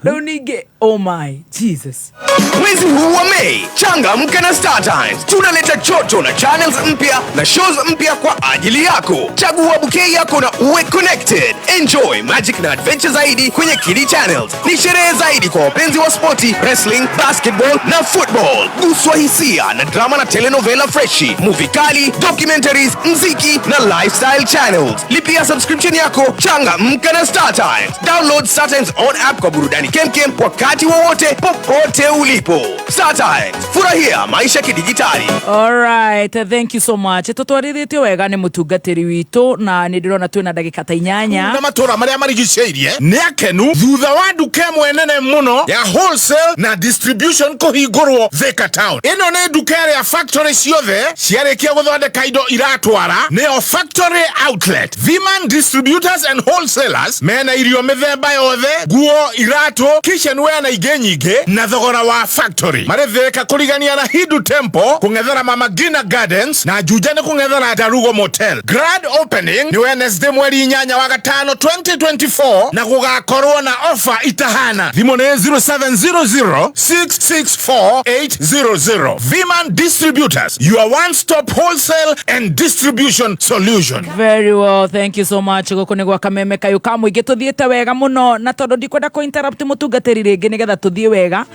no ninge oh my Jesus. Mwezi huu wa Mei, changamka na Star Times. Tunaleta chocho na channels mpya na shows mpya kwa ajili yako. Chagua bouquet yako na uwe connected. Enjoy magic na adventure zaidi kwenye Kili Channels. Ni sherehe zaidi kwa wapenzi wa sporti, wrestling, basketball na football. Guswa hisia na drama na telenovela freshi, movie kali, documentaries, mziki na lifestyle channels. Lipia subscription yako, changamka na Star Times. Download Star Times on app kwa burudani kemkem wakati wowote popote ulipo. Star Times, furahia maisha kidijitali. Alright, thank you so much. Tutwarithitie wega ni mutungatiri witu na ni ndirona twina ndagika ta 8 na matura maria marigiceirie ni akenu thutha wa nduka mwenene muno ya wholesale na distribution kuhingurwo Thika Town. Ino ni nduka ya factory ciothe ciarikia guthondeka indo iratwara nio factory outlet. Viman Distributors and Wholesalers mena irio mithemba yothe, guo, irato, kitchenware na ingĩ nyingĩ na thogora wa factory. Maretheka kurigania na Hindu Temple, kung'ethera Mama Gina Gardens na Juja ni kung'ethera Darugo Motel. Grand opening ni Wednesday mweri 8 wa gatano 2024 na gugakorwo na offer itahana. Thimo ni 0700664800. Viman Distributors, your one-stop wholesale and distribution solution. Very well, thank you so much. Guku ni gwa Kameme kayu ka muingi tuthiete wega muno na tondu ndikwenda ku interrupt mutungatiri ringi nigetha tuthie wega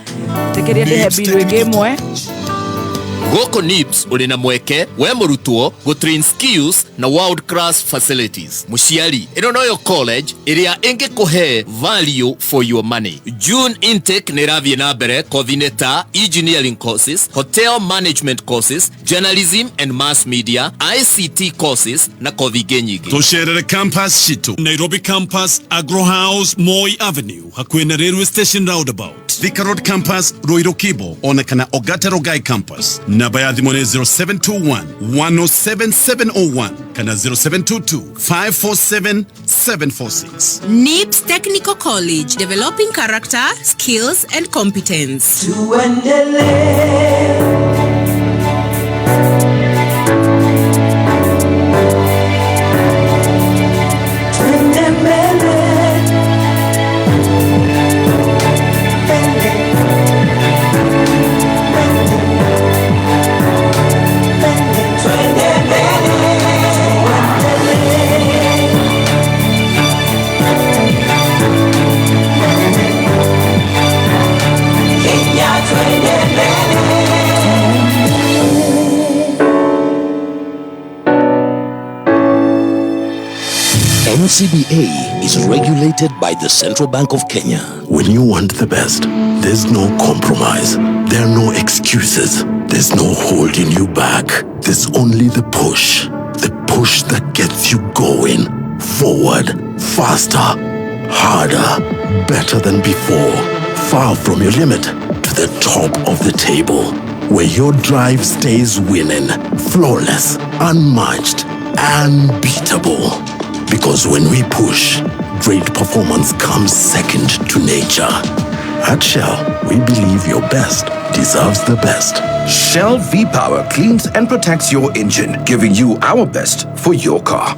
tikiria ndihe bill ingi imwe Goko Nips uri na mweke we murutwo go train skills na world class facilities. Mushiari ino noyo college iria inge kuhe value for your money. June intake niravie na mbere coordinator engineering courses, hotel management courses, journalism and mass media, ICT courses na kothi nyingi. Tusherere campus shitu Nairobi campus, Agro House, Moi Avenue hakuhi na railway station roundabout. Thika Road campus, Ruiru Kibo onekana Ogate Rogai campus. Namba ya thimu ni 0721 107 701 kana 0722 547 746. NIPS Technical College, developing character, skills and competence. NCBA is regulated by the Central Bank of Kenya. When you want the best, there's no compromise. There are no excuses. There's no holding you back. There's only the push. The push that gets you going. Forward, faster, harder, better than before. Far from your limit, to the top of the table. Where your drive stays winning. Flawless, unmatched, unbeatable. Because when we push, great performance comes second to nature. At Shell, we believe your best deserves the best. Shell V-Power cleans and protects your engine, giving you our best for your car.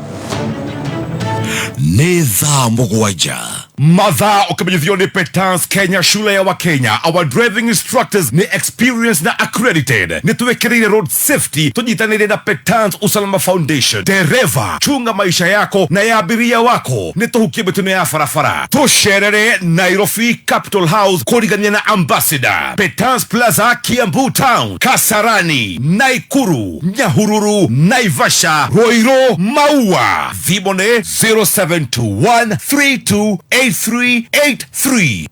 Neza Mugwaja. Mathaa ukamenyithio ni Petans Kenya, shule ya Wakenya. Our driving instructors ni experienced na accredited. Ni tuwekereire road safety, tujitanire na Petans Usalama Foundation. Dereva, chunga maisha yako na ya abiria wako. Ni tuhukie betune ya farafara. Tusherere Nairobi Capital House kurigania na Ambassador. Petans Plaza Kiambu Town, Kasarani, Naikuru, Nyahururu, Naivasha, Roiro, Maua. Vibone 0721328383.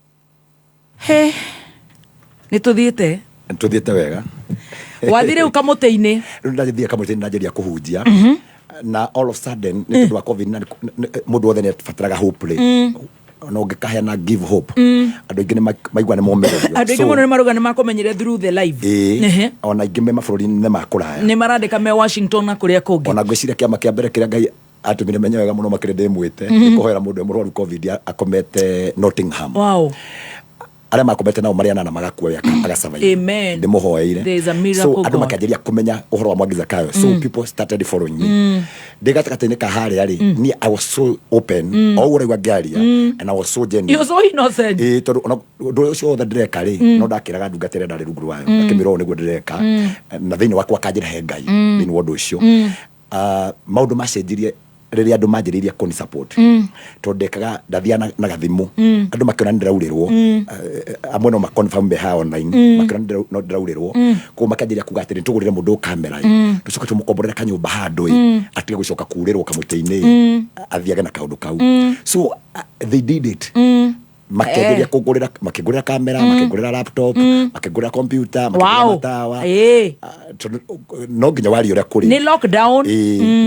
He, nituthiete wega wathire ukamuteini ndathithia kamuteini najeria kuhunjia na all of sudden ni tondu wa covid na mundu wothe ni fataraga hope no ngikaheana give hope andu ingi ni maigua ni momererio andu ingi muno ni maruga ni makomenyire through the live ona ingi me mabũrũri ni makuraya ni marandika me Washington na kuria kungi ona ngwiciria kiama kia mbere kiria Ngai atumire menya wega muno makire ndimwite kuhoera mundu murwaru covid akomete Nottingham. Wow. Aria makomete nao mariana na magakua agasurvive. Amen. Ndimuhoeire. There is a miracle. So andu makanjeria kumenya uhoro wa Mwangi Zakayo. So people started following me. Ndigatakatene ka hari ari ni I was so open. All ure gwaria and I was so genuine. You so innocent. Tondu ndo ucio the direka ri no ndakiraga ndugatire ndari rungu rwayo. Akimiro niguo ndireka na thiini wakwa kanjira he Ngai thiini wa ndu ucio. Maundu macenjirie riria andu manjiriria kuni support tondekaga ndathia na gathimu andu makiona ndiraurerwo amwe no maconfirm be ha online makiona no ndiraurerwo ko makanjiria kugatire tugurire mundu kamera tucoka tumukomborera kanyumba handu atige gucoka kurerwo kamuteini athiaga na kaundu kau so they did it makenderia makigurira kamera makigurira laptop makigurira computer makigurira tawa no nginya wari uria kuri ni lockdown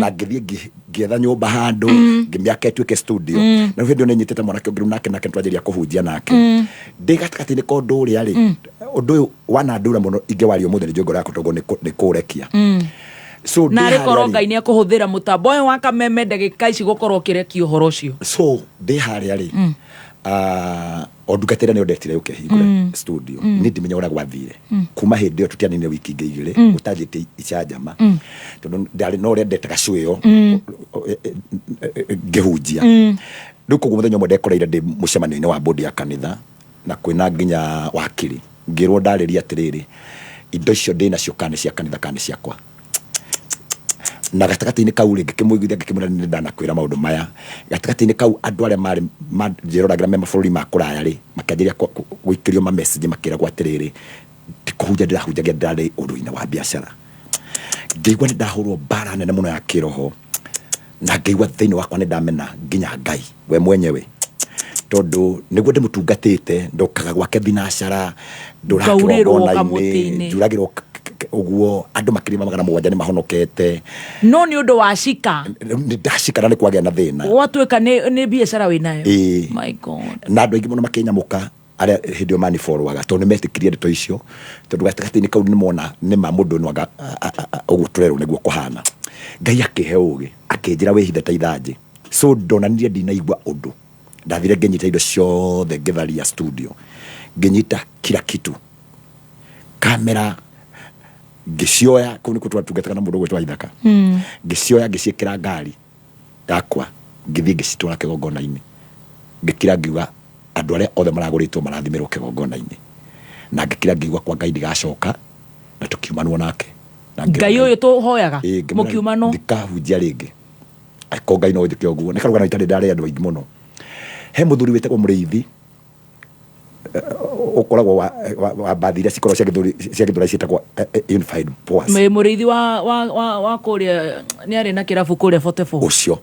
na ngithie ngietha nyumba handu ngimiaka tuike studio na video ni nyitete mwanake ngiru nake twanjiria kuhunjia nake ndigatakatini ko ndu uri ari undu wana ndura muno inge wari umutheri njongo rako togo ni kurekia so na rikoro Ngai ni akuhuthira mutambo uyu wa kameme ndagika ici gukorwo kirekia uhoro ucio so ndi hari ari ondugatira ni ondetire uke hingure studio ni ndimenya ura gwathire kuma hindi yo tutianine wiki ngigire utajite icajama tondu ndari no rendete gacuyo ngihunjia riu koguo muthenya umwe ndekoreire ndi mucemanio-ini wa bodi ya kanitha na kwina nginya wakiri ngirwo ndariria atiriri indo icio ndinacio kani cia kanitha kani ciakwa na gatakati-ini kau ringi kimwiguithia ngikimwira ni ndanakwira maundu maya gatakati-ini kau andu aria mari njiruragira me mabũrũri ma kuraya ri makanjiria guikirio ma message makira gwa atiriri ndikuhunja ndirahunjagia ndari undu-ini wa biacara ngigua ni ndahurwo bara nene muno ya kiroho na ngigua thiini wakwa ni ndamena nginya Ngai we mwenyewe tondu niguo ndimutungatite ndokaga gwake thinacara nduragirwo kamutini nduragirwo uguo andu makirima magana mugwanja ni mahonokete no ni undu wa shika ni ndashikana ni kwagea na thina watweka ni biacara winayo my god na andu aingi muno makenyamuka aria hindio mani forwaga tondu metikirie ndeto icio tondu gatakati-ini kau ni mona ni ma mundu nwaga uguo turerwo niguo kuhana Ngai akihe ugi akinjira wihithe ta ithanji so ndonanirie ndinaigua undu ndathire nginyita indo ciothe ngitharia studio nginyita kila kitu kamera ngicioya kuni kutwa tugetaga na mundu gwetwa Ithaka ngicioya ngiciikira ngari yakwa ngithie ngicitwara kigongona-ini ngikira ngiuga andu aria othe maraguritwo marathimirwo kigongona-ini na ngikira ngiuga kwa Ngai ndigacoka na tukiumanwo nake Ngai uyu tuhoyaga mukiumano ndikahunjia ringi ko Ngai no njike uguo nikaruga na itari ndari andu aingi muno he muthuri wetagwo Muriithi ukoragwo wa bathi iria cikorwo cia githura cietagwo Unified Powers Muriithi wa kuria ni ari na kirabu kuria 44 ucio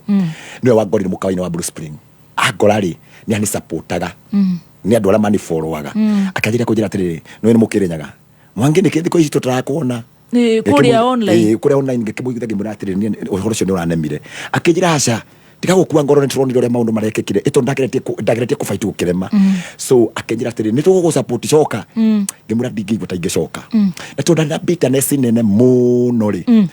niwe wangorire mukawa-ini wa Blue Spring angorari ni ani supportaga ni andu aria mani forwaga akanjira kunjira atiriri no ni mukirinyaga Mwangi ni kithiko ici tutarakuona kuria online kuria online ngikimwigitha ngimura atiriri ni uhoro ucio ni uranemire akinjira haca ndikagukua ngoro ni turonire uria maundu marekekire ito ndageretie kubaitu ukirema so akenjira atiri ni tugugu support coka ngimura ndingigwa ta ingicoka na tondu na bitterness nene muno ri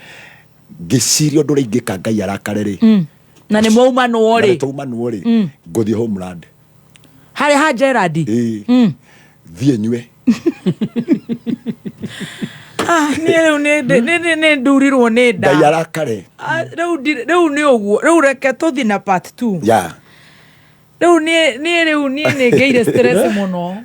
ngicirio nduri ingika Ngai arakare ri na ni mwaumano ri nguthie Homeland hari ha Gerard thie nywe ne ndurirwo nĩ nda Ngai arakare rĩu nĩ ũguo rĩu reke tũthi na part 2 rĩu niĩ nĩngĩire stress mũno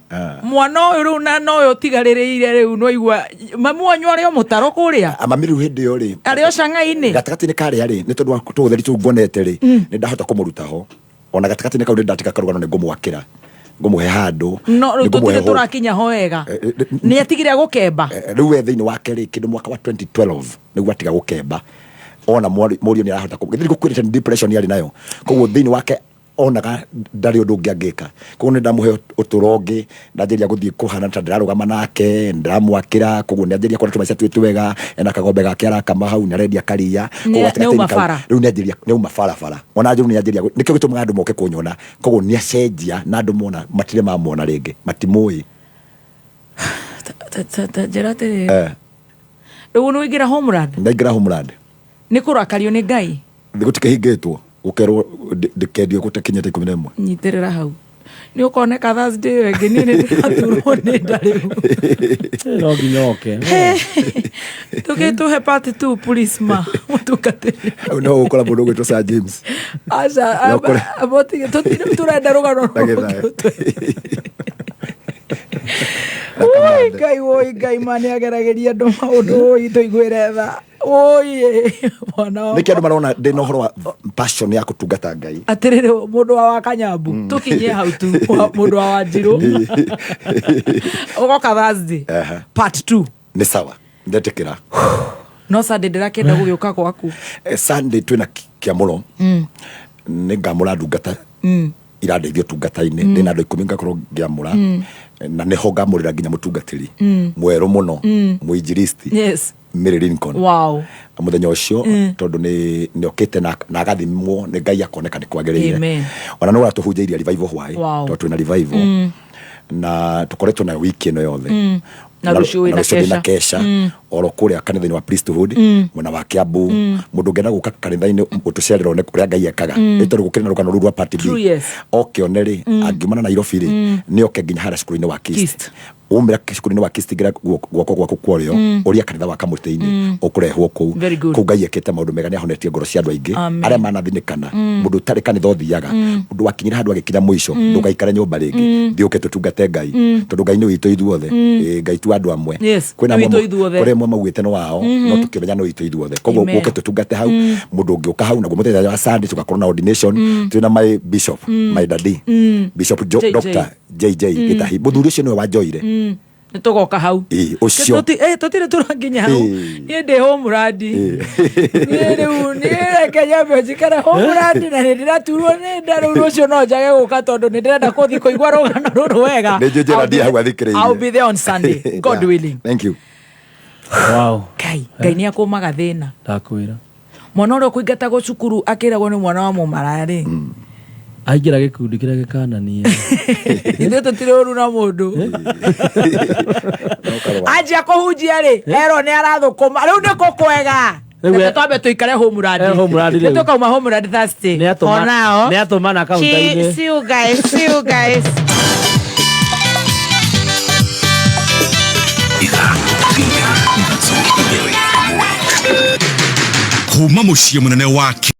mwana ũyũ rĩu na noyo tigarĩrĩire rĩu no igua mamu wanyu arĩ o mũtaro kũrĩa mami rĩu hĩndĩ ĩyo rĩ arĩ o cang'ai-inĩ gatagatĩ-inĩ karĩa rĩ nĩ tondũ wa tũũtheri tũu nguonete rĩ nĩ ndahota kũmũruta ho ona gatagatĩ-inĩ kau nĩ ndatiga karũgano nĩ ngũmwakĩra ngũmũhe handũ no rĩu tũtirĩ tũrakinya ho wega nĩ atigire gũkemba rĩu we thĩinĩ wake rĩ kĩndũ mwaka wa 2012 nĩguo atiga gũkemba ona mũriũ nĩ arahota gĩthiri gũkwĩrĩte depression yarĩ nayo koguo thĩinĩ wake onaga ndarĩ ũndũ ũngĩ angĩka koguo nĩ ndamũhe ũtũro ũngĩ ndanjĩria gũthiĩ kũhana ta ndĩrarũgama nake ndĩramwakĩra koguo nĩ anjĩria kuona tũmaica twĩ twega ena kagombe gake arakama hau nĩ arendia karia rĩu nĩ auma barabara ona njũru nĩ anjĩria nĩkĩo gĩtũmaga andũ moke kũnyona koguo nĩ acenjia na andũ mona matirĩ mamona rĩngĩ matimũĩ njĩra atĩrĩ rĩu nĩ waingĩra Homeland ndaingĩra Homeland nĩ kũrakario nĩ Ngai gũtikĩhingĩtwo gũkerwo ndĩkendio gũtakinyĩte 11 nyitĩrĩra hau nĩ ũkoneka Thursday wengĩ niĩ nĩ ndĩraturwo nĩ nda rĩu no nginya oke tũgĩtũhe part 2 police ma mũtungatĩri hau no ũkora mũndũ ũgwĩtwo Sir James aca tũrenda rũgano Ngai mani ageragĩria andũ maũndũ itũiguĩre tha nĩkĩ andũ marona ndĩna ũhoro wa passion ya gũtungata Ngai atĩrĩrĩ mũndũ wa Kanyambu tũkinyie hau tu mũndũ wa Wanjirũ ũgoka Thursday part 2 nĩ sawa ndetĩkĩra no Sunday ndĩrakenda gũgĩũka gwaku Sunday twĩna kĩamũro nĩ ngamũra ndungata irandeithia ũtungata-inĩ ndĩna andũ 10 ngakorwo ngĩamũra na nĩho ngamũrĩra nginya mũtungatĩri mwerũ mũno mũinjilisti Mary Lincoln mũthenya ũcio tondũ nĩ okĩte na agathimwo nĩ Ngai akoneka nĩ kwagĩrĩire ona no atũhunjĩirie revival hwaĩ tondũ twĩna revival na tũkoretwo na wiki ĩno yothe na rũciũ na kesha oro kũrĩa kanitha-inĩ wa priesthood mwena wa Kiambu mũndũ ũngĩenda gũka kanitha-inĩ ũtũcerera one kũrĩa Ngai ekaga nĩ tondũ gũkĩrĩ na rũgano rũu rwa part B oke one rĩ angiumana Nairobi rĩ nĩ oke nginya harĩa cukuru-inĩ wa Kist umĩra cukuru-inĩ wa Kist ngira guoko gwaku kwarĩo ũrĩa kanitha wa kamũtĩ-inĩ ũkũrehwo kũu Ngai ekĩte maũndũ mega nĩ ahonetie ngoro cia andũ aingĩ arĩa manathinĩkana mũndũ ũtarĩ kanitha ũthiaga mũndũ wakinyĩra handũ agĩkinya mũico ndũgaikare nyũmba rĩngĩ thiũke tũtungate Ngai tondũ Ngai nĩ witũ ithuothe Ngai tu andũ amwe kwĩna amwe maugĩte no wao no tũkĩmenya no witũ ithuothe koguo gũke tũtungate hau mũndũ ũngĩũka hau naguo mũthenya wa Sunday tũgakorwo na ordination twĩna my bishop my daddy Bishop Dr. JJ Gĩtahi mũthuri ũcio nĩwe wanjoire nĩ tũgoka hau ũcio tũtirĩ tũranginya hau niĩ ndĩ Homeland niĩ rĩu niĩ reke nyambe njikare Homeland na nĩ ndĩraturwo nĩ nda rĩu rũciũ no njage gũka tondũ nĩ ndĩrenda gũthiĩ kũigua rũgano rũrũ wega nĩ njĩra ndiĩ hau athikĩrĩirie I'll be there on Sunday God willing thank you Ngai nĩ akũmaga thĩna ndakwĩra mwana ũrĩa kũingatagwo cukuru akĩragwo nĩ mwana wa mũmaraya rĩ aingĩra gĩkundi kĩrĩa gĩkanania ithuĩ tũtirĩ ũru na mũndũ anjia kũhunjia rĩ ero nĩ arathũkũma rĩu nĩkũ kwega reke twambe tũikare Homeland nĩ tũkauma Homeland Thursday onao nĩ atũmana kaunta-inĩ see you guys kuma mũciĩ mũnene wa